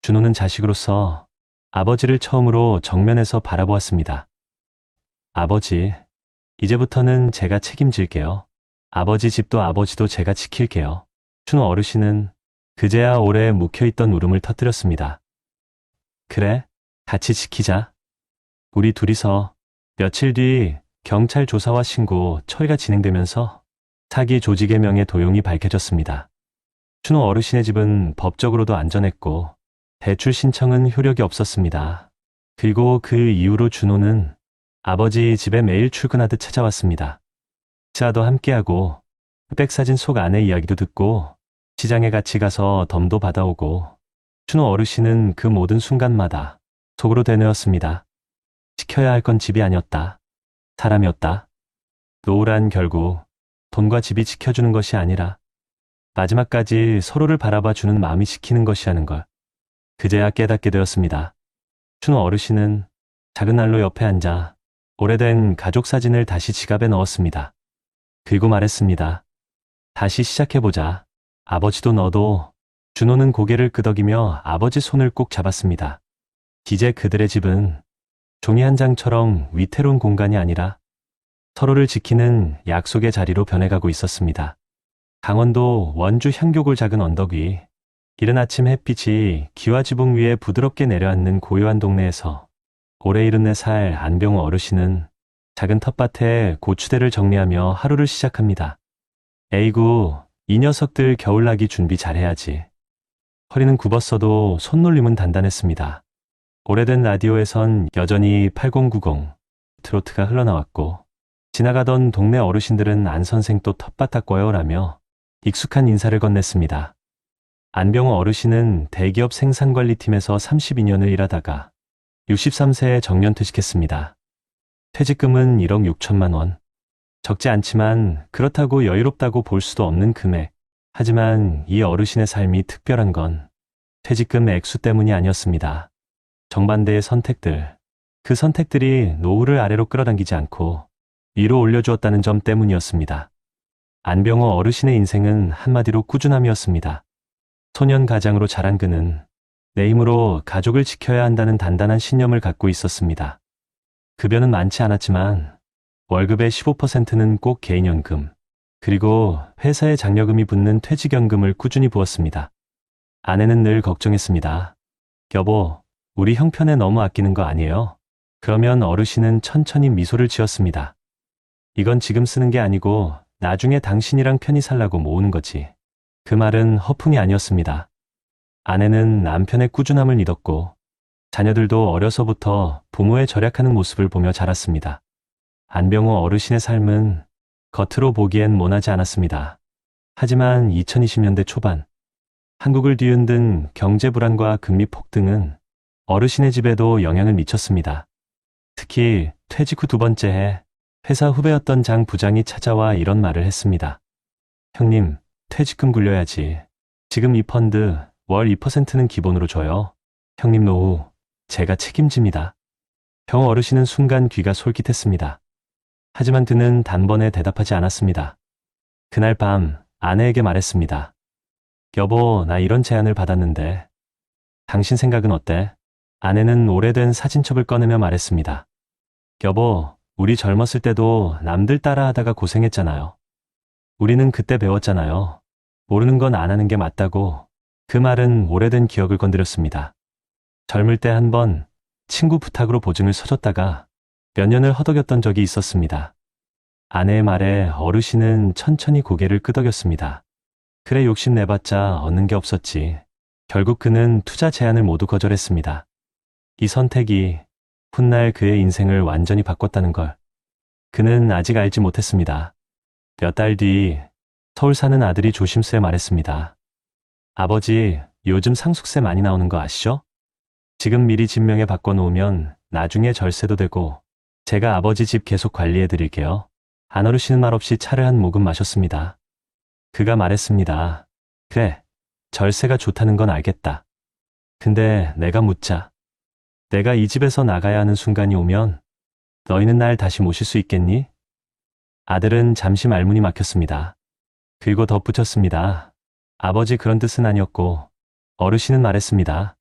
준호는 자식으로서 아버지를 처음으로 정면에서 바라보았습니다. 아버지, 이제부터는 제가 책임질게요. 아버지 집도 아버지도 제가 지킬게요. 준호 어르신은 그제야 오래 묵혀있던 울음을 터뜨렸습니다. 그래, 같이 지키자. 우리 둘이서. 며칠 뒤 경찰 조사와 신고 처리가 진행되면서 사기 조직의 명예 도용이 밝혀졌습니다. 준호 어르신의 집은 법적으로도 안전했고 대출 신청은 효력이 없었습니다. 그리고 그 이후로 준호는 아버지 집에 매일 출근하듯 찾아왔습니다. 식사도 함께하고 흑백 사진 속 아내 이야기도 듣고 시장에 같이 가서 덤도 받아오고 준호 어르신은 그 모든 순간마다 속으로 되뇌었습니다. 지켜야 할 건 집이 아니었다. 사람이었다. 노후란 결국 돈과 집이 지켜주는 것이 아니라 마지막까지 서로를 바라봐주는 마음이 지키는 것이라는 걸 그제야 깨닫게 되었습니다. 준호 어르신은 작은 난로 옆에 앉아 오래된 가족 사진을 다시 지갑에 넣었습니다. 그리고 말했습니다. 다시 시작해보자. 아버지도 너도. 준호는 고개를 끄덕이며 아버지 손을 꼭 잡았습니다. 이제 그들의 집은 종이 한 장처럼 위태로운 공간이 아니라 서로를 지키는 약속의 자리로 변해가고 있었습니다. 강원도 원주 향교골 작은 언덕 위, 이른 아침 햇빛이 기와 지붕 위에 부드럽게 내려앉는 고요한 동네에서 올해 74살 안병우 어르신은 작은 텃밭에 고추대를 정리하며 하루를 시작합니다. 에이구, 이 녀석들 겨울나기 준비 잘해야지. 허리는 굽었어도 손놀림은 단단했습니다. 오래된 라디오에선 여전히 8090 트로트가 흘러나왔고 지나가던 동네 어르신들은 안 선생 또 텃밭 꿔요라며 익숙한 인사를 건넸습니다. 안병호 어르신은 대기업 생산관리팀에서 32년을 일하다가 63세에 정년퇴직했습니다. 퇴직금은 1억 6천만 원. 적지 않지만 그렇다고 여유롭다고 볼 수도 없는 금액. 하지만 이 어르신의 삶이 특별한 건 퇴직금 액수 때문이 아니었습니다. 정반대의 선택들. 그 선택들이 노후를 아래로 끌어당기지 않고 위로 올려주었다는 점 때문이었습니다. 안병호 어르신의 인생은 한마디로 꾸준함이었습니다. 소년 가장으로 자란 그는 내 힘으로 가족을 지켜야 한다는 단단한 신념을 갖고 있었습니다. 급여는 많지 않았지만 월급의 15%는 꼭 개인연금, 그리고 회사에 장려금이 붙는 퇴직연금을 꾸준히 부었습니다. 아내는 늘 걱정했습니다. 여보, 우리 형편에 너무 아끼는 거 아니에요? 그러면 어르신은 천천히 미소를 지었습니다. 이건 지금 쓰는 게 아니고 나중에 당신이랑 편히 살라고 모으는 거지. 그 말은 허풍이 아니었습니다. 아내는 남편의 꾸준함을 믿었고 자녀들도 어려서부터 부모의 절약하는 모습을 보며 자랐습니다. 안병호 어르신의 삶은 겉으로 보기엔 모나지 않았습니다. 하지만 2020년대 초반 한국을 뒤흔든 경제 불안과 금리 폭등은 어르신의 집에도 영향을 미쳤습니다. 특히 퇴직 후 두 번째 해 회사 후배였던 장 부장이 찾아와 이런 말을 했습니다. 형님, 퇴직금 굴려야지. 지금 이 펀드 월 2%는 기본으로 줘요. 형님 노후 제가 책임집니다. 병 어르신은 순간 귀가 솔깃했습니다. 하지만 그는 단번에 대답하지 않았습니다. 그날 밤 아내에게 말했습니다. 여보, 나 이런 제안을 받았는데 당신 생각은 어때? 아내는 오래된 사진첩을 꺼내며 말했습니다. 여보, 우리 젊었을 때도 남들 따라하다가 고생했잖아요. 우리는 그때 배웠잖아요. 모르는 건 안 하는 게 맞다고. 그 말은 오래된 기억을 건드렸습니다. 젊을 때 한 번 친구 부탁으로 보증을 서줬다가 몇 년을 허덕였던 적이 있었습니다. 아내의 말에 어르신은 천천히 고개를 끄덕였습니다. 그래 욕심내봤자 얻는 게 없었지. 결국 그는 투자 제안을 모두 거절했습니다. 이 선택이 훗날 그의 인생을 완전히 바꿨다는 걸 그는 아직 알지 못했습니다. 몇 달 뒤 서울 사는 아들이 조심스레 말했습니다. 아버지, 요즘 상속세 많이 나오는 거 아시죠? 지금 미리 집명에 바꿔놓으면 나중에 절세도 되고 제가 아버지 집 계속 관리해 드릴게요. 안 어르신은 말없이 차를 한 모금 마셨습니다. 그가 말했습니다. 그래, 절세가 좋다는 건 알겠다. 근데 내가 묻자. 내가 이 집에서 나가야 하는 순간이 오면 너희는 날 다시 모실 수 있겠니? 아들은 잠시 말문이 막혔습니다. 그리고 덧붙였습니다. 아버지 그런 뜻은 아니었고 어르신은 말했습니다.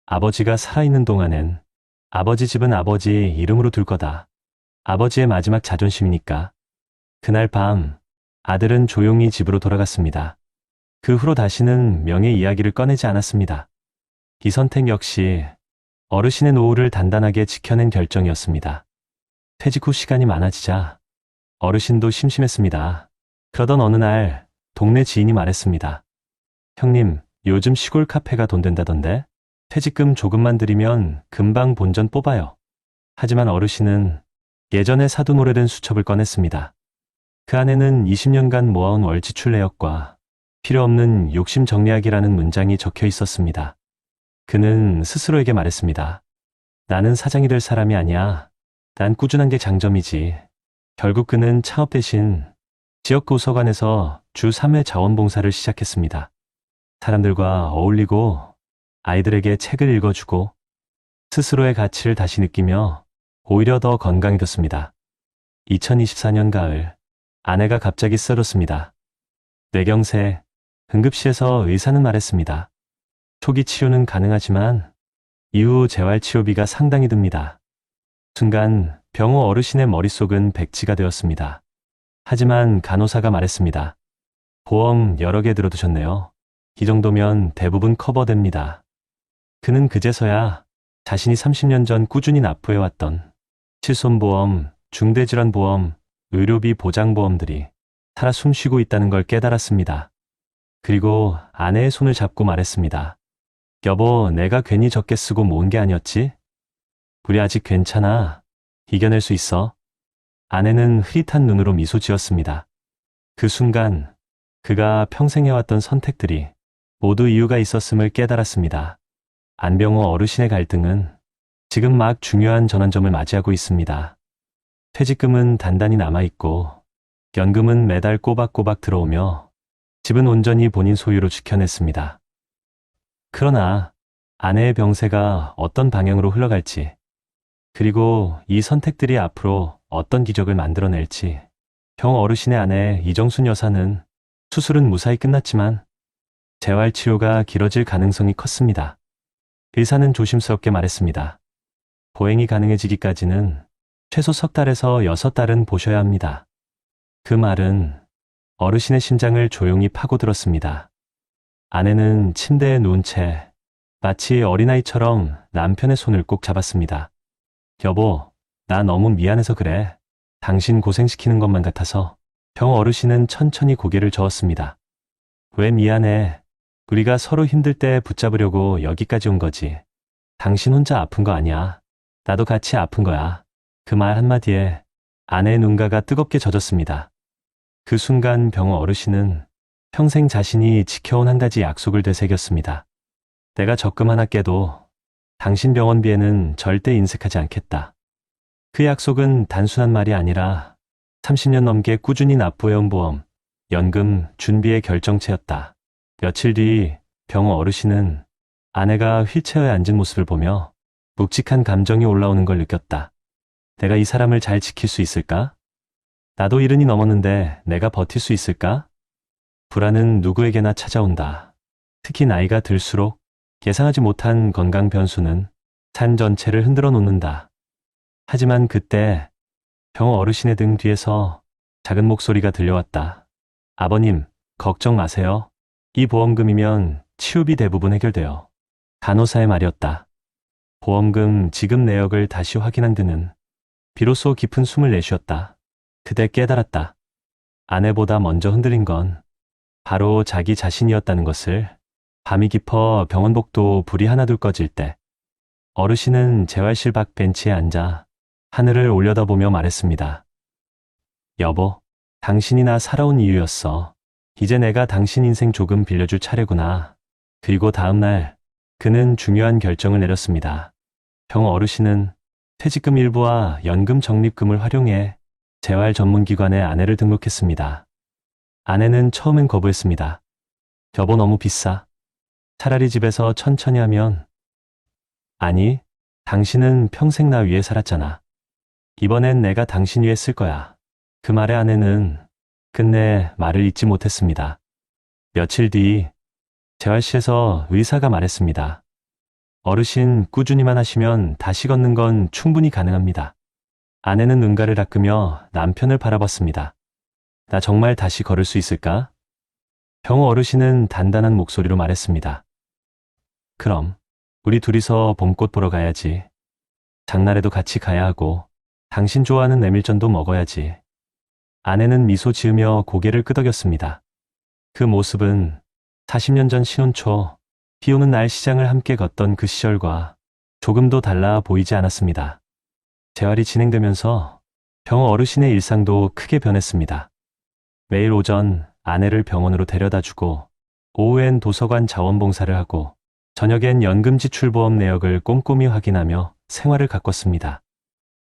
아버지가 살아있는 동안엔 아버지 집은 아버지 이름으로 둘 거다. 아버지의 마지막 자존심이니까. 그날 밤 아들은 조용히 집으로 돌아갔습니다. 그 후로 다시는 명예 이야기를 꺼내지 않았습니다. 이 선택 역시 어르신의 노후를 단단하게 지켜낸 결정이었습니다. 퇴직 후 시간이 많아지자 어르신도 심심했습니다. 그러던 어느 날 동네 지인이 말했습니다. 형님, 요즘 시골 카페가 돈 된다던데? 퇴직금 조금만 들이면 금방 본전 뽑아요. 하지만 어르신은 예전에 사둔 오래된 수첩을 꺼냈습니다. 그 안에는 20년간 모아온 월 지출 내역과 필요 없는 욕심 정리하기라는 문장이 적혀 있었습니다. 그는 스스로에게 말했습니다. 나는 사장이 될 사람이 아니야. 난 꾸준한 게 장점이지. 결국 그는 창업 대신 지역도서관에서 주 3회 자원봉사를 시작했습니다. 사람들과 어울리고 아이들에게 책을 읽어주고 스스로의 가치를 다시 느끼며 오히려 더 건강해졌습니다. 2024년 가을, 아내가 갑자기 쓰러졌습니다. 뇌경색, 응급실에서 의사는 말했습니다. 초기 치료는 가능하지만 이후 재활치료비가 상당히 듭니다. 순간 병호 어르신의 머릿속은 백지가 되었습니다. 하지만 간호사가 말했습니다. 보험 여러 개 들어두셨네요. 이 정도면 대부분 커버됩니다. 그는 그제서야 자신이 30년 전 꾸준히 납부해왔던 실손보험, 중대질환보험, 의료비 보장보험들이 살아 숨쉬고 있다는 걸 깨달았습니다. 그리고 아내의 손을 잡고 말했습니다. 여보, 내가 괜히 적게 쓰고 모은 게 아니었지? 우리 아직 괜찮아. 이겨낼 수 있어. 아내는 흐릿한 눈으로 미소 지었습니다. 그 순간 그가 평생 해왔던 선택들이 모두 이유가 있었음을 깨달았습니다. 안병호 어르신의 갈등은 지금 막 중요한 전환점을 맞이하고 있습니다. 퇴직금은 단단히 남아있고 연금은 매달 꼬박꼬박 들어오며 집은 온전히 본인 소유로 지켜냈습니다. 그러나 아내의 병세가 어떤 방향으로 흘러갈지, 그리고 이 선택들이 앞으로 어떤 기적을 만들어낼지, 병 어르신의 아내 이정순 여사는 수술은 무사히 끝났지만 재활치료가 길어질 가능성이 컸습니다. 의사는 조심스럽게 말했습니다. 보행이 가능해지기까지는 최소 석 달에서 6달은 보셔야 합니다. 그 말은 어르신의 심장을 조용히 파고들었습니다. 아내는 침대에 누운 채 마치 어린아이처럼 남편의 손을 꼭 잡았습니다. 여보, 나 너무 미안해서 그래. 당신 고생시키는 것만 같아서. 병 어르신은 천천히 고개를 저었습니다. 왜 미안해? 우리가 서로 힘들 때 붙잡으려고 여기까지 온 거지. 당신 혼자 아픈 거 아니야. 나도 같이 아픈 거야. 그 말 한마디에 아내의 눈가가 뜨겁게 젖었습니다. 그 순간 병 어르신은 평생 자신이 지켜온 한 가지 약속을 되새겼습니다. 내가 적금 하나 깨도 당신 병원비에는 절대 인색하지 않겠다. 그 약속은 단순한 말이 아니라 30년 넘게 꾸준히 납부해온 보험, 연금, 준비의 결정체였다. 며칠 뒤 병 어르신은 아내가 휠체어에 앉은 모습을 보며 묵직한 감정이 올라오는 걸 느꼈다. 내가 이 사람을 잘 지킬 수 있을까? 나도 70이 넘었는데 내가 버틸 수 있을까? 불안은 누구에게나 찾아온다. 특히 나이가 들수록 예상하지 못한 건강 변수는 삶 전체를 흔들어 놓는다. 하지만 그때 병 어르신의 등 뒤에서 작은 목소리가 들려왔다. 아버님, 걱정 마세요. 이 보험금이면 치료비 대부분 해결돼요. 간호사의 말이었다. 보험금 지급 내역을 다시 확인한 그는 비로소 깊은 숨을 내쉬었다. 그때 깨달았다. 아내보다 먼저 흔들린 건 바로 자기 자신이었다는 것을. 밤이 깊어 병원복도 불이 하나둘 꺼질 때 어르신은 재활실 밖 벤치에 앉아 하늘을 올려다보며 말했습니다. 여보, 당신이 나 살아온 이유였어. 이제 내가 당신 인생 조금 빌려줄 차례구나. 그리고 다음 날 그는 중요한 결정을 내렸습니다. 병 어르신은 퇴직금 일부와 연금 적립금을 활용해 재활 전문기관에 아내를 등록했습니다. 아내는 처음엔 거부했습니다. 여보, 너무 비싸. 차라리 집에서 천천히 하면. 아니, 당신은 평생 나 위해 살았잖아. 이번엔 내가 당신 위해 쓸 거야. 그 말에 아내는 끝내 말을 잇지 못했습니다. 며칠 뒤 재활실에서 의사가 말했습니다. 어르신 꾸준히만 하시면 다시 걷는 건 충분히 가능합니다. 아내는 눈가를 닦으며 남편을 바라봤습니다. 나 정말 다시 걸을 수 있을까? 병 어르신은 단단한 목소리로 말했습니다. 그럼 우리 둘이서 봄꽃 보러 가야지. 장날에도 같이 가야 하고 당신 좋아하는 메밀전도 먹어야지. 아내는 미소 지으며 고개를 끄덕였습니다. 그 모습은 40년 전 신혼 초 비 오는 날 시장을 함께 걷던 그 시절과 조금도 달라 보이지 않았습니다. 재활이 진행되면서 병 어르신의 일상도 크게 변했습니다. 매일 오전 아내를 병원으로 데려다주고 오후엔 도서관 자원봉사를 하고 저녁엔 연금지출보험 내역을 꼼꼼히 확인하며 생활을 가꿨습니다.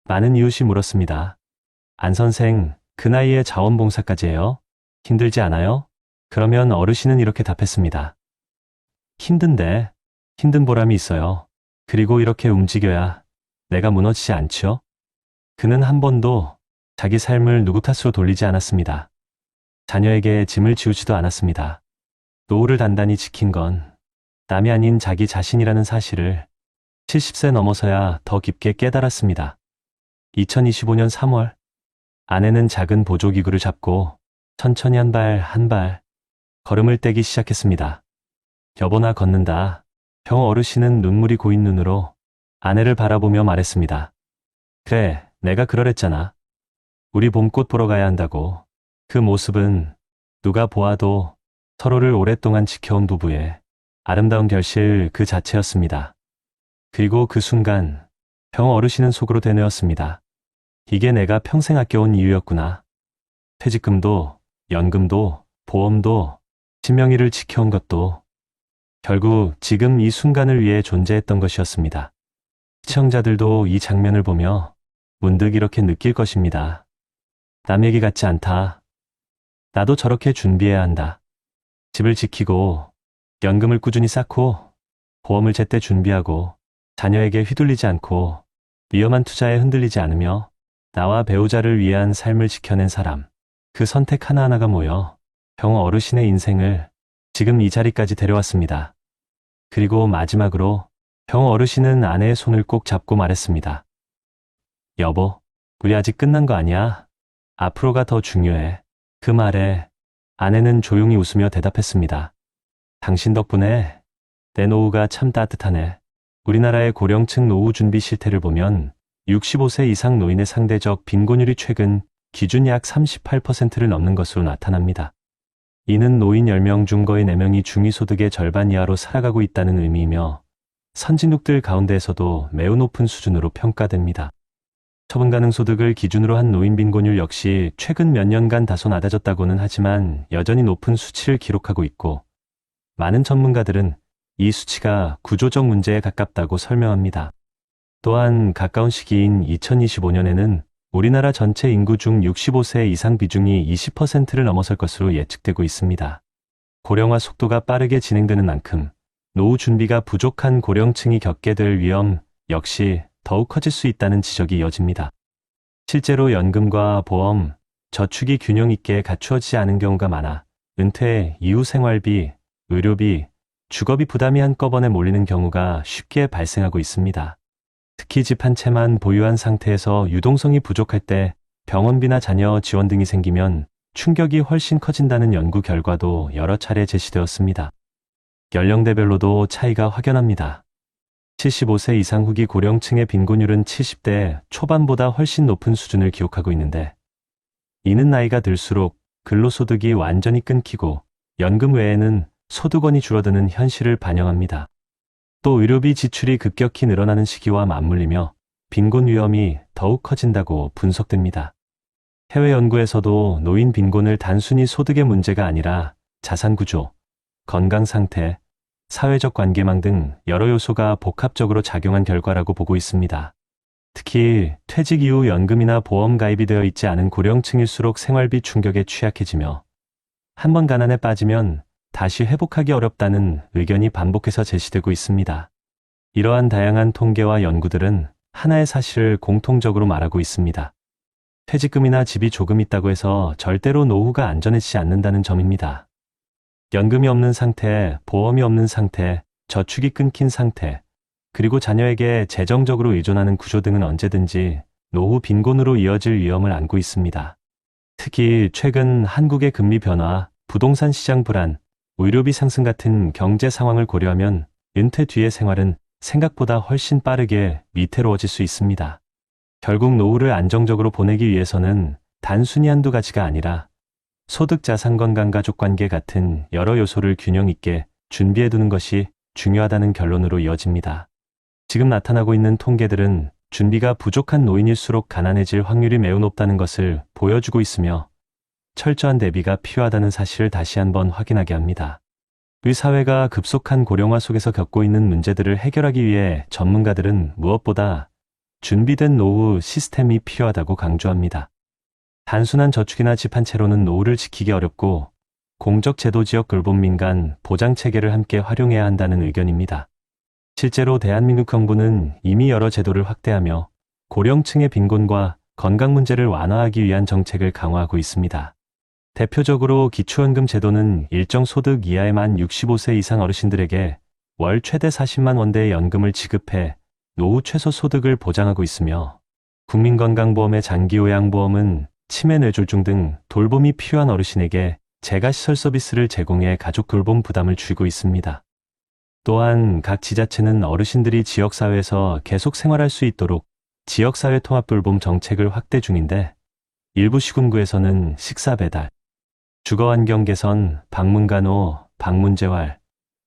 많은 이웃이 물었습니다. 안 선생, 그 나이에 자원봉사까지 해요? 힘들지 않아요? 그러면 어르신은 이렇게 답했습니다. 힘든데, 힘든 보람이 있어요. 그리고 이렇게 움직여야 내가 무너지지 않죠? 그는 한 번도 자기 삶을 누구 탓으로 돌리지 않았습니다. 자녀에게 짐을 지우지도 않았습니다. 노후를 단단히 지킨 건 남이 아닌 자기 자신이라는 사실을 70세 넘어서야 더 깊게 깨달았습니다. 2025년 3월, 아내는 작은 보조기구를 잡고 천천히 한 발 한 발 걸음을 떼기 시작했습니다. 여보, 나 걷는다. 병 어르신은 눈물이 고인 눈으로 아내를 바라보며 말했습니다. 그래, 내가 그러랬잖아. 우리 봄꽃 보러 가야 한다고. 그 모습은 누가 보아도 서로를 오랫동안 지켜온 부부의 아름다운 결실 그 자체였습니다. 그리고 그 순간 병 어르신은 속으로 되뇌었습니다. 이게 내가 평생 아껴온 이유였구나. 퇴직금도, 연금도, 보험도, 신명의를 지켜온 것도 결국 지금 이 순간을 위해 존재했던 것이었습니다. 시청자들도 이 장면을 보며 문득 이렇게 느낄 것입니다. 남 얘기 같지 않다. 나도 저렇게 준비해야 한다. 집을 지키고, 연금을 꾸준히 쌓고, 보험을 제때 준비하고, 자녀에게 휘둘리지 않고, 위험한 투자에 흔들리지 않으며, 나와 배우자를 위한 삶을 지켜낸 사람. 그 선택 하나하나가 모여 병 어르신의 인생을 지금 이 자리까지 데려왔습니다. 그리고 마지막으로 병 어르신은 아내의 손을 꼭 잡고 말했습니다. 여보, 우리 아직 끝난 거 아니야. 앞으로가 더 중요해. 그 말에 아내는 조용히 웃으며 대답했습니다. 당신 덕분에 내 노후가 참 따뜻하네. 우리나라의 고령층 노후 준비 실태를 보면 65세 이상 노인의 상대적 빈곤율이 최근 기준 약 38%를 넘는 것으로 나타납니다. 이는 노인 10명 중 거의 4명이 중위소득의 절반 이하로 살아가고 있다는 의미이며 선진국들 가운데에서도 매우 높은 수준으로 평가됩니다. 처분 가능 소득을 기준으로 한 노인 빈곤율 역시 최근 몇 년간 다소 낮아졌다고는 하지만 여전히 높은 수치를 기록하고 있고 많은 전문가들은 이 수치가 구조적 문제에 가깝다고 설명합니다. 또한 가까운 시기인 2025년에는 우리나라 전체 인구 중 65세 이상 비중이 20%를 넘어설 것으로 예측되고 있습니다. 고령화 속도가 빠르게 진행되는 만큼 노후 준비가 부족한 고령층이 겪게 될 위험 역시 더욱 커질 수 있다는 지적이 이어집니다. 실제로 연금과 보험, 저축이 균형 있게 갖추어지지 않은 경우가 많아 은퇴 이후 생활비, 의료비, 주거비 부담이 한꺼번에 몰리는 경우가 쉽게 발생하고 있습니다. 특히 집 한 채만 보유한 상태에서 유동성이 부족할 때 병원비나 자녀 지원 등이 생기면 충격이 훨씬 커진다는 연구 결과도 여러 차례 제시되었습니다. 연령대별로도 차이가 확연합니다. 75세 이상 후기 고령층의 빈곤율은 70대 초반보다 훨씬 높은 수준을 기록하고 있는데 이는 나이가 들수록 근로소득이 완전히 끊기고 연금 외에는 소득원이 줄어드는 현실을 반영합니다. 또 의료비 지출이 급격히 늘어나는 시기와 맞물리며 빈곤 위험이 더욱 커진다고 분석됩니다. 해외 연구에서도 노인 빈곤을 단순히 소득의 문제가 아니라 자산 구조, 건강 상태, 사회적 관계망 등 여러 요소가 복합적으로 작용한 결과라고 보고 있습니다. 특히 퇴직 이후 연금이나 보험 가입이 되어 있지 않은 고령층일수록 생활비 충격에 취약해지며 한번 가난에 빠지면 다시 회복하기 어렵다는 의견이 반복해서 제시되고 있습니다. 이러한 다양한 통계와 연구들은 하나의 사실을 공통적으로 말하고 있습니다. 퇴직금이나 집이 조금 있다고 해서 절대로 노후가 안전해지지 않는다는 점입니다. 연금이 없는 상태, 보험이 없는 상태, 저축이 끊긴 상태, 그리고 자녀에게 재정적으로 의존하는 구조 등은 언제든지 노후 빈곤으로 이어질 위험을 안고 있습니다. 특히 최근 한국의 금리 변화, 부동산 시장 불안, 의료비 상승 같은 경제 상황을 고려하면 은퇴 뒤의 생활은 생각보다 훨씬 빠르게 위태로워질 수 있습니다. 결국 노후를 안정적으로 보내기 위해서는 단순히 한두 가지가 아니라 소득, 자산, 건강, 가족 관계 같은 여러 요소를 균형 있게 준비해두는 것이 중요하다는 결론으로 이어집니다. 지금 나타나고 있는 통계들은 준비가 부족한 노인일수록 가난해질 확률이 매우 높다는 것을 보여주고 있으며 철저한 대비가 필요하다는 사실을 다시 한번 확인하게 합니다. 우리 사회가 급속한 고령화 속에서 겪고 있는 문제들을 해결하기 위해 전문가들은 무엇보다 준비된 노후 시스템이 필요하다고 강조합니다. 단순한 저축이나 집 한 채로는 노후를 지키기 어렵고 공적 제도, 지역 돌봄, 민간 보장 체계를 함께 활용해야 한다는 의견입니다. 실제로 대한민국 정부는 이미 여러 제도를 확대하며 고령층의 빈곤과 건강 문제를 완화하기 위한 정책을 강화하고 있습니다. 대표적으로 기초연금 제도는 일정 소득 이하의 만 65세 이상 어르신들에게 월 최대 40만 원대의 연금을 지급해 노후 최소 소득을 보장하고 있으며 국민건강보험의 장기요양보험은 치매, 뇌졸중 등 돌봄이 필요한 어르신에게 재가시설 서비스를 제공해 가족 돌봄 부담을 줄이고 있습니다. 또한 각 지자체는 어르신들이 지역사회에서 계속 생활할 수 있도록 지역사회 통합돌봄 정책을 확대 중인데 일부 시군구에서는 식사 배달, 주거환경 개선, 방문간호, 방문재활,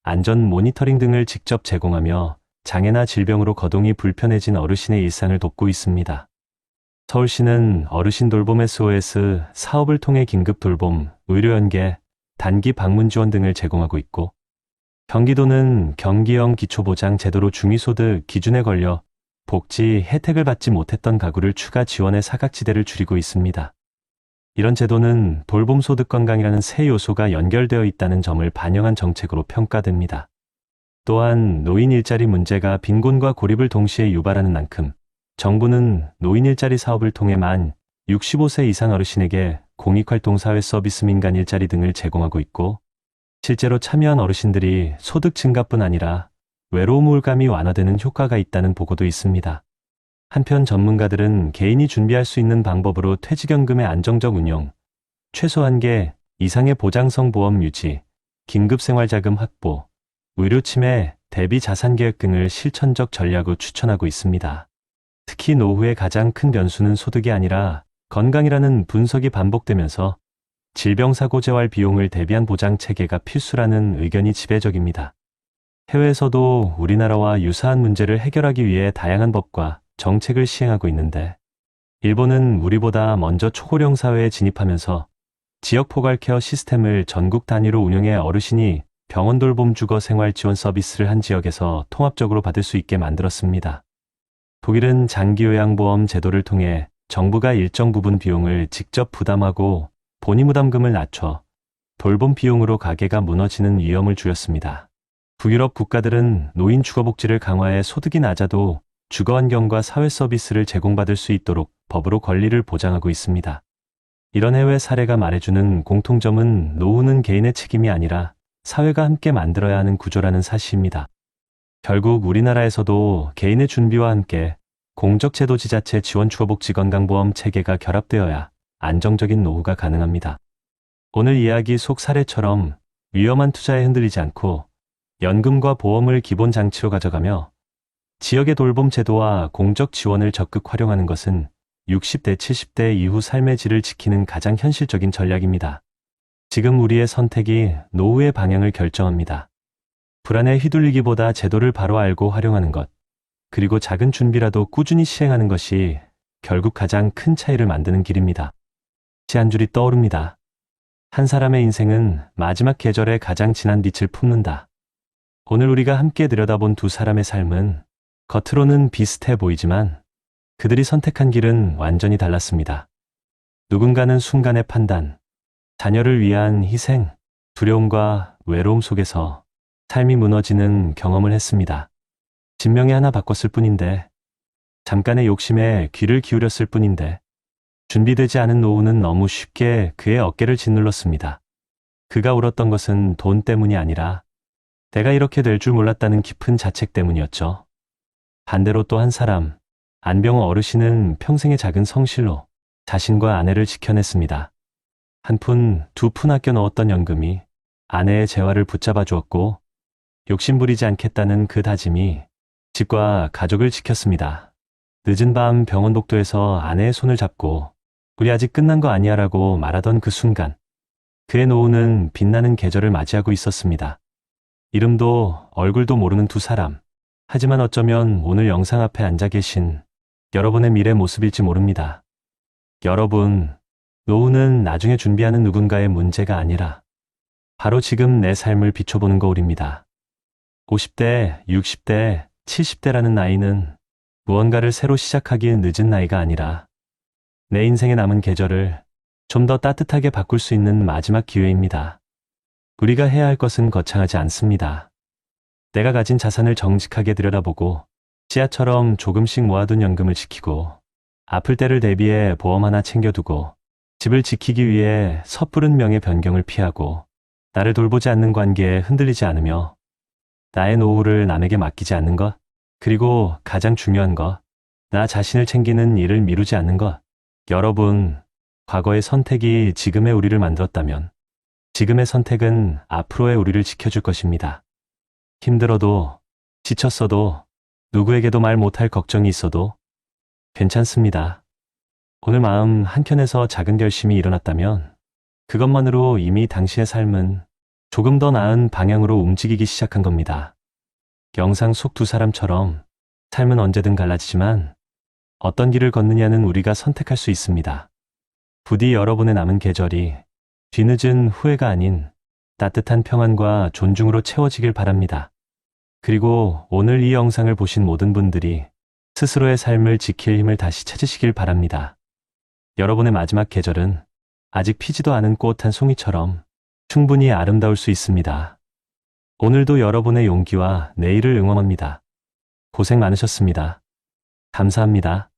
안전 모니터링 등을 직접 제공하며 장애나 질병으로 거동이 불편해진 어르신의 일상을 돕고 있습니다. 서울시는 어르신 돌봄 SOS 사업을 통해 긴급 돌봄, 의료 연계, 단기 방문 지원 등을 제공하고 있고, 경기도는 경기형 기초보장 제도로 중위소득 기준에 걸려 복지 혜택을 받지 못했던 가구를 추가 지원해 사각지대를 줄이고 있습니다. 이런 제도는 돌봄 소득 건강이라는 세 요소가 연결되어 있다는 점을 반영한 정책으로 평가됩니다. 또한 노인 일자리 문제가 빈곤과 고립을 동시에 유발하는 만큼 정부는 노인 일자리 사업을 통해 만 65세 이상 어르신에게 공익활동 사회 서비스 민간 일자리 등을 제공하고 있고, 실제로 참여한 어르신들이 소득 증가뿐 아니라 외로움 우울감이 완화되는 효과가 있다는 보고도 있습니다. 한편 전문가들은 개인이 준비할 수 있는 방법으로 퇴직연금의 안정적 운용, 최소 한개 이상의 보장성 보험 유지, 긴급생활자금 확보, 의료침해 대비 자산계획 등을 실천적 전략으로 추천하고 있습니다. 특히 노후의 가장 큰 변수는 소득이 아니라 건강이라는 분석이 반복되면서 질병사고 재활 비용을 대비한 보장 체계가 필수라는 의견이 지배적입니다. 해외에서도 우리나라와 유사한 문제를 해결하기 위해 다양한 법과 정책을 시행하고 있는데, 일본은 우리보다 먼저 초고령 사회에 진입하면서 지역 포괄케어 시스템을 전국 단위로 운영해 어르신이 병원 돌봄 주거 생활 지원 서비스를 한 지역에서 통합적으로 받을 수 있게 만들었습니다. 독일은 장기요양보험 제도를 통해 정부가 일정 부분 비용을 직접 부담하고 본의무담금을 낮춰 돌봄 비용으로 가계가 무너지는 위험을 줄였습니다. 북유럽 국가들은 노인 주거복지를 강화해 소득이 낮아도 주거환경과 사회 서비스를 제공받을 수 있도록 법으로 권리를 보장하고 있습니다. 이런 해외 사례가 말해주는 공통점은 노후는 개인의 책임이 아니라 사회가 함께 만들어야 하는 구조라는 사실입니다. 결국 우리나라에서도 개인의 준비와 함께 공적제도 지자체 지원 주거복지 건강보험 체계가 결합되어야 안정적인 노후가 가능합니다. 오늘 이야기 속 사례처럼 위험한 투자에 흔들리지 않고 연금과 보험을 기본 장치로 가져가며 지역의 돌봄 제도와 공적 지원을 적극 활용하는 것은 60대, 70대 이후 삶의 질을 지키는 가장 현실적인 전략입니다. 지금 우리의 선택이 노후의 방향을 결정합니다. 불안에 휘둘리기보다 제도를 바로 알고 활용하는 것, 그리고 작은 준비라도 꾸준히 시행하는 것이 결국 가장 큰 차이를 만드는 길입니다. 한 줄이 떠오릅니다. 한 사람의 인생은 마지막 계절에 가장 진한 빛을 품는다. 오늘 우리가 함께 들여다본 두 사람의 삶은 겉으로는 비슷해 보이지만 그들이 선택한 길은 완전히 달랐습니다. 누군가는 순간의 판단, 자녀를 위한 희생, 두려움과 외로움 속에서 삶이 무너지는 경험을 했습니다. 진명이 하나 바꿨을 뿐인데, 잠깐의 욕심에 귀를 기울였을 뿐인데, 준비되지 않은 노후는 너무 쉽게 그의 어깨를 짓눌렀습니다. 그가 울었던 것은 돈 때문이 아니라 내가 이렇게 될 줄 몰랐다는 깊은 자책 때문이었죠. 반대로 또 한 사람, 안병호 어르신은 평생의 작은 성실로 자신과 아내를 지켜냈습니다. 한 푼, 두 푼 아껴 넣었던 연금이 아내의 재활을 붙잡아 주었고, 욕심부리지 않겠다는 그 다짐이 집과 가족을 지켰습니다. 늦은 밤 병원 복도에서 아내의 손을 잡고 우리 아직 끝난 거 아니야 라고 말하던 그 순간, 그의 노후는 빛나는 계절을 맞이하고 있었습니다. 이름도 얼굴도 모르는 두 사람. 하지만 어쩌면 오늘 영상 앞에 앉아 계신 여러분의 미래 모습일지 모릅니다. 여러분, 노후는 나중에 준비하는 누군가의 문제가 아니라 바로 지금 내 삶을 비춰보는 거울입니다. 50대, 60대, 70대라는 나이는 무언가를 새로 시작하기 늦은 나이가 아니라 내 인생에 남은 계절을 좀 더 따뜻하게 바꿀 수 있는 마지막 기회입니다. 우리가 해야 할 것은 거창하지 않습니다. 내가 가진 자산을 정직하게 들여다보고 씨앗처럼 조금씩 모아둔 연금을 지키고 아플 때를 대비해 보험 하나 챙겨두고 집을 지키기 위해 섣부른 명예 변경을 피하고 나를 돌보지 않는 관계에 흔들리지 않으며 나의 노후를 남에게 맡기지 않는 것, 그리고 가장 중요한 것, 나 자신을 챙기는 일을 미루지 않는 것. 여러분, 과거의 선택이 지금의 우리를 만들었다면 지금의 선택은 앞으로의 우리를 지켜줄 것입니다. 힘들어도, 지쳤어도, 누구에게도 말 못할 걱정이 있어도 괜찮습니다. 오늘 마음 한켠에서 작은 결심이 일어났다면 그것만으로 이미 당신의 삶은 조금 더 나은 방향으로 움직이기 시작한 겁니다. 영상 속 두 사람처럼 삶은 언제든 갈라지지만 어떤 길을 걷느냐는 우리가 선택할 수 있습니다. 부디 여러분의 남은 계절이 뒤늦은 후회가 아닌 따뜻한 평안과 존중으로 채워지길 바랍니다. 그리고 오늘 이 영상을 보신 모든 분들이 스스로의 삶을 지킬 힘을 다시 찾으시길 바랍니다. 여러분의 마지막 계절은 아직 피지도 않은 꽃 한 송이처럼 충분히 아름다울 수 있습니다. 오늘도 여러분의 용기와 내일을 응원합니다. 고생 많으셨습니다. 감사합니다.